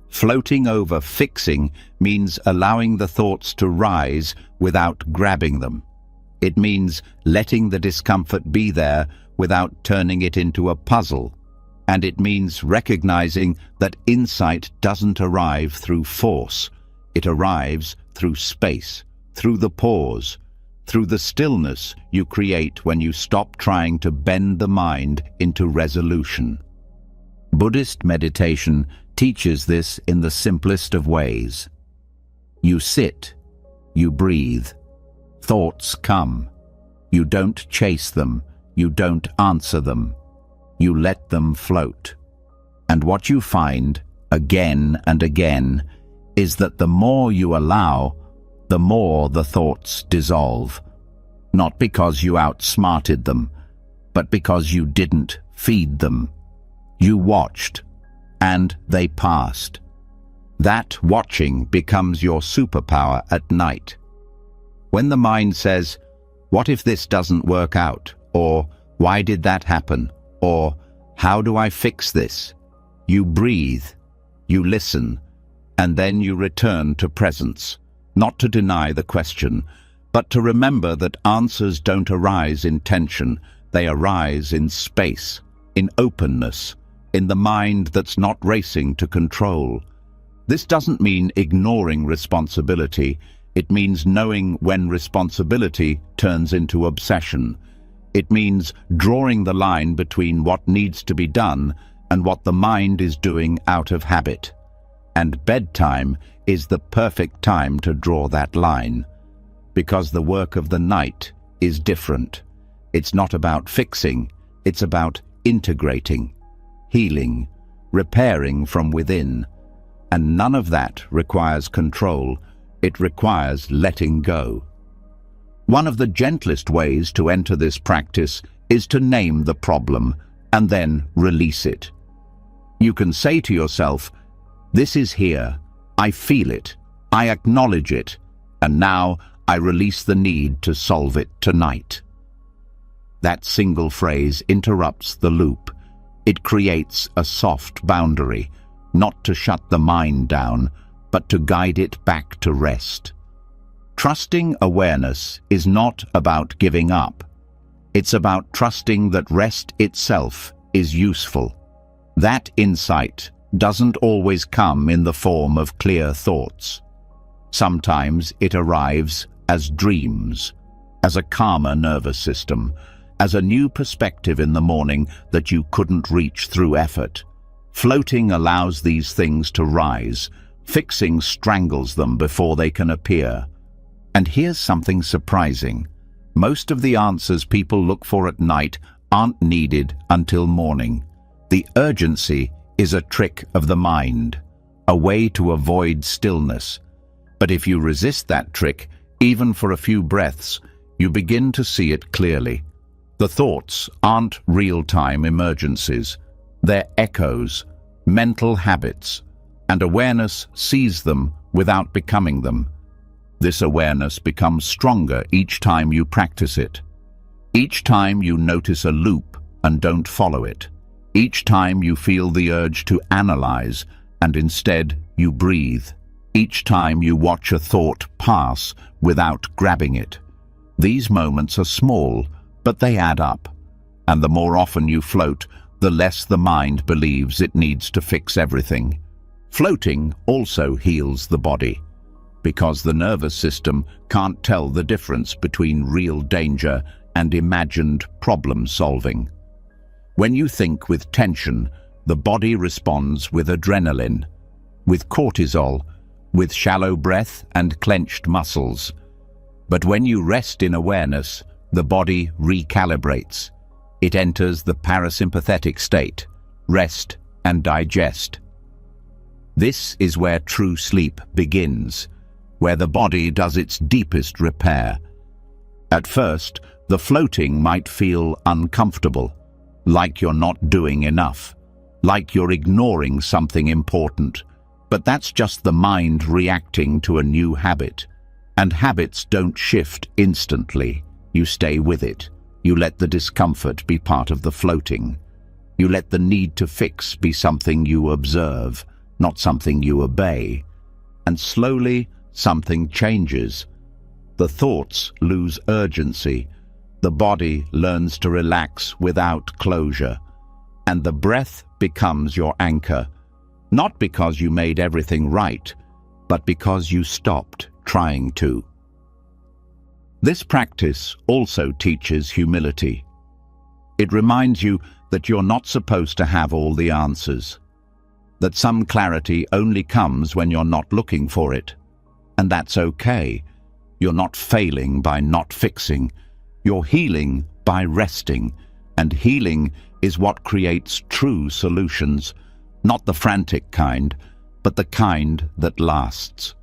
Floating over fixing means allowing the thoughts to rise without grabbing them. It means letting the discomfort be there without turning it into a puzzle. And it means recognizing that insight doesn't arrive through force. It arrives through space, through the pause, through the stillness you create when you stop trying to bend the mind into resolution. Buddhist meditation teaches this in the simplest of ways. You sit, you breathe. Thoughts come. You don't chase them, you don't answer them. You let them float. And what you find, again and again, is that the more you allow, the more the thoughts dissolve. Not because you outsmarted them, but because you didn't feed them. You watched, and they passed. That watching becomes your superpower at night. When the mind says, "What if this doesn't work out?" or "Why did that happen?" or "How do I fix this?" you breathe, you listen, and then you return to presence, not to deny the question, but to remember that answers don't arise in tension, they arise in space, in openness, in the mind that's not racing to control. This doesn't mean ignoring responsibility, it means knowing when responsibility turns into obsession. It means drawing the line between what needs to be done and what the mind is doing out of habit. And bedtime is the perfect time to draw that line, because the work of the night is different. It's not about fixing, it's about integrating, healing, repairing from within. And none of that requires control, it requires letting go. One of the gentlest ways to enter this practice is to name the problem and then release it. You can say to yourself, "This is here, I feel it, I acknowledge it, and now I release the need to solve it tonight." That single phrase interrupts the loop. It creates a soft boundary, not to shut the mind down, but to guide it back to rest. Trusting awareness is not about giving up. It's about trusting that rest itself is useful. That insight doesn't always come in the form of clear thoughts. Sometimes it arrives as dreams, as a calmer nervous system, as a new perspective in the morning that you couldn't reach through effort. Floating allows these things to rise. Fixing strangles them before they can appear. And here's something surprising. Most of the answers people look for at night aren't needed until morning. The urgency is a trick of the mind, a way to avoid stillness. But if you resist that trick, even for a few breaths, you begin to see it clearly. The thoughts aren't real-time emergencies. They're echoes, mental habits, and awareness sees them without becoming them. This awareness becomes stronger each time you practice it. Each time you notice a loop and don't follow it. Each time you feel the urge to analyze and instead you breathe. Each time you watch a thought pass without grabbing it. These moments are small, but they add up. And the more often you float, the less the mind believes it needs to fix everything. Floating also heals the body, because the nervous system can't tell the difference between real danger and imagined problem-solving. When you think with tension, the body responds with adrenaline, with cortisol, with shallow breath and clenched muscles. But when you rest in awareness, the body recalibrates. It enters the parasympathetic state, rest and digest. This is where true sleep begins, where the body does its deepest repair. At first, the floating might feel uncomfortable, like you're not doing enough, like you're ignoring something important. But that's just the mind reacting to a new habit. And habits don't shift instantly. You stay with it. You let the discomfort be part of the floating. You let the need to fix be something you observe, not something you obey. And slowly, something changes. The thoughts lose urgency. The body learns to relax without closure. And the breath becomes your anchor, not because you made everything right, but because you stopped trying to. This practice also teaches humility. It reminds you that you're not supposed to have all the answers, that some clarity only comes when you're not looking for it. And that's okay. You're not failing by not fixing. You're healing by resting. And healing is what creates true solutions, not the frantic kind, but the kind that lasts.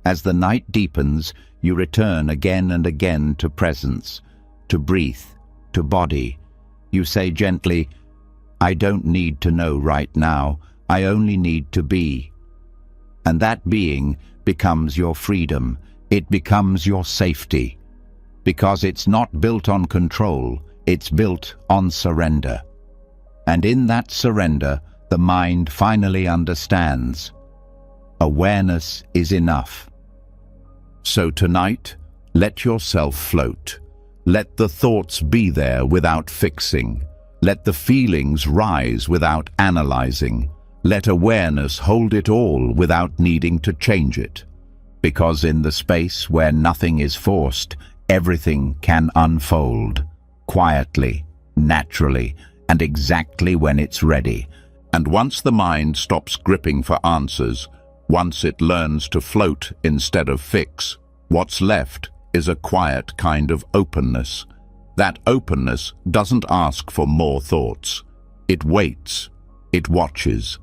As the night deepens, you return again and again to presence, to breath, to body. You say gently, "I don't need to know right now. I only need to be." And that being becomes your freedom. It becomes your safety. Because it's not built on control, it's built on surrender. And in that surrender, the mind finally understands. Awareness is enough. So tonight, let yourself float. Let the thoughts be there without fixing. Let the feelings rise without analyzing. Let awareness hold it all without needing to change it. Because in the space where nothing is forced, everything can unfold, quietly, naturally, and exactly when it's ready. And once the mind stops gripping for answers, once it learns to float instead of fix, what's left is a quiet kind of openness. That openness doesn't ask for more thoughts. It waits, it watches,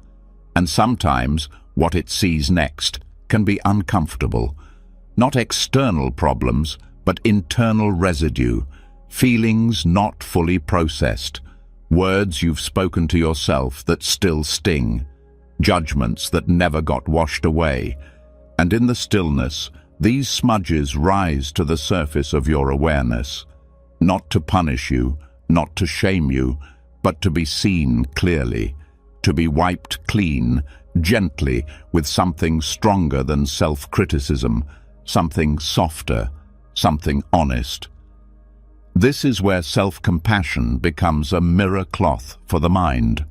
and sometimes what it sees next can be uncomfortable. Not external problems, but internal residue, feelings not fully processed, words you've spoken to yourself that still sting, judgments that never got washed away. And in the stillness, these smudges rise to the surface of your awareness, not to punish you, not to shame you, but to be seen clearly, to be wiped clean, gently, with something stronger than self-criticism, something softer, something honest. This is where self-compassion becomes a mirror cloth for the mind.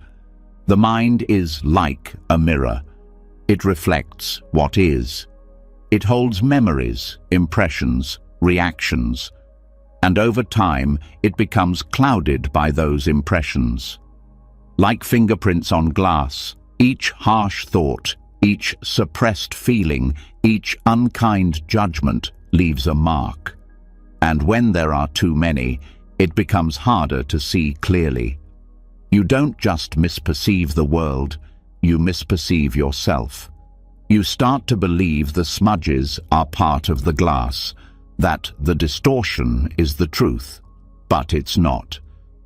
The mind is like a mirror. It reflects what is. It holds memories, impressions, reactions, and over time it becomes clouded by those impressions. Like fingerprints on glass, each harsh thought, each suppressed feeling, each unkind judgment leaves a mark. And when there are too many, it becomes harder to see clearly. You don't just misperceive the world, you misperceive yourself. You start to believe the smudges are part of the glass, that the distortion is the truth. But it's not.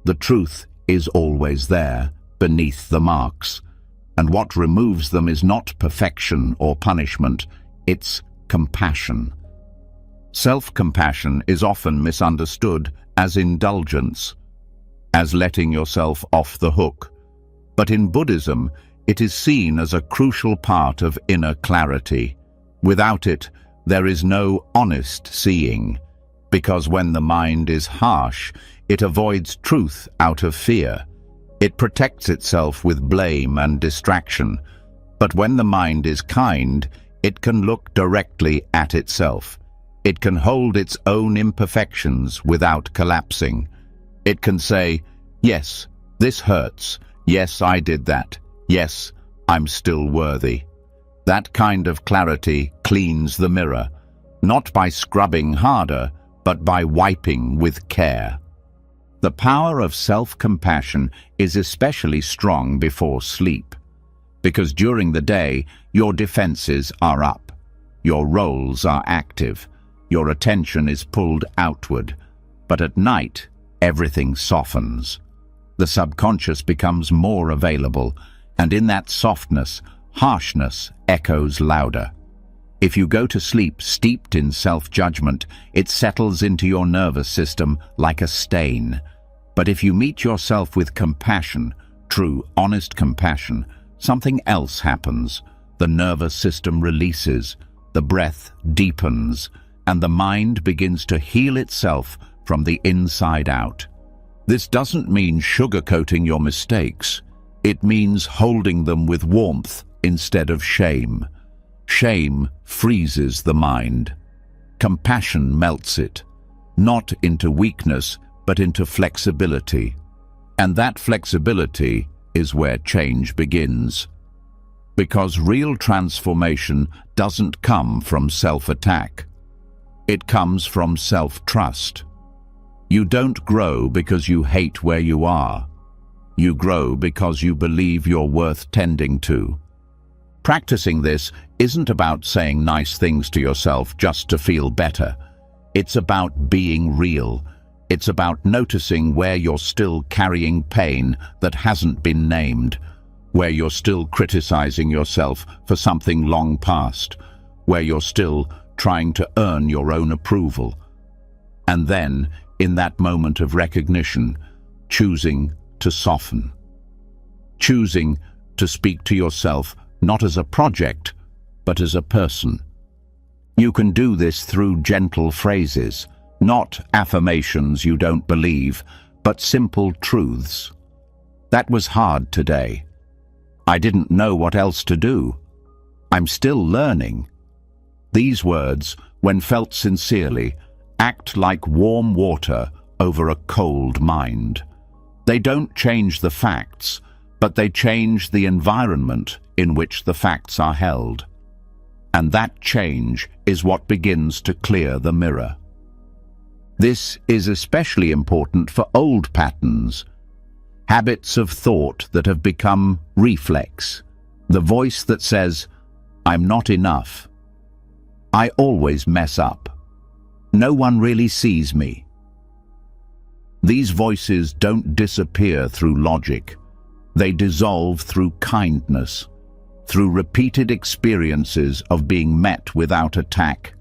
The truth is always there, beneath the marks. And what removes them is not perfection or punishment, it's compassion. Self-compassion is often misunderstood as indulgence, as letting yourself off the hook. But in Buddhism, it is seen as a crucial part of inner clarity. Without it, there is no honest seeing, because when the mind is harsh, it avoids truth out of fear. It protects itself with blame and distraction. But when the mind is kind, it can look directly at itself. It can hold its own imperfections without collapsing. It can say, "Yes, this hurts. Yes, I did that. Yes, I'm still worthy." That kind of clarity cleans the mirror, not by scrubbing harder, but by wiping with care. The power of self-compassion is especially strong before sleep, because during the day, your defenses are up, your roles are active, your attention is pulled outward, but at night, everything softens. The subconscious becomes more available, and in that softness, harshness echoes louder. If you go to sleep steeped in self-judgment, it settles into your nervous system like a stain. But if you meet yourself with compassion, true, honest compassion, something else happens. The nervous system releases, the breath deepens, and the mind begins to heal itself from the inside out. This doesn't mean sugarcoating your mistakes. It means holding them with warmth instead of shame. Shame freezes the mind. Compassion melts it. not into weakness, but into flexibility. And that flexibility is where change begins. Because real transformation doesn't come from self-attack. It comes from self-trust. You don't grow because you hate where you are. You grow because you believe you're worth tending to. Practicing this isn't about saying nice things to yourself just to feel better. It's about being real. It's about noticing where you're still carrying pain that hasn't been named, where you're still criticizing yourself for something long past, where you're still trying to earn your own approval. And then, in that moment of recognition, choosing to soften. Choosing to speak to yourself not as a project, but as a person. You can do this through gentle phrases, not affirmations you don't believe, but simple truths. That was hard today. I didn't know what else to do. I'm still learning. These words, when felt sincerely, act like warm water over a cold mind. They don't change the facts, but they change the environment in which the facts are held. And that change is what begins to clear the mirror. This is especially important for old patterns, habits of thought that have become reflex, the voice that says, "I'm not enough. I always mess up. No one really sees me." These voices don't disappear through logic. They dissolve through kindness, through repeated experiences of being met without attack.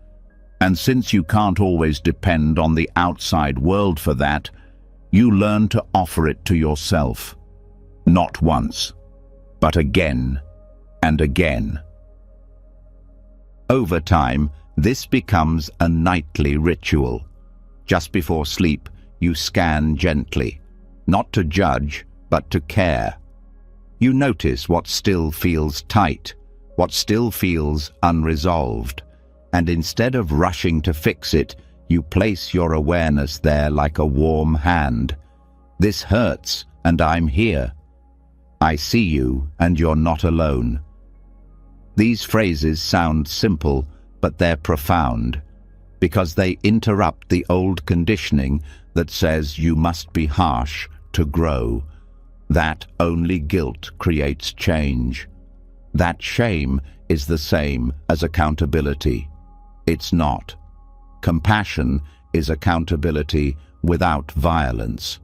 And since you can't always depend on the outside world for that, you learn to offer it to yourself. Not once, but again and again. Over time, this becomes a nightly ritual. Just before sleep, you scan gently, not to judge, but to care. You notice what still feels tight, what still feels unresolved, and instead of rushing to fix it, you place your awareness there like a warm hand. This hurts, and I'm here. I see you, and you're not alone. These phrases sound simple, but they're profound, because they interrupt the old conditioning that says you must be harsh to grow, that only guilt creates change. That shame is the same as accountability. It's not. Compassion is accountability without violence.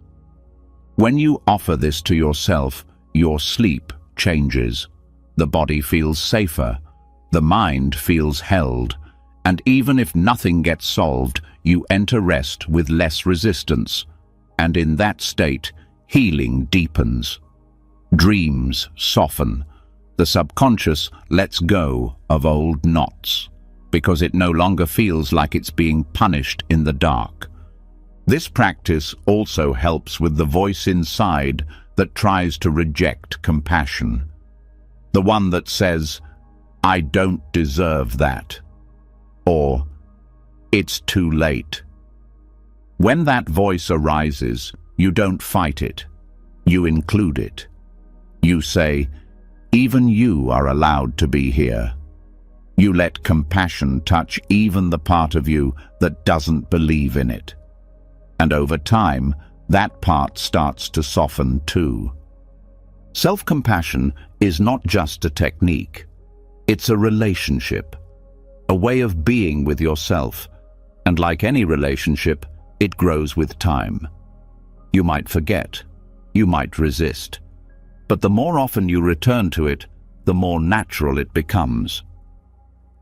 When you offer this to yourself, your sleep changes. The body feels safer. The mind feels held. And even if nothing gets solved, you enter rest with less resistance. And in that state, healing deepens. Dreams soften. The subconscious lets go of old knots, because it no longer feels like it's being punished in the dark. This practice also helps with the voice inside that tries to reject compassion. The one that says, "I don't deserve that," or "It's too late." When that voice arises, you don't fight it. You include it. You say, "Even you are allowed to be here." You let compassion touch even the part of you that doesn't believe in it. And over time, that part starts to soften too. Self-compassion is not just a technique. It's a relationship, a way of being with yourself. And like any relationship, it grows with time. You might forget. You might resist. But the more often you return to it, the more natural it becomes.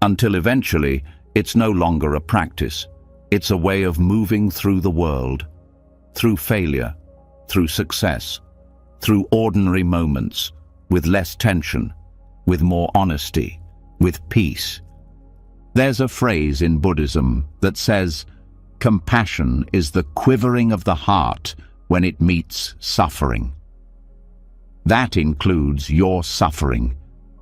Until eventually, it's no longer a practice. It's a way of moving through the world, through failure, through success, through ordinary moments, with less tension, with more honesty, with peace. There's a phrase in Buddhism that says, "Compassion is the quivering of the heart when it meets suffering." That includes your suffering,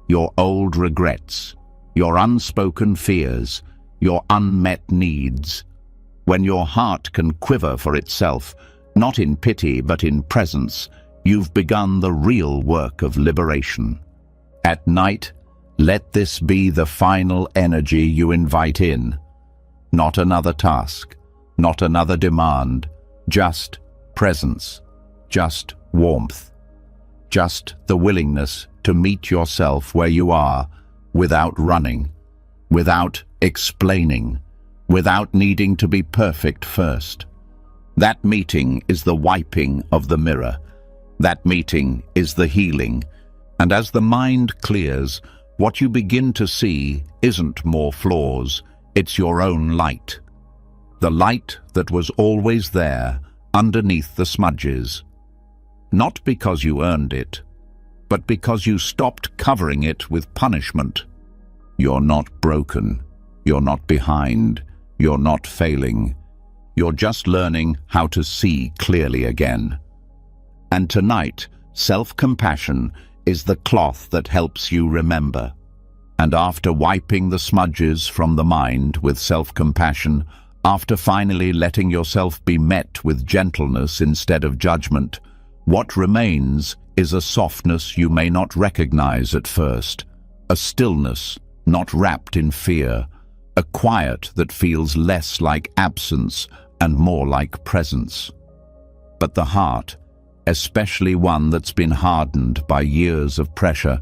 your old regrets, your unspoken fears, your unmet needs. When your heart can quiver for itself, not in pity but in presence, you've begun the real work of liberation. At night, let this be the final energy you invite in. Not another task, not another demand, just presence, just warmth, just the willingness to meet yourself where you are, without running, without explaining, without needing to be perfect first. That meeting is the wiping of the mirror. That meeting is the healing. And as the mind clears, what you begin to see isn't more flaws, it's your own light. The light that was always there, underneath the smudges. Not because you earned it, but because you stopped covering it with punishment. You're not broken. You're not behind. You're not failing. You're just learning how to see clearly again. And tonight, self-compassion is the cloth that helps you remember. And after wiping the smudges from the mind with self-compassion, after finally letting yourself be met with gentleness instead of judgment, what remains is a softness you may not recognize at first, a stillness not wrapped in fear, a quiet that feels less like absence and more like presence. But the heart, especially one that's been hardened by years of pressure,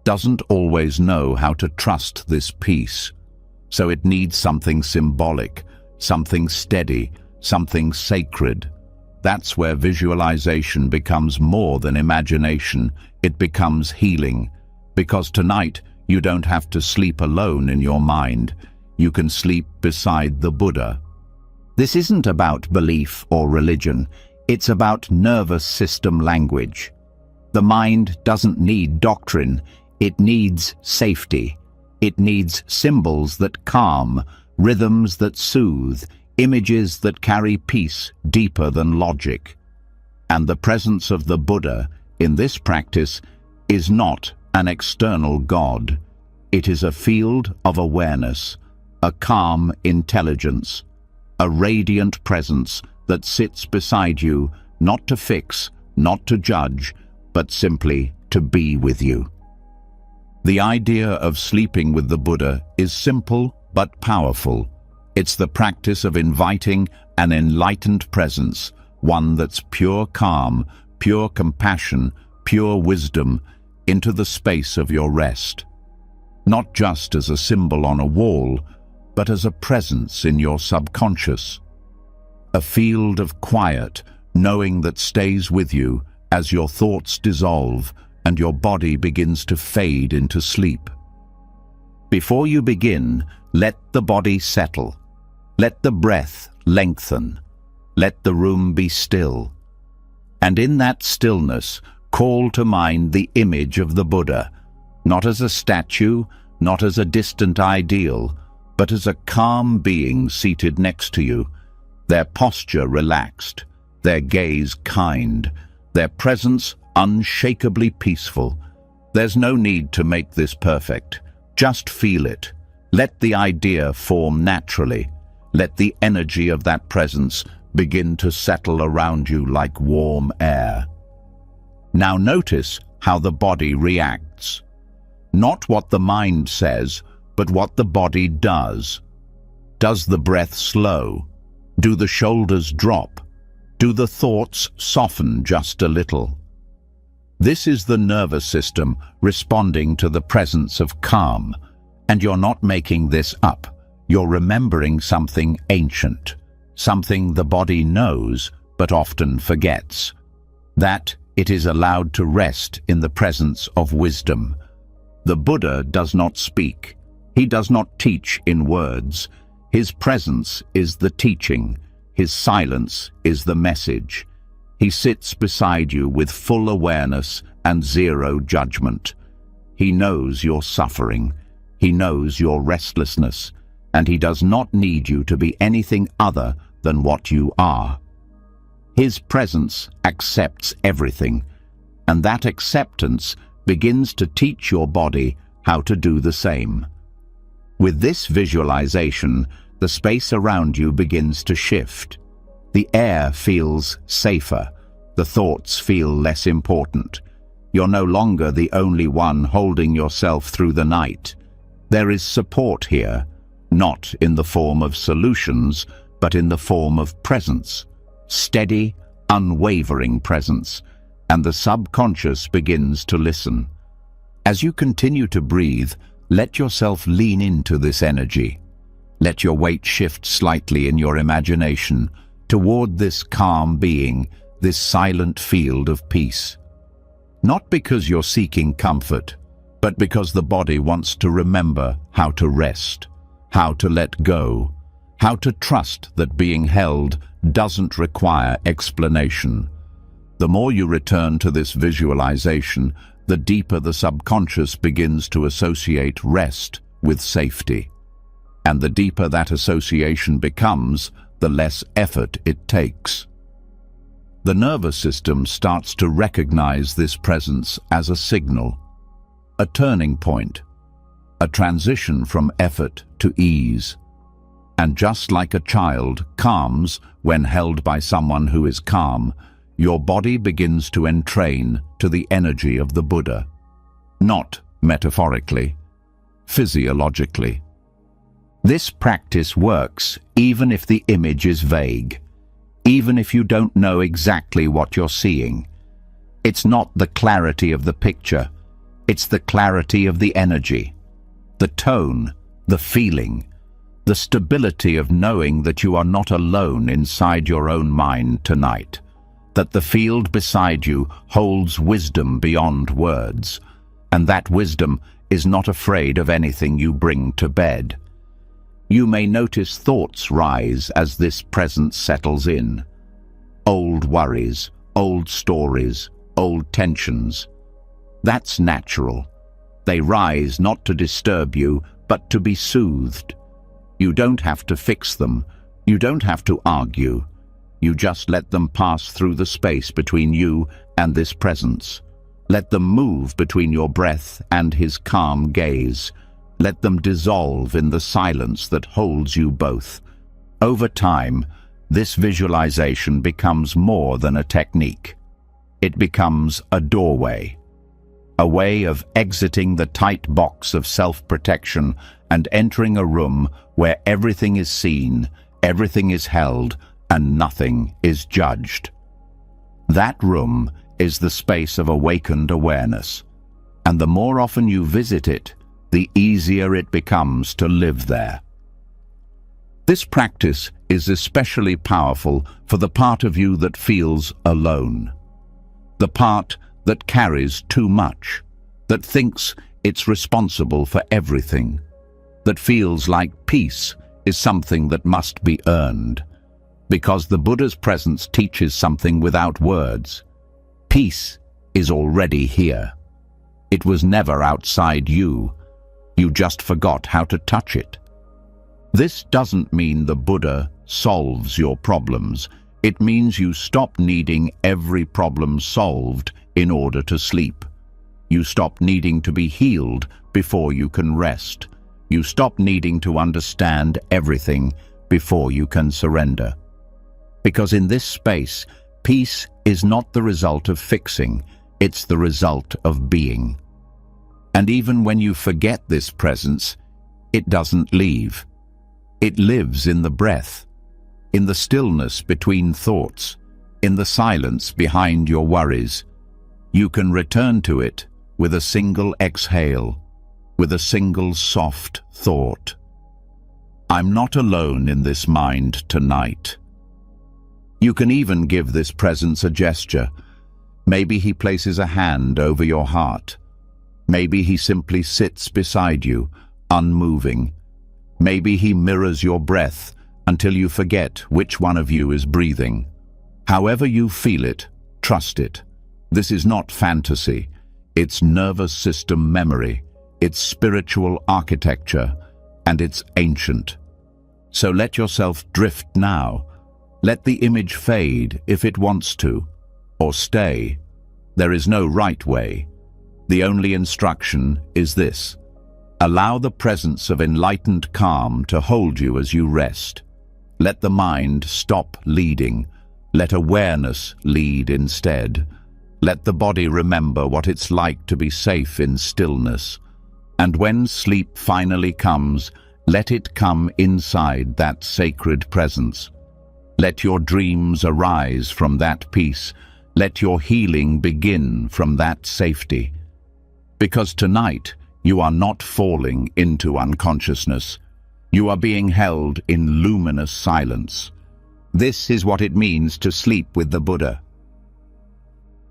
doesn't always know how to trust this peace. So it needs something symbolic, something steady, something sacred. That's where visualization becomes more than imagination. It becomes healing. Because tonight, you don't have to sleep alone in your mind. You can sleep beside the Buddha. This isn't about belief or religion. It's about nervous system language. The mind doesn't need doctrine. It needs safety. It needs symbols that calm, rhythms that soothe, images that carry peace deeper than logic. And the presence of the Buddha in this practice is not an external God. It is a field of awareness, a calm intelligence, a radiant presence that sits beside you, not to fix, not to judge, but simply to be with you. The idea of sleeping with the Buddha is simple but powerful. It's the practice of inviting an enlightened presence, one that's pure calm, pure compassion, pure wisdom, into the space of your rest. Not just as a symbol on a wall, but as a presence in your subconscious. A field of quiet, knowing that stays with you as your thoughts dissolve and your body begins to fade into sleep. Before you begin, let the body settle. Let the breath lengthen. Let the room be still. And in that stillness, call to mind the image of the Buddha, not as a statue, not as a distant ideal, but as a calm being seated next to you, their posture relaxed, their gaze kind, their presence unshakably peaceful. There's no need to make this perfect. Just feel it. Let the idea form naturally. Let the energy of that presence begin to settle around you like warm air. Now notice how the body reacts. Not what the mind says, but what the body does. Does the breath slow? Do the shoulders drop? Do the thoughts soften just a little? This is the nervous system responding to the presence of calm. And you're not making this up. You're remembering something ancient, something the body knows but often forgets. That it is allowed to rest in the presence of wisdom. The Buddha does not speak. He does not teach in words. His presence is the teaching. His silence is the message. He sits beside you with full awareness and zero judgment. He knows your suffering. He knows your restlessness, and he does not need you to be anything other than what you are. His presence accepts everything, and that acceptance begins to teach your body how to do the same. With this visualization, the space around you begins to shift. The air feels safer. The thoughts feel less important. You're no longer the only one holding yourself through the night. There is support here, not in the form of solutions, but in the form of presence. Steady, unwavering presence, and the subconscious begins to listen. As you continue to breathe, let yourself lean into this energy. Let your weight shift slightly in your imagination toward this calm being, this silent field of peace. Not because you're seeking comfort, but because the body wants to remember how to rest, how to let go, how to trust that being held doesn't require explanation. The more you return to this visualization, the deeper the subconscious begins to associate rest with safety. And the deeper that association becomes, the less effort it takes. The nervous system starts to recognize this presence as a signal, a turning point, a transition from effort to ease. And just like a child calms when held by someone who is calm, your body begins to entrain to the energy of the Buddha. Not metaphorically, physiologically. This practice works even if the image is vague, even if you don't know exactly what you're seeing. It's not the clarity of the picture, it's the clarity of the energy, the tone, the feeling, the stability of knowing that you are not alone inside your own mind tonight, that the field beside you holds wisdom beyond words, and that wisdom is not afraid of anything you bring to bed. You may notice thoughts rise as this presence settles in. Old worries, old stories, old tensions. That's natural. They rise not to disturb you, but to be soothed. You don't have to fix them. You don't have to argue. You just let them pass through the space between you and this presence. Let them move between your breath and his calm gaze. Let them dissolve in the silence that holds you both. Over time, this visualization becomes more than a technique. It becomes a doorway, a way of exiting the tight box of self-protection and entering a room where everything is seen, everything is held, and nothing is judged. That room is the space of awakened awareness, and the more often you visit it, the easier it becomes to live there. This practice is especially powerful for the part of you that feels alone, the part that carries too much, that thinks it's responsible for everything, that feels like peace is something that must be earned. Because the Buddha's presence teaches something without words. Peace is already here. It was never outside you. You just forgot how to touch it. This doesn't mean the Buddha solves your problems. It means you stop needing every problem solved in order to sleep. You stop needing to be healed before you can rest. You stop needing to understand everything before you can surrender. Because in this space, peace is not the result of fixing, it's the result of being. And even when you forget this presence, it doesn't leave. It lives in the breath, in the stillness between thoughts, in the silence behind your worries. You can return to it with a single exhale, with a single soft thought. I'm not alone in this mind tonight. You can even give this presence a gesture. Maybe he places a hand over your heart. Maybe he simply sits beside you, unmoving. Maybe he mirrors your breath until you forget which one of you is breathing. However you feel it, trust it. This is not fantasy. It's nervous system memory. It's spiritual architecture, and it's ancient. So let yourself drift now. Let the image fade if it wants to, or stay. There is no right way. The only instruction is this: Allow the presence of enlightened calm to hold you as you rest. Let the mind stop leading. Let awareness lead instead. Let the body remember what it's like to be safe in stillness. And when sleep finally comes, let it come inside that sacred presence. Let your dreams arise from that peace. Let your healing begin from that safety. Because tonight, you are not falling into unconsciousness. You are being held in luminous silence. This is what it means to sleep with the Buddha.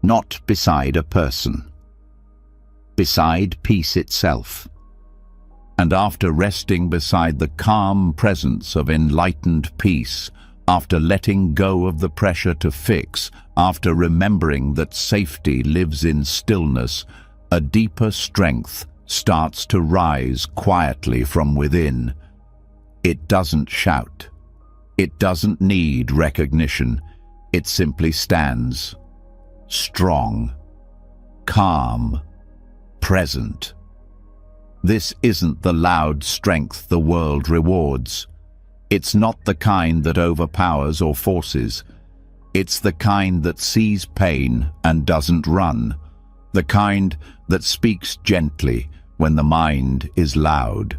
Not beside a person. Beside peace itself. And after resting beside the calm presence of enlightened peace, after letting go of the pressure to fix, after remembering that safety lives in stillness, a deeper strength starts to rise quietly from within. It doesn't shout. It doesn't need recognition. It simply stands. Strong, calm, present. This isn't the loud strength the world rewards. It's not the kind that overpowers or forces. It's the kind that sees pain and doesn't run. The kind that speaks gently when the mind is loud.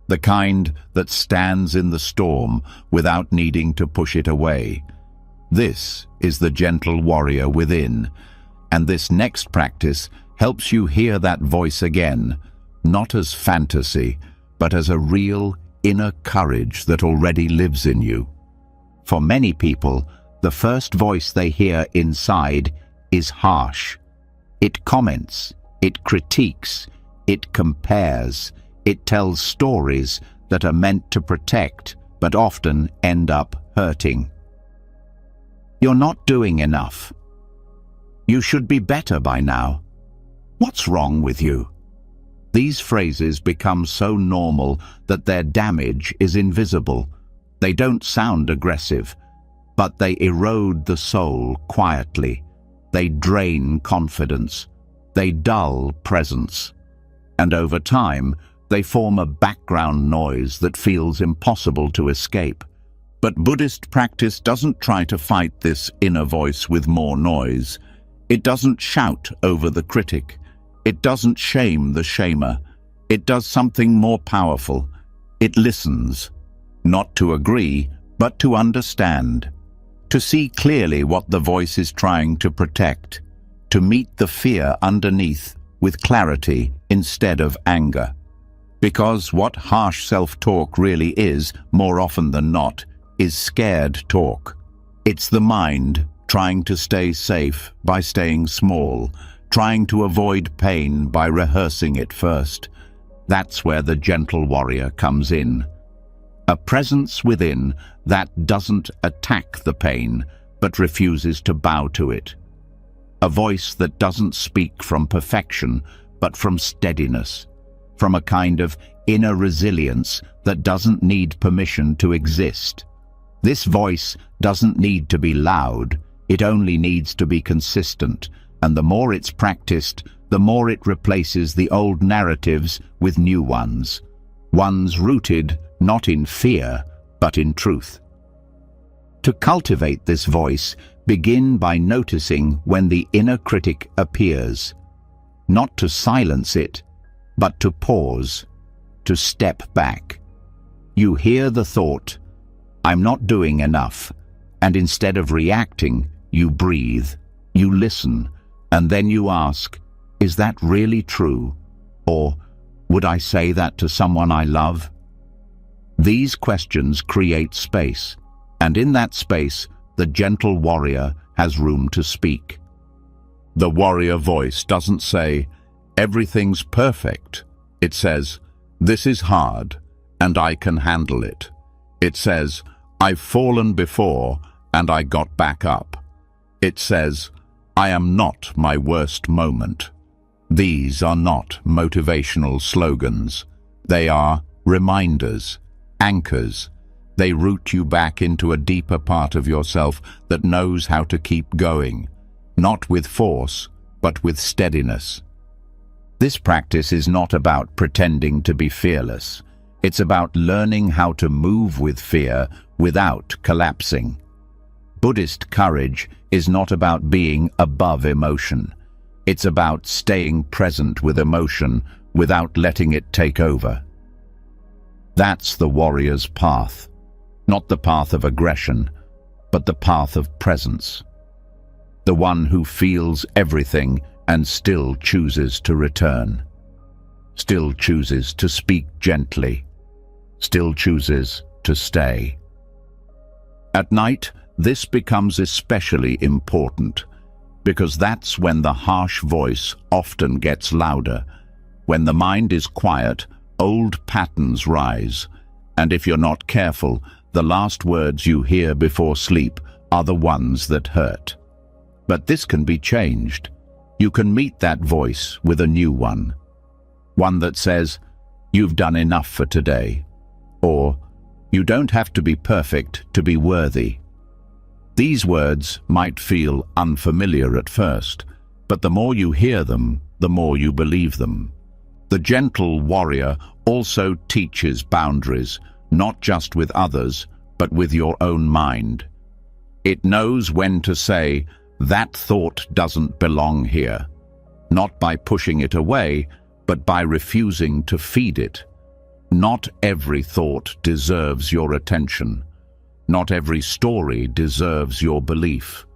The kind that stands in the storm without needing to push it away. This is the gentle warrior within, and this next practice helps you hear that voice again, not as fantasy, but as a real inner courage that already lives in you. For many people, the first voice they hear inside is harsh. It comments, it critiques, it compares, it tells stories that are meant to protect, but often end up hurting. You're not doing enough. You should be better by now. What's wrong with you? These phrases become so normal that their damage is invisible. They don't sound aggressive, but they erode the soul quietly. They drain confidence. They dull presence. And over time, they form a background noise that feels impossible to escape. But Buddhist practice doesn't try to fight this inner voice with more noise. It doesn't shout over the critic. It doesn't shame the shamer. It does something more powerful. It listens, not to agree, but to understand. To see clearly what the voice is trying to protect. To meet the fear underneath with clarity instead of anger. Because what harsh self-talk really is, more often than not, is scared talk. It's the mind trying to stay safe by staying small, trying to avoid pain by rehearsing it first. That's where the gentle warrior comes in. A presence within that doesn't attack the pain, but refuses to bow to it. A voice that doesn't speak from perfection, but from steadiness, from a kind of inner resilience that doesn't need permission to exist. This voice doesn't need to be loud, it only needs to be consistent, and the more it's practiced, the more it replaces the old narratives with new ones. Ones rooted not in fear, but in truth. To cultivate this voice, begin by noticing when the inner critic appears. Not to silence it, but to pause, to step back. You hear the thought, "I'm not doing enough," and instead of reacting, you breathe, you listen, and then you ask, "Is that really true?" Or, "Would I say that to someone I love?" These questions create space, and in that space, the gentle warrior has room to speak. The warrior voice doesn't say, "Everything's perfect." It says, "This is hard, and I can handle it." It says, "I've fallen before, and I got back up." It says, "I am not my worst moment." These are not motivational slogans. They are reminders, anchors. They root you back into a deeper part of yourself that knows how to keep going, not with force, but with steadiness. This practice is not about pretending to be fearless. It's about learning how to move with fear without collapsing. Buddhist courage is not about being above emotion. It's about staying present with emotion without letting it take over. That's the warrior's path, not the path of aggression, but the path of presence. The one who feels everything and still chooses to return, still chooses to speak gently, still chooses to stay. At night, this becomes especially important, because that's when the harsh voice often gets louder. When the mind is quiet, old patterns rise, and if you're not careful, the last words you hear before sleep are the ones that hurt. But this can be changed. You can meet that voice with a new one. One that says, "You've done enough for today," or "You don't have to be perfect to be worthy." These words might feel unfamiliar at first, but the more you hear them, the more you believe them. The gentle warrior also teaches boundaries, not just with others, but with your own mind. It knows when to say, "That thought doesn't belong here," not by pushing it away, but by refusing to feed it. Not every thought deserves your attention. Not every story deserves your belief.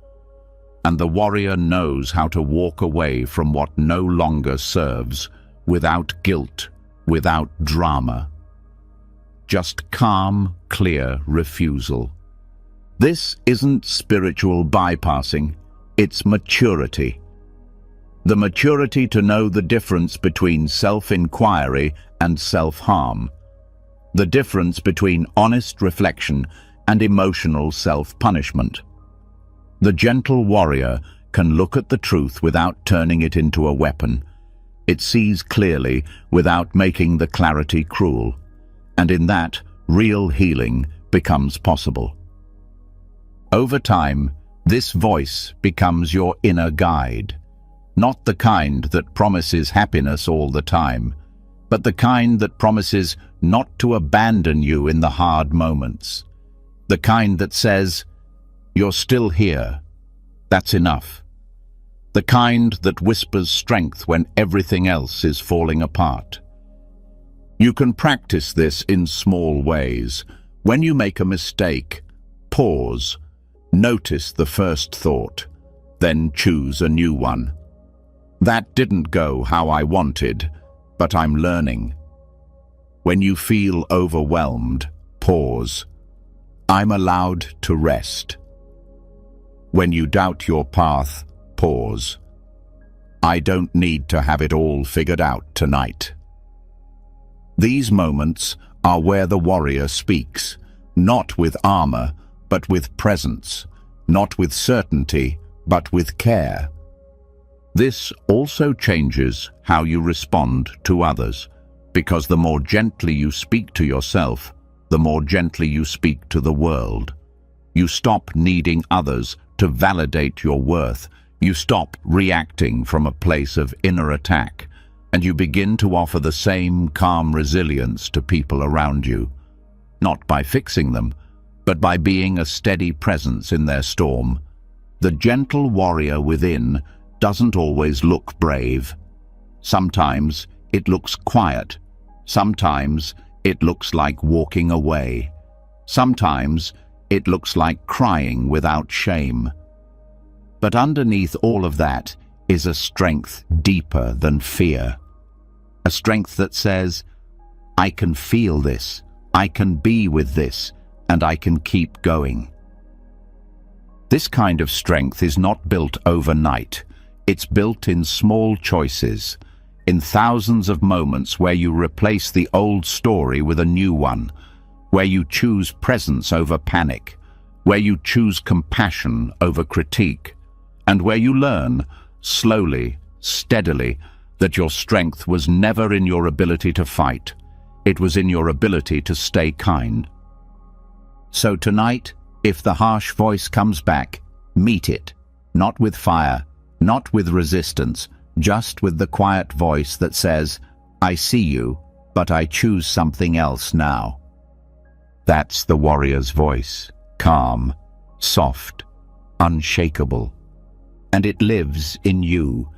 And the warrior knows how to walk away from what no longer serves, without guilt, without drama. Just calm, clear refusal. This isn't spiritual bypassing, it's maturity. The maturity to know the difference between self-inquiry and self-harm. The difference between honest reflection and emotional self-punishment. The gentle warrior can look at the truth without turning it into a weapon. It sees clearly without making the clarity cruel. And in that, real healing becomes possible. Over time, this voice becomes your inner guide. Not the kind that promises happiness all the time, but the kind that promises not to abandon you in the hard moments. The kind that says, "You're still here. That's enough." The kind that whispers strength when everything else is falling apart. You can practice this in small ways. When you make a mistake, pause, notice the first thought, then choose a new one. "That didn't go how I wanted, but I'm learning." When you feel overwhelmed, pause. "I'm allowed to rest." When you doubt your path, pause. "I don't need to have it all figured out tonight." These moments are where the warrior speaks, not with armor, but with presence, not with certainty, but with care. This also changes how you respond to others, because the more gently you speak to yourself, the more gently you speak to the world. You stop needing others to validate your worth. You stop reacting from a place of inner attack, and you begin to offer the same calm resilience to people around you, not by fixing them, but by being a steady presence in their storm. The gentle warrior within doesn't always look brave. Sometimes it looks quiet. Sometimes it looks like walking away. Sometimes it looks like crying without shame. But underneath all of that is a strength deeper than fear. A strength that says, "I can feel this, I can be with this, and I can keep going." This kind of strength is not built overnight. It's built in small choices, in thousands of moments where you replace the old story with a new one, where you choose presence over panic, where you choose compassion over critique, and where you learn, slowly, steadily, that your strength was never in your ability to fight. It was in your ability to stay kind. So tonight, if the harsh voice comes back, meet it, not with fire, not with resistance, just with the quiet voice that says, "I see you, but I choose something else now." That's the warrior's voice, calm, soft, unshakable. And it lives in you.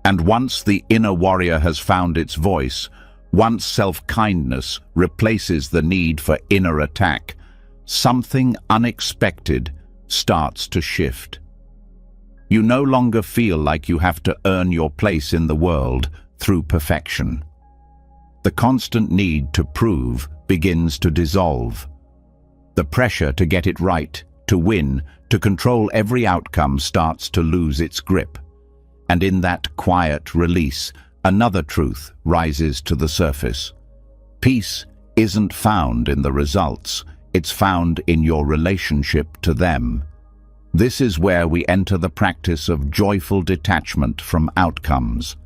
And once the inner warrior has found its voice, once self-kindness replaces the need for inner attack, something unexpected starts to shift. You no longer feel like you have to earn your place in the world through perfection. The constant need to prove begins to dissolve. The pressure to get it right, to win, to control every outcome starts to lose its grip. And in that quiet release, another truth rises to the surface. Peace isn't found in the results, it's found in your relationship to them. This is where we enter the practice of joyful detachment from outcomes.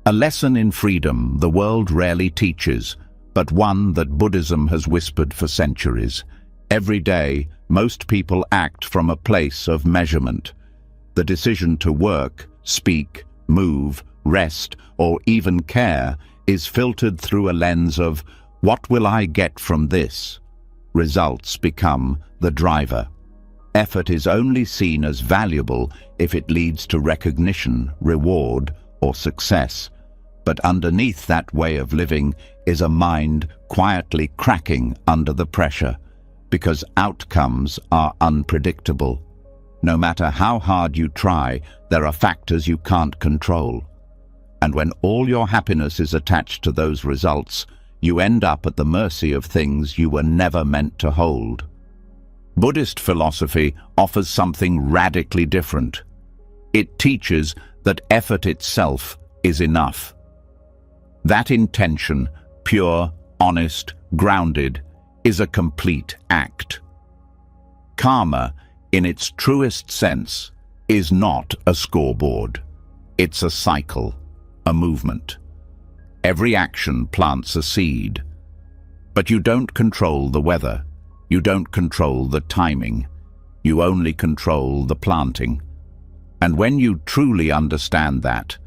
A lesson in freedom the world rarely teaches, but one that Buddhism has whispered for centuries. Every day, most people act from a place of measurement. The decision to work, speak, move, rest, or even care is filtered through a lens of, "What will I get from this?" Results become the driver. Effort is only seen as valuable if it leads to recognition, reward, or success. But underneath that way of living is a mind quietly cracking under the pressure, because outcomes are unpredictable. No matter how hard you try, there are factors you can't control. And when all your happiness is attached to those results, you end up at the mercy of things you were never meant to hold. Buddhist philosophy offers something radically different. It teaches that effort itself is enough. That intention, pure, honest, grounded, is a complete act. Karma, in its truest sense, is not a scoreboard. It's a cycle, a movement. Every action plants a seed. But you don't control the weather. You don't control the timing. You only control the planting. And when you truly understand that,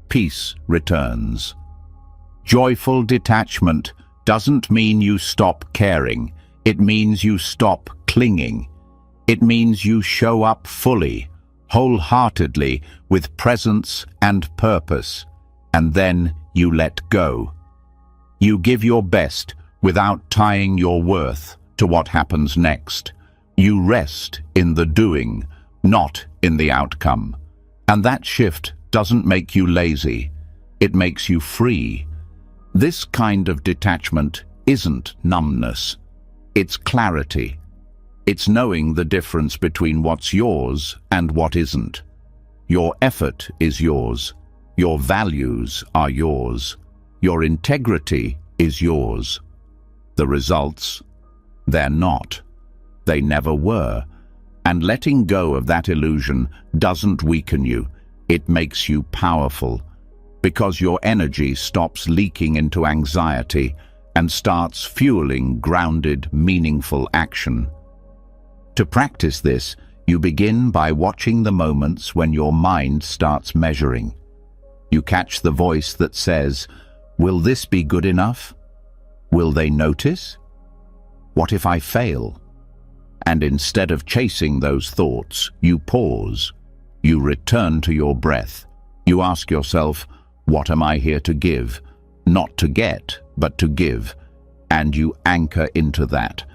peace returns. Joyful detachment doesn't mean you stop caring. It means you stop clinging. It means you show up fully, wholeheartedly, with presence and purpose, and then you let go. You give your best without tying your worth to what happens next. You rest in the doing, not in the outcome. And that shift doesn't make you lazy. It makes you free. This kind of detachment isn't numbness. It's clarity. It's knowing the difference between what's yours and what isn't. Your effort is yours. Your values are yours. Your integrity is yours. The results, they're not. They never were. And letting go of that illusion doesn't weaken you. It makes you powerful, because your energy stops leaking into anxiety and starts fueling grounded, meaningful action. To practice this, you begin by watching the moments when your mind starts measuring. You catch the voice that says, "Will this be good enough? Will they notice? What if I fail?" And instead of chasing those thoughts, you pause. You return to your breath. You ask yourself, what am I here to give? Not to get, but to give. And you anchor into that.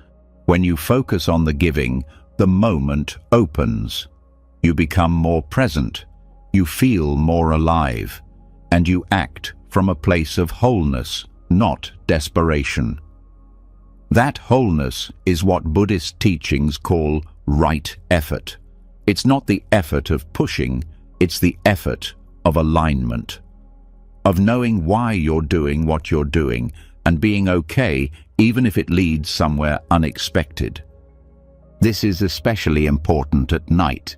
When you focus on the giving, the moment opens. You become more present. You feel more alive. And you act from a place of wholeness, not desperation. That wholeness is what Buddhist teachings call right effort. It's not the effort of pushing, it's the effort of alignment. Of knowing why you're doing what you're doing and being okay even if it leads somewhere unexpected. This is especially important at night,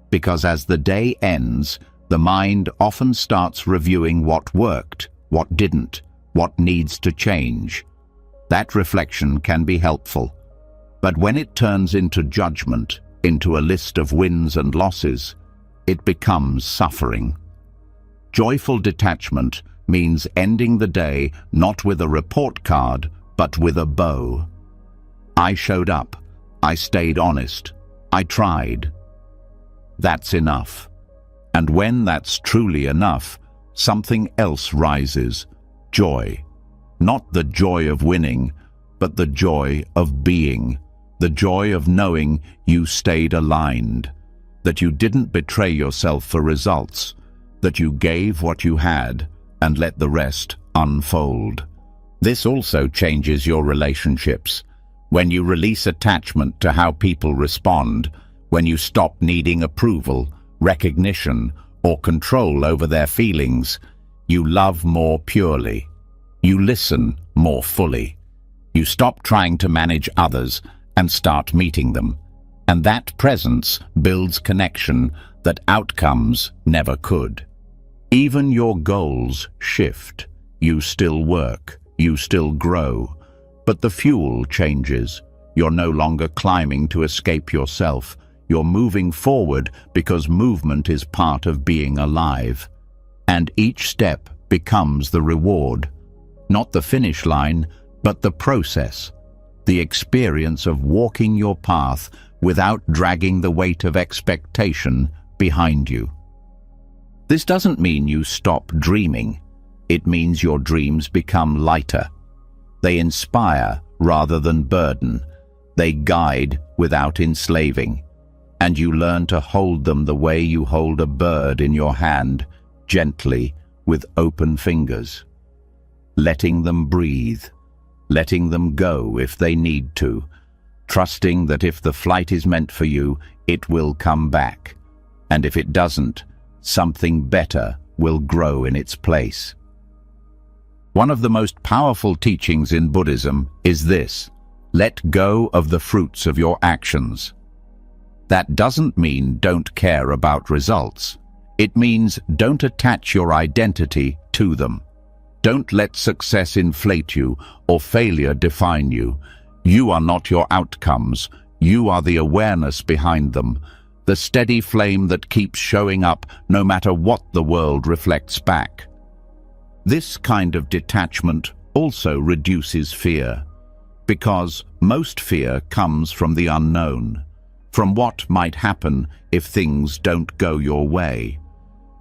because as the day ends, the mind often starts reviewing what worked, what didn't, what needs to change. That reflection can be helpful, but when it turns into judgment, into a list of wins and losses, it becomes suffering. Joyful detachment means ending the day not with a report card, but with a bow. I showed up. I stayed honest. I tried. That's enough. And when that's truly enough, something else rises. Joy. Not the joy of winning, but the joy of being. The joy of knowing you stayed aligned. That you didn't betray yourself for results. That you gave what you had and let the rest unfold. This also changes your relationships. When you release attachment to how people respond, when you stop needing approval, recognition, or control over their feelings, you love more purely. You listen more fully. You stop trying to manage others and start meeting them. And that presence builds connection that outcomes never could. Even your goals shift. You still work. You still grow. But the fuel changes. You're no longer climbing to escape yourself. You're moving forward because movement is part of being alive. And each step becomes the reward. Not the finish line, but the process. The experience of walking your path without dragging the weight of expectation behind you. This doesn't mean you stop dreaming. It means your dreams become lighter. They inspire rather than burden. They guide without enslaving. And you learn to hold them the way you hold a bird in your hand, gently, with open fingers. Letting them breathe. Letting them go if they need to. Trusting that if the flight is meant for you, it will come back. And if it doesn't, something better will grow in its place. One of the most powerful teachings in Buddhism is this: let go of the fruits of your actions. That doesn't mean don't care about results. It means don't attach your identity to them. Don't let success inflate you or failure define you. You are not your outcomes. You are the awareness behind them, the steady flame that keeps showing up no matter what the world reflects back. This kind of detachment also reduces fear, because most fear comes from the unknown, from what might happen if things don't go your way.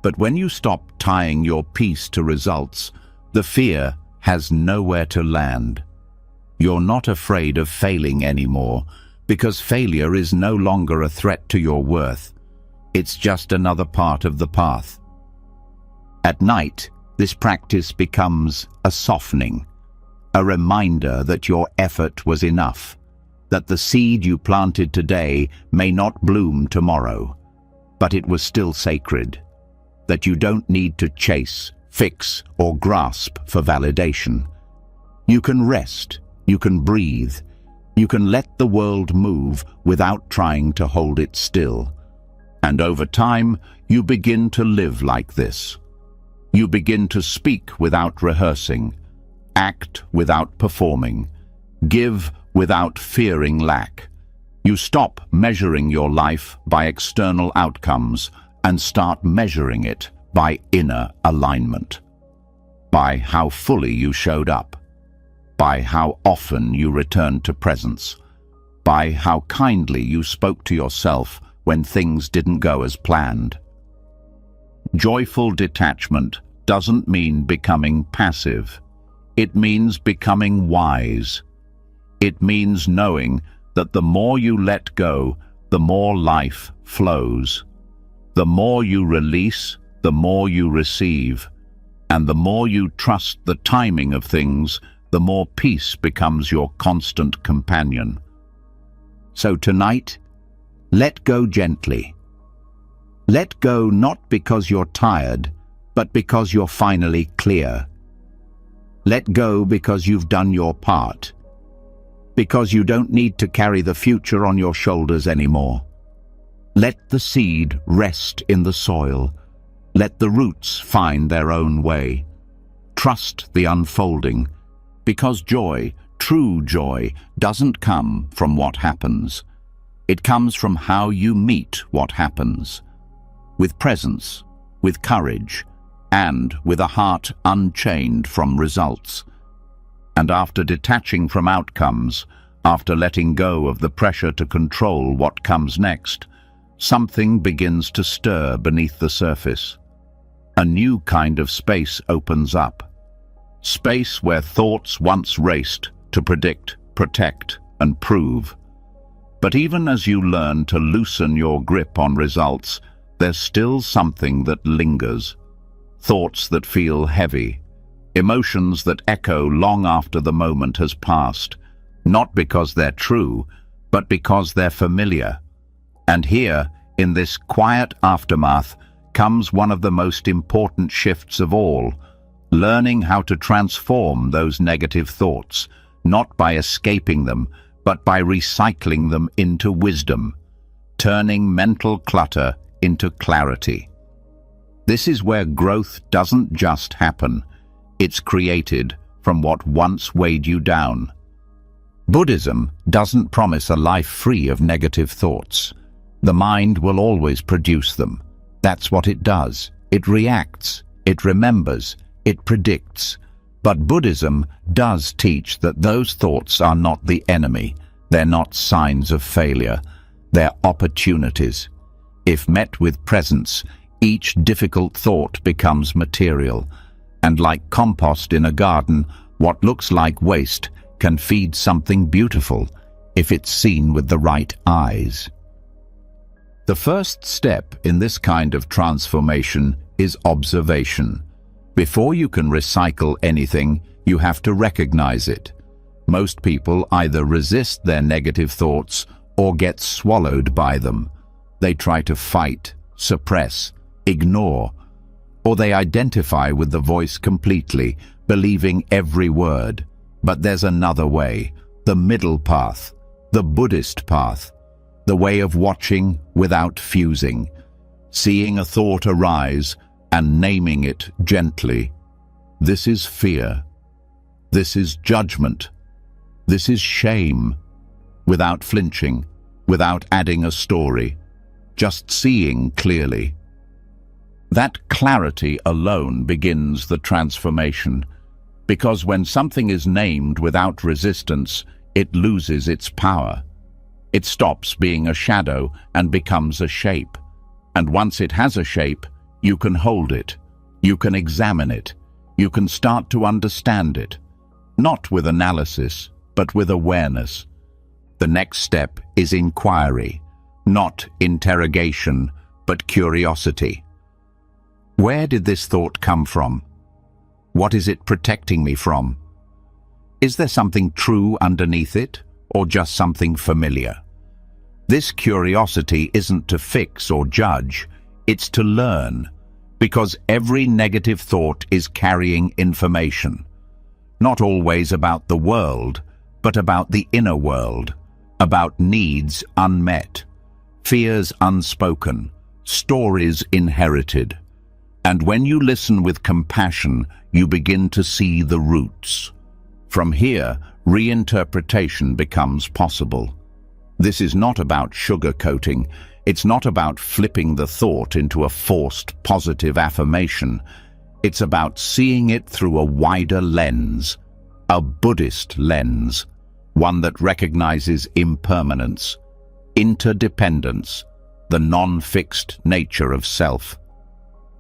But when you stop tying your peace to results, the fear has nowhere to land. You're not afraid of failing anymore, because failure is no longer a threat to your worth. It's just another part of the path. At night, this practice becomes a softening, a reminder that your effort was enough, that the seed you planted today may not bloom tomorrow, but it was still sacred, that you don't need to chase, fix, or grasp for validation. You can rest, you can breathe, you can let the world move without trying to hold it still. And over time, you begin to live like this. You begin to speak without rehearsing, act without performing, give without fearing lack. You stop measuring your life by external outcomes and start measuring it by inner alignment, by how fully you showed up, by how often you returned to presence, by how kindly you spoke to yourself when things didn't go as planned. Joyful detachment doesn't mean becoming passive. It means becoming wise. It means knowing that the more you let go, the more life flows. The more you release, the more you receive. And the more you trust the timing of things, the more peace becomes your constant companion. So tonight, let go gently. Let go not because you're tired, but because you're finally clear. Let go because you've done your part, because you don't need to carry the future on your shoulders anymore. Let the seed rest in the soil. Let the roots find their own way. Trust the unfolding, because joy, true joy, doesn't come from what happens. It comes from how you meet what happens. With presence, with courage, and with a heart unchained from results. And after detaching from outcomes, after letting go of the pressure to control what comes next, something begins to stir beneath the surface. A new kind of space opens up. Space where thoughts once raced to predict, protect, and prove. But even as you learn to loosen your grip on results, there's still something that lingers. Thoughts that feel heavy. Emotions that echo long after the moment has passed. Not because they're true, but because they're familiar. And here, in this quiet aftermath, comes one of the most important shifts of all, learning how to transform those negative thoughts, not by escaping them, but by recycling them into wisdom, turning mental clutter into clarity. This is where growth doesn't just happen, it's created from what once weighed you down. Buddhism doesn't promise a life free of negative thoughts. The mind will always produce them. That's what it does. It reacts, it remembers, it predicts. But Buddhism does teach that those thoughts are not the enemy. They're not signs of failure. They're opportunities. If met with presence, each difficult thought becomes material. And like compost in a garden, what looks like waste can feed something beautiful if it's seen with the right eyes. The first step in this kind of transformation is observation. Before you can recycle anything, you have to recognize it. Most people either resist their negative thoughts or get swallowed by them. They try to fight, suppress, ignore, or they identify with the voice completely, believing every word. But there's another way, the middle path, the Buddhist path, the way of watching without fusing, seeing a thought arise and naming it gently. This is fear. This is judgment. This is shame. Without flinching, without adding a story, just seeing clearly. That clarity alone begins the transformation, because when something is named without resistance, it loses its power. It stops being a shadow and becomes a shape. And once it has a shape, you can hold it, you can examine it, you can start to understand it, not with analysis, but with awareness. The next step is inquiry, not interrogation, but curiosity. Where did this thought come from? What is it protecting me from? Is there something true underneath it, or just something familiar? This curiosity isn't to fix or judge, it's to learn, because every negative thought is carrying information. Not always about the world, but about the inner world, about needs unmet, fears unspoken, stories inherited. And when you listen with compassion, you begin to see the roots. From here, reinterpretation becomes possible. This is not about sugarcoating. It's not about flipping the thought into a forced positive affirmation. It's about seeing it through a wider lens, a Buddhist lens, one that recognizes impermanence, interdependence, the non-fixed nature of self.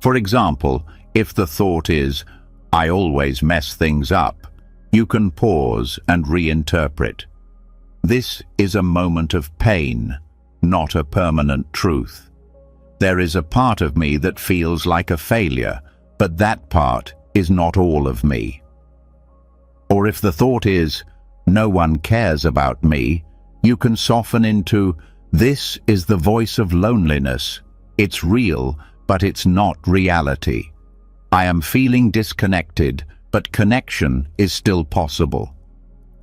For example, if the thought is, "I always mess things up," you can pause and reinterpret. This is a moment of pain, not a permanent truth. There is a part of me that feels like a failure, but that part is not all of me. Or if the thought is, "No one cares about me," you can soften into, "This is the voice of loneliness. It's real, but it's not reality. I am feeling disconnected, but connection is still possible."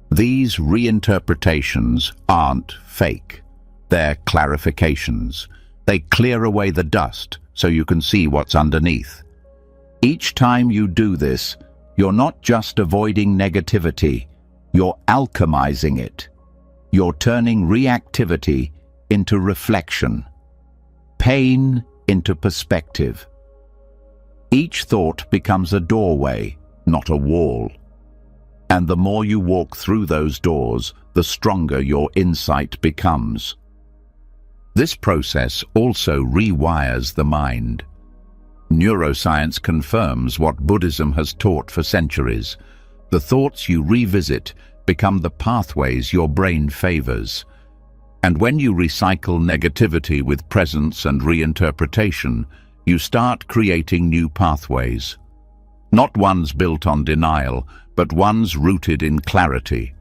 These reinterpretations aren't fake. They're clarifications. They clear away the dust so you can see what's underneath. Each time you do this, you're not just avoiding negativity, you're alchemizing it. You're turning reactivity into reflection, pain into perspective, Each thought becomes a doorway, not a wall. And the more you walk through those doors, the stronger your insight becomes. This process also rewires the mind. Neuroscience confirms what Buddhism has taught for centuries. The thoughts you revisit become the pathways your brain favors. And when you recycle negativity with presence and reinterpretation, you start creating new pathways. Not ones built on denial, but ones rooted in clarity.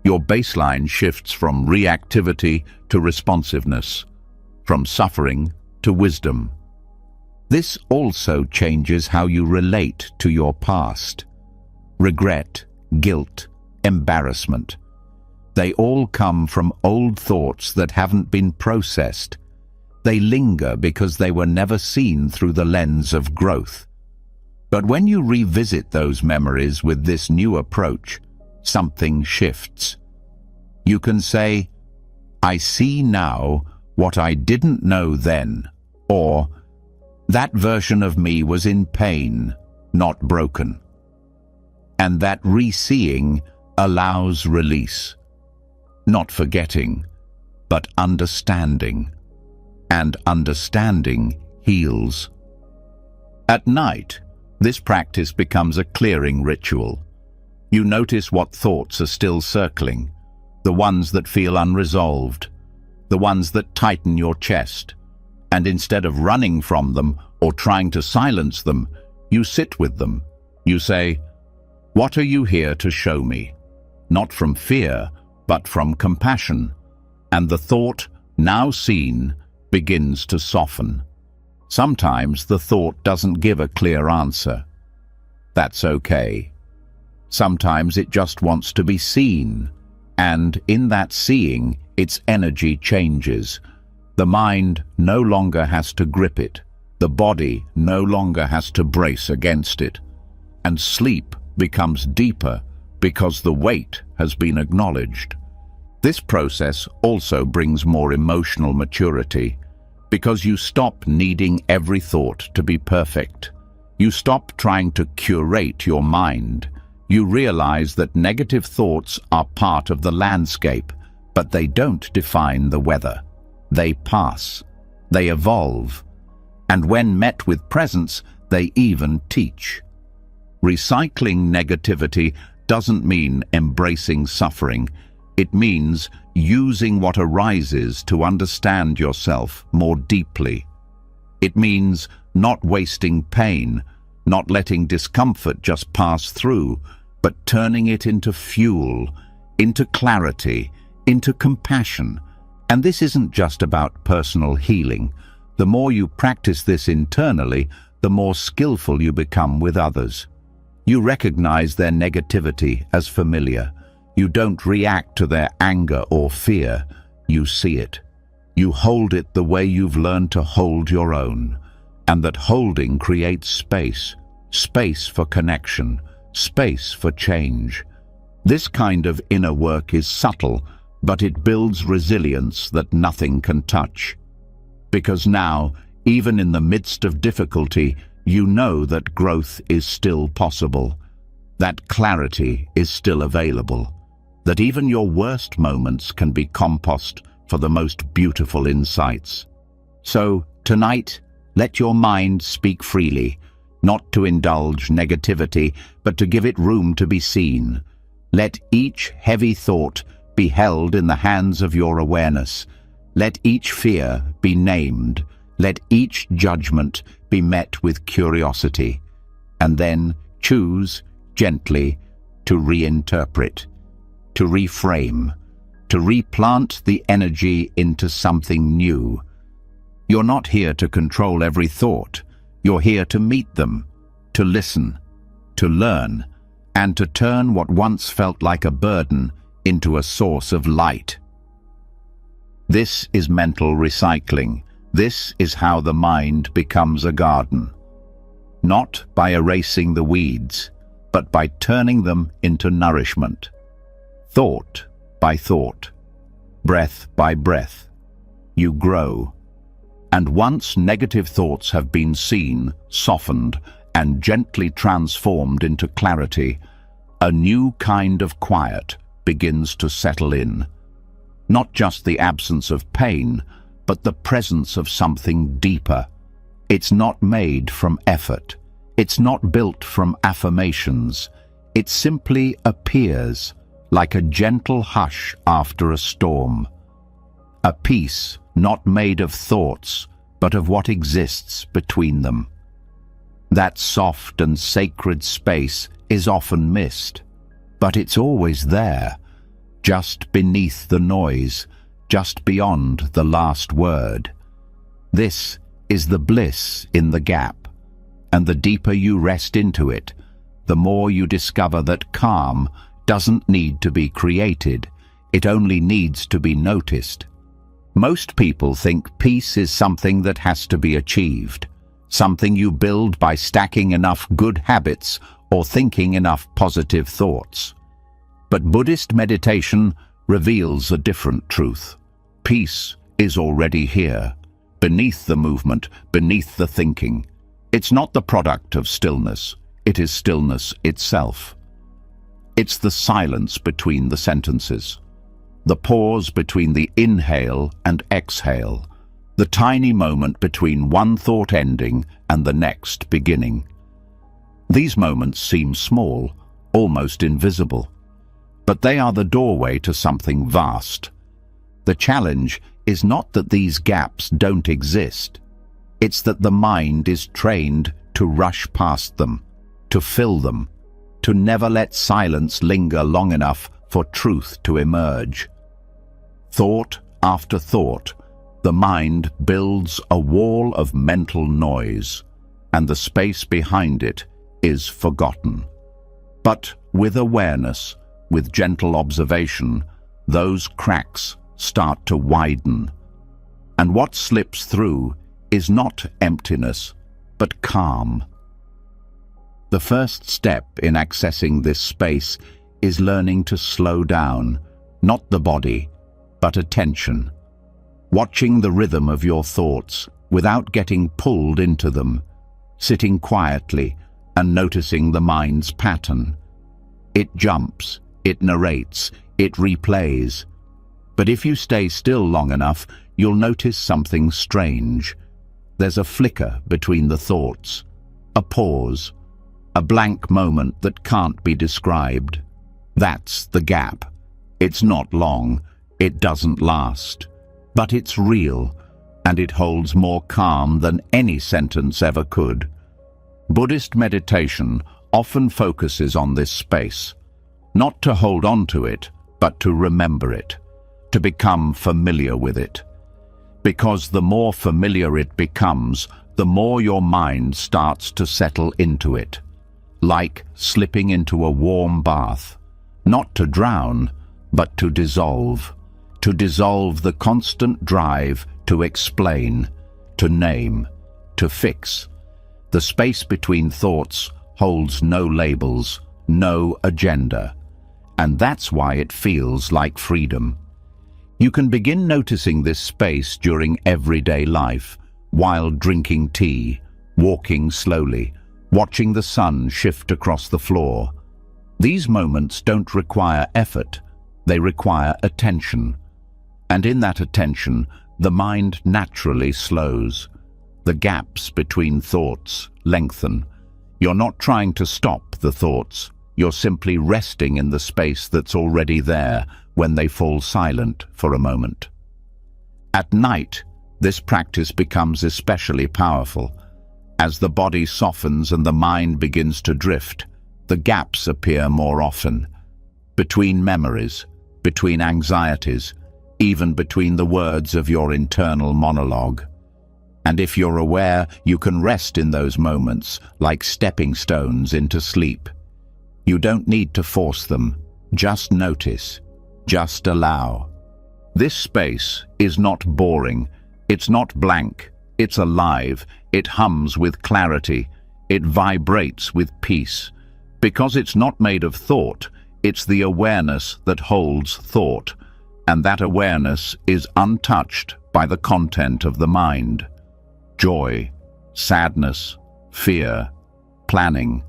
Your baseline shifts from reactivity to responsiveness, from suffering to wisdom. This also changes how you relate to your past. Regret, guilt, embarrassment. They all come from old thoughts that haven't been processed. They linger because they were never seen through the lens of growth. But when you revisit those memories with this new approach, something shifts. You can say, "I see now what I didn't know then," or "That version of me was in pain, not broken." And that re-seeing allows release. Not forgetting, but understanding. And understanding heals. At night, this practice becomes a clearing ritual. You notice what thoughts are still circling, the ones that feel unresolved, the ones that tighten your chest. And instead of running from them or trying to silence them, you sit with them. You say, "What are you here to show me?" Not from fear, but from compassion. And the thought, now seen, begins to soften. Sometimes the thought doesn't give a clear answer. That's okay. Sometimes it just wants to be seen, and in that seeing, its energy changes. The mind no longer has to grip it. The body no longer has to brace against it. And sleep becomes deeper because the weight has been acknowledged. This process also brings more emotional maturity because you stop needing every thought to be perfect. You stop trying to curate your mind. You realize that negative thoughts are part of the landscape, but they don't define the weather. They pass. They evolve. And when met with presence, they even teach. Recycling negativity doesn't mean embracing suffering. It means using what arises to understand yourself more deeply. It means not wasting pain, not letting discomfort just pass through, but turning it into fuel, into clarity, into compassion. And this isn't just about personal healing. The more you practice this internally, the more skillful you become with others. You recognize their negativity as familiar. You don't react to their anger or fear. You see it. You hold it the way you've learned to hold your own. And that holding creates space. Space for connection. Space for change. This kind of inner work is subtle, but it builds resilience that nothing can touch. Because now, even in the midst of difficulty, you know that growth is still possible, that clarity is still available, that even your worst moments can be compost for the most beautiful insights. So, tonight, let your mind speak freely, not to indulge negativity, but to give it room to be seen. Let each heavy thought be held in the hands of your awareness. Let each fear be named. Let each judgment be met with curiosity. And then choose gently to reinterpret, to reframe, to replant the energy into something new. You're not here to control every thought. You're here to meet them, to listen, to learn, and to turn what once felt like a burden into a source of light. This is mental recycling. This is how the mind becomes a garden. Not by erasing the weeds, but by turning them into nourishment. Thought by thought, breath by breath, you grow. And once negative thoughts have been seen, softened, and gently transformed into clarity, a new kind of quiet begins to settle in. Not just the absence of pain, but the presence of something deeper. It's not made from effort. It's not built from affirmations. It simply appears, like a gentle hush after a storm. A peace not made of thoughts, but of what exists between them. That soft and sacred space is often missed, but it's always there, just beneath the noise, just beyond the last word. This is the bliss in the gap, and the deeper you rest into it, the more you discover that calm doesn't need to be created, it only needs to be noticed. Most people think peace is something that has to be achieved, something you build by stacking enough good habits or thinking enough positive thoughts. But Buddhist meditation reveals a different truth. Peace is already here, beneath the movement, beneath the thinking. It's not the product of stillness, it is stillness itself. It's the silence between the sentences, the pause between the inhale and exhale, the tiny moment between one thought ending and the next beginning. These moments seem small, almost invisible, but they are the doorway to something vast. The challenge is not that these gaps don't exist. It's that the mind is trained to rush past them, to fill them, to never let silence linger long enough for truth to emerge. Thought after thought, the mind builds a wall of mental noise, and the space behind it is forgotten. But with awareness, with gentle observation, those cracks start to widen. And what slips through is not emptiness, but calm. The first step in accessing this space is learning to slow down, not the body, but attention. Watching the rhythm of your thoughts without getting pulled into them, sitting quietly and noticing the mind's pattern. It jumps, it narrates, it replays. But if you stay still long enough, you'll notice something strange. There's a flicker between the thoughts, a pause, a blank moment that can't be described. That's the gap. It's not long, it doesn't last, but it's real, and it holds more calm than any sentence ever could. Buddhist meditation often focuses on this space, not to hold on to it, but to remember it, to become familiar with it. Because the more familiar it becomes, the more your mind starts to settle into it, like slipping into a warm bath, not to drown, but to dissolve the constant drive to explain, to name, to fix. The space between thoughts holds no labels, no agenda, and that's why it feels like freedom. You can begin noticing this space during everyday life, while drinking tea, walking slowly, watching the sun shift across the floor. These moments don't require effort, they require attention. And in that attention, the mind naturally slows. The gaps between thoughts lengthen. You're not trying to stop the thoughts, you're simply resting in the space that's already there when they fall silent for a moment. At night, this practice becomes especially powerful. As the body softens and the mind begins to drift, the gaps appear more often. Between memories, between anxieties, even between the words of your internal monologue. And if you're aware, you can rest in those moments like stepping stones into sleep. You don't need to force them, just notice, just allow. This space is not boring, it's not blank, it's alive, it hums with clarity, it vibrates with peace. Because it's not made of thought, it's the awareness that holds thought, and that awareness is untouched by the content of the mind. Joy, sadness, fear, planning.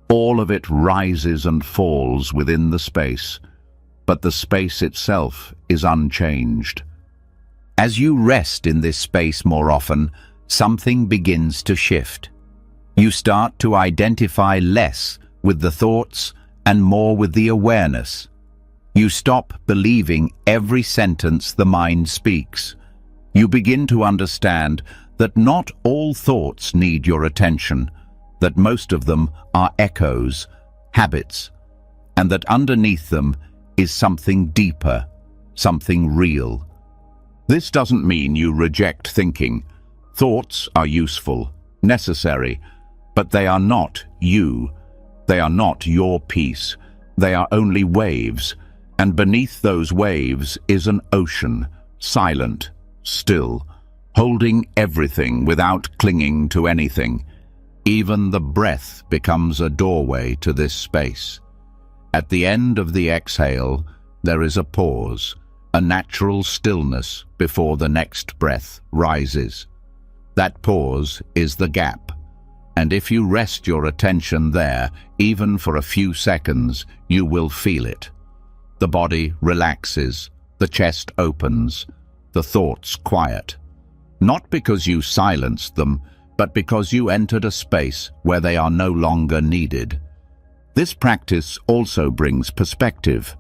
All of it rises and falls within the space, but the space itself is unchanged. As you rest in this space more often, something begins to shift. You start to identify less with the thoughts and more with the awareness. You stop believing every sentence the mind speaks. You begin to understand that not all thoughts need your attention, that most of them are echoes, habits, and that underneath them is something deeper, something real. This doesn't mean you reject thinking. Thoughts are useful, necessary, but they are not you. They are not your peace. They are only waves, and beneath those waves is an ocean, silent, still, holding everything without clinging to anything. Even the breath becomes a doorway to this space. At the end of the exhale, there is a pause, a natural stillness before the next breath rises. That pause is the gap, and if you rest your attention there, even for a few seconds, you will feel it. The body relaxes, the chest opens, the thoughts quiet. Not because you silenced them, but because you entered a space where they are no longer needed. This practice also brings perspective,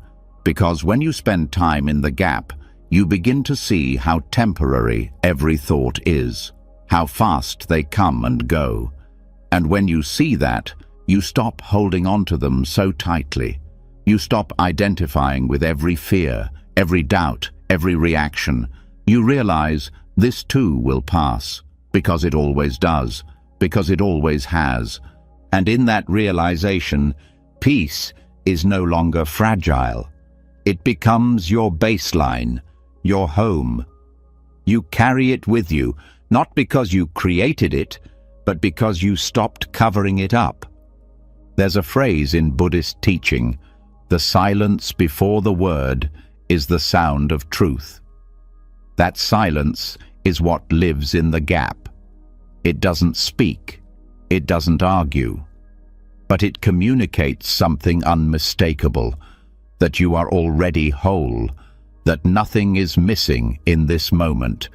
because when you spend time in the gap, you begin to see how temporary every thought is, how fast they come and go. And when you see that, you stop holding on to them so tightly. You stop identifying with every fear, every doubt, every reaction. You realize this too will pass, because it always does, because it always has. And in that realization, peace is no longer fragile. It becomes your baseline, your home. You carry it with you, not because you created it, but because you stopped covering it up. There's a phrase in Buddhist teaching, the silence before the word is the sound of truth. That silence is what lives in the gap. It doesn't speak, it doesn't argue, but it communicates something unmistakable, that you are already whole, that nothing is missing in this moment,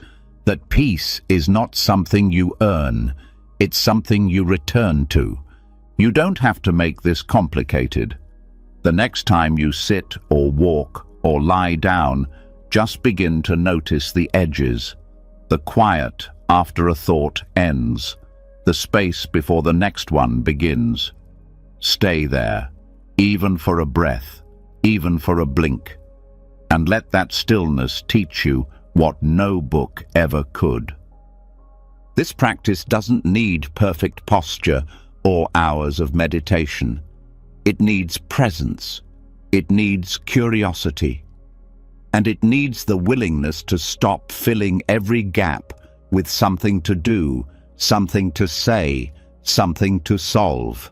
that peace is not something you earn, it's something you return to. You don't have to make this complicated. The next time you sit or walk or lie down, just begin to notice the edges, the quiet after a thought ends, the space before the next one begins. Stay there, even for a breath, even for a blink, and let that stillness teach you what no book ever could. This practice doesn't need perfect posture or hours of meditation. It needs presence, it needs curiosity, and it needs the willingness to stop filling every gap with something to do, something to say, something to solve.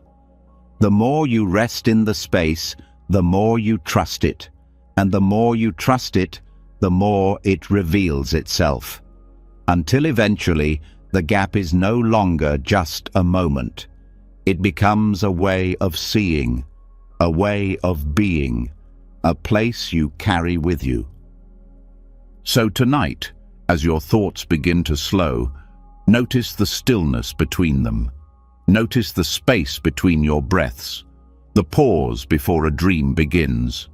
The more you rest in the space, the more you trust it, and the more you trust it, the more it reveals itself, until eventually the gap is no longer just a moment. It becomes a way of seeing, a way of being, a place you carry with you. So tonight, as your thoughts begin to slow, notice the stillness between them. Notice the space between your breaths, the pause before a dream begins,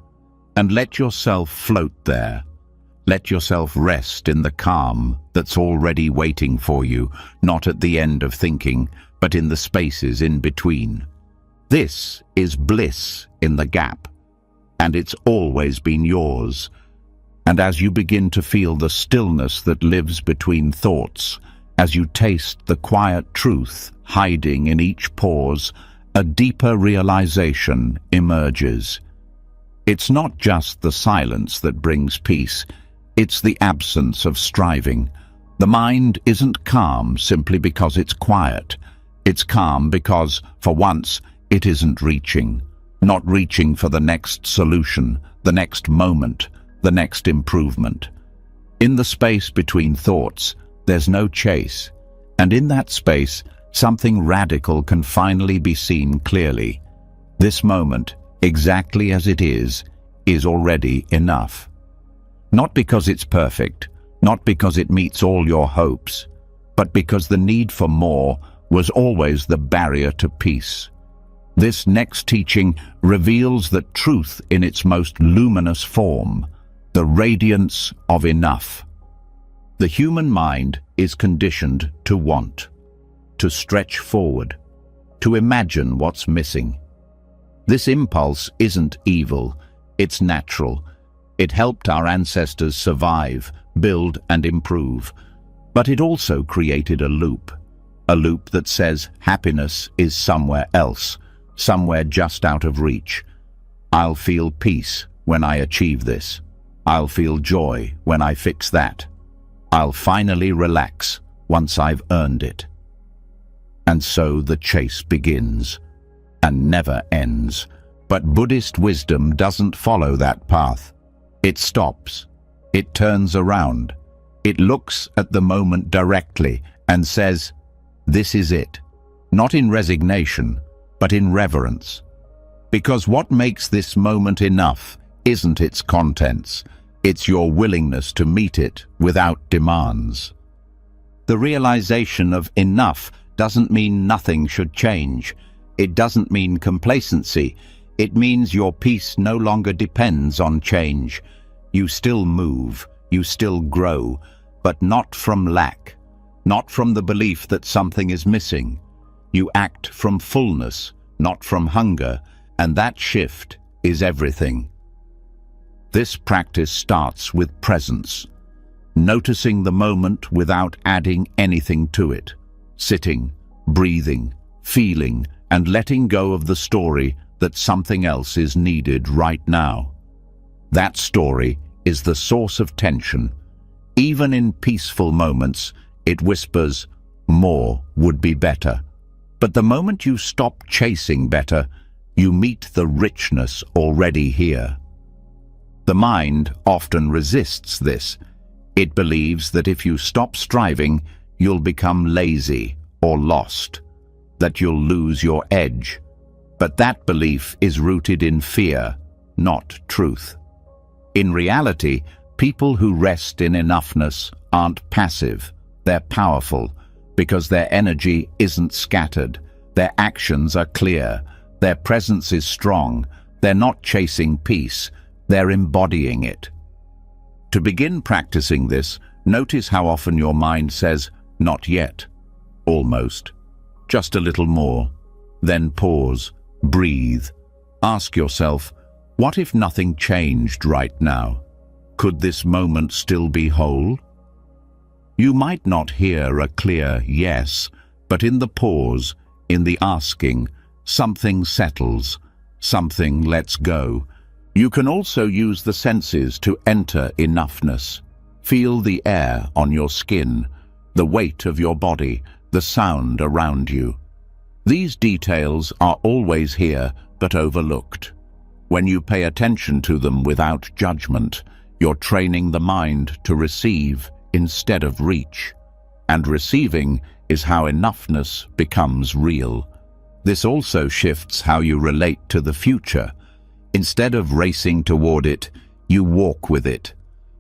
and let yourself float there. Let yourself rest in the calm that's already waiting for you, not at the end of thinking, but in the spaces in between. This is bliss in the gap, and it's always been yours. And as you begin to feel the stillness that lives between thoughts, as you taste the quiet truth hiding in each pause, a deeper realization emerges. It's not just the silence that brings peace, it's the absence of striving. The mind isn't calm simply because it's quiet. It's calm because, for once, it isn't reaching. Not reaching for the next solution, the next moment, the next improvement. In the space between thoughts, there's no chase. And in that space, something radical can finally be seen clearly. This moment, exactly as it is already enough. Not because it's perfect, not because it meets all your hopes, but because the need for more was always the barrier to peace. This next teaching reveals that truth in its most luminous form, the radiance of enough. The human mind is conditioned to want, to stretch forward, to imagine what's missing. This impulse isn't evil, it's natural. It helped our ancestors survive, build and improve. But it also created a loop that says happiness is somewhere else, somewhere just out of reach. I'll feel peace when I achieve this. I'll feel joy when I fix that. I'll finally relax once I've earned it. And so the chase begins, and never ends. But Buddhist wisdom doesn't follow that path. It stops. It turns around. It looks at the moment directly and says, "This is it." Not in resignation, but in reverence. Because what makes this moment enough isn't its contents. It's your willingness to meet it without demands. The realization of enough doesn't mean nothing should change. It doesn't mean complacency. It means your peace no longer depends on change. You still move, you still grow, but not from lack, not from the belief that something is missing. You act from fullness, not from hunger, and that shift is everything. This practice starts with presence, noticing the moment without adding anything to it, sitting, breathing, feeling, and letting go of the story that something else is needed right now. That story is the source of tension. Even in peaceful moments, it whispers, more would be better. But the moment you stop chasing better, you meet the richness already here. The mind often resists this. It believes that if you stop striving, you'll become lazy or lost, that you'll lose your edge. But that belief is rooted in fear, not truth. In reality, people who rest in enoughness aren't passive, they're powerful, because their energy isn't scattered, their actions are clear, their presence is strong, they're not chasing peace, they're embodying it. To begin practicing this, notice how often your mind says, not yet, almost, just a little more. Then pause, breathe. Ask yourself, what if nothing changed right now? Could this moment still be whole? You might not hear a clear yes, but in the pause, in the asking, something settles, something lets go. You can also use the senses to enter enoughness. Feel the air on your skin, the weight of your body, the sound around you. These details are always here, but overlooked. When you pay attention to them without judgment, you're training the mind to receive instead of reach. And receiving is how enoughness becomes real. This also shifts how you relate to the future. Instead of racing toward it, you walk with it.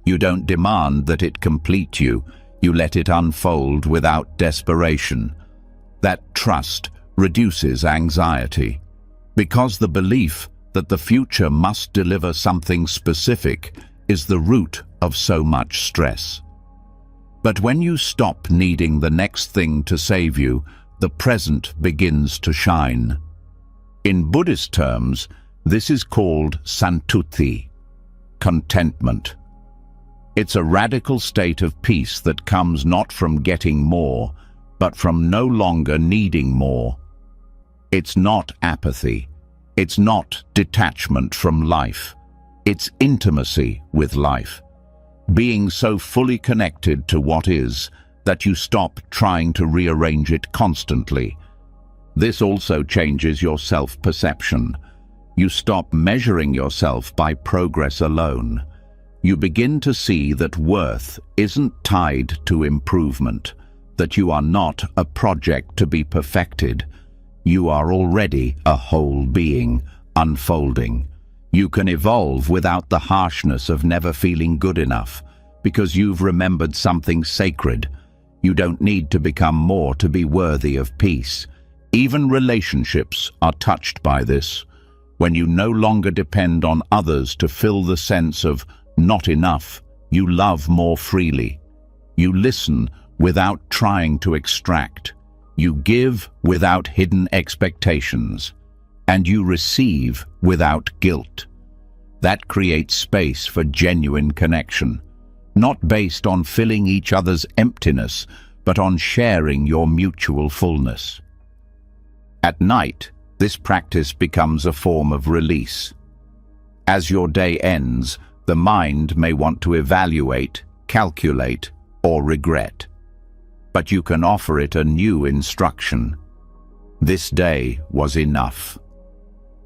You don't demand that it complete you. You let it unfold without desperation. That trust reduces anxiety, because the belief that the future must deliver something specific is the root of so much stress. But when you stop needing the next thing to save you, the present begins to shine. In Buddhist terms, this is called santuti, contentment. It's a radical state of peace that comes not from getting more, but from no longer needing more. It's not apathy. It's not detachment from life. It's intimacy with life. Being so fully connected to what is that you stop trying to rearrange it constantly. This also changes your self-perception. You stop measuring yourself by progress alone. You begin to see that worth isn't tied to improvement, that you are not a project to be perfected. You are already a whole being, unfolding. You can evolve without the harshness of never feeling good enough, because you've remembered something sacred. You don't need to become more to be worthy of peace. Even relationships are touched by this. When you no longer depend on others to fill the sense of not enough, you love more freely. You listen without trying to extract. You give without hidden expectations. And you receive without guilt. That creates space for genuine connection, not based on filling each other's emptiness, but on sharing your mutual fullness. At night, this practice becomes a form of release. As your day ends, the mind may want to evaluate, calculate, or regret. But you can offer it a new instruction. This day was enough.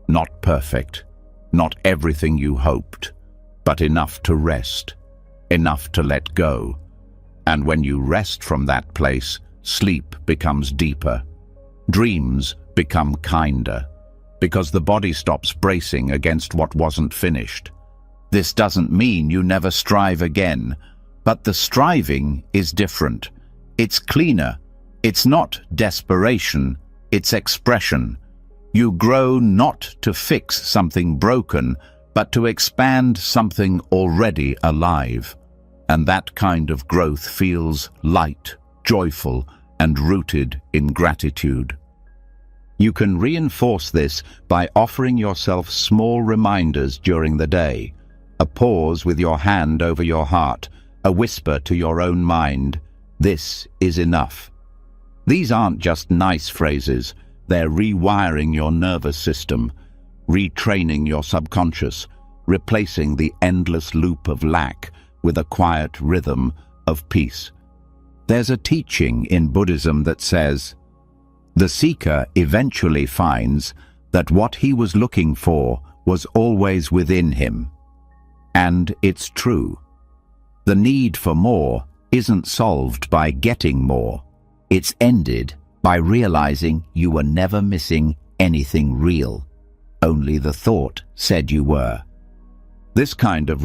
Not perfect, not everything you hoped, but enough to rest, enough to let go. And when you rest from that place, sleep becomes deeper. Dreams become kinder, because the body stops bracing against what wasn't finished. This doesn't mean you never strive again, but the striving is different. It's cleaner. It's not desperation, it's expression. You grow not to fix something broken, but to expand something already alive. And that kind of growth feels light, joyful, and rooted in gratitude. You can reinforce this by offering yourself small reminders during the day, a pause with your hand over your heart, a whisper to your own mind, "This is enough." These aren't just nice phrases, they're rewiring your nervous system, retraining your subconscious, replacing the endless loop of lack with a quiet rhythm of peace. There's a teaching in Buddhism that says, the seeker eventually finds that what he was looking for was always within him. And it's true. The need for more isn't solved by getting more. It's ended by realizing you were never missing anything real. Only the thought said you were. This kind of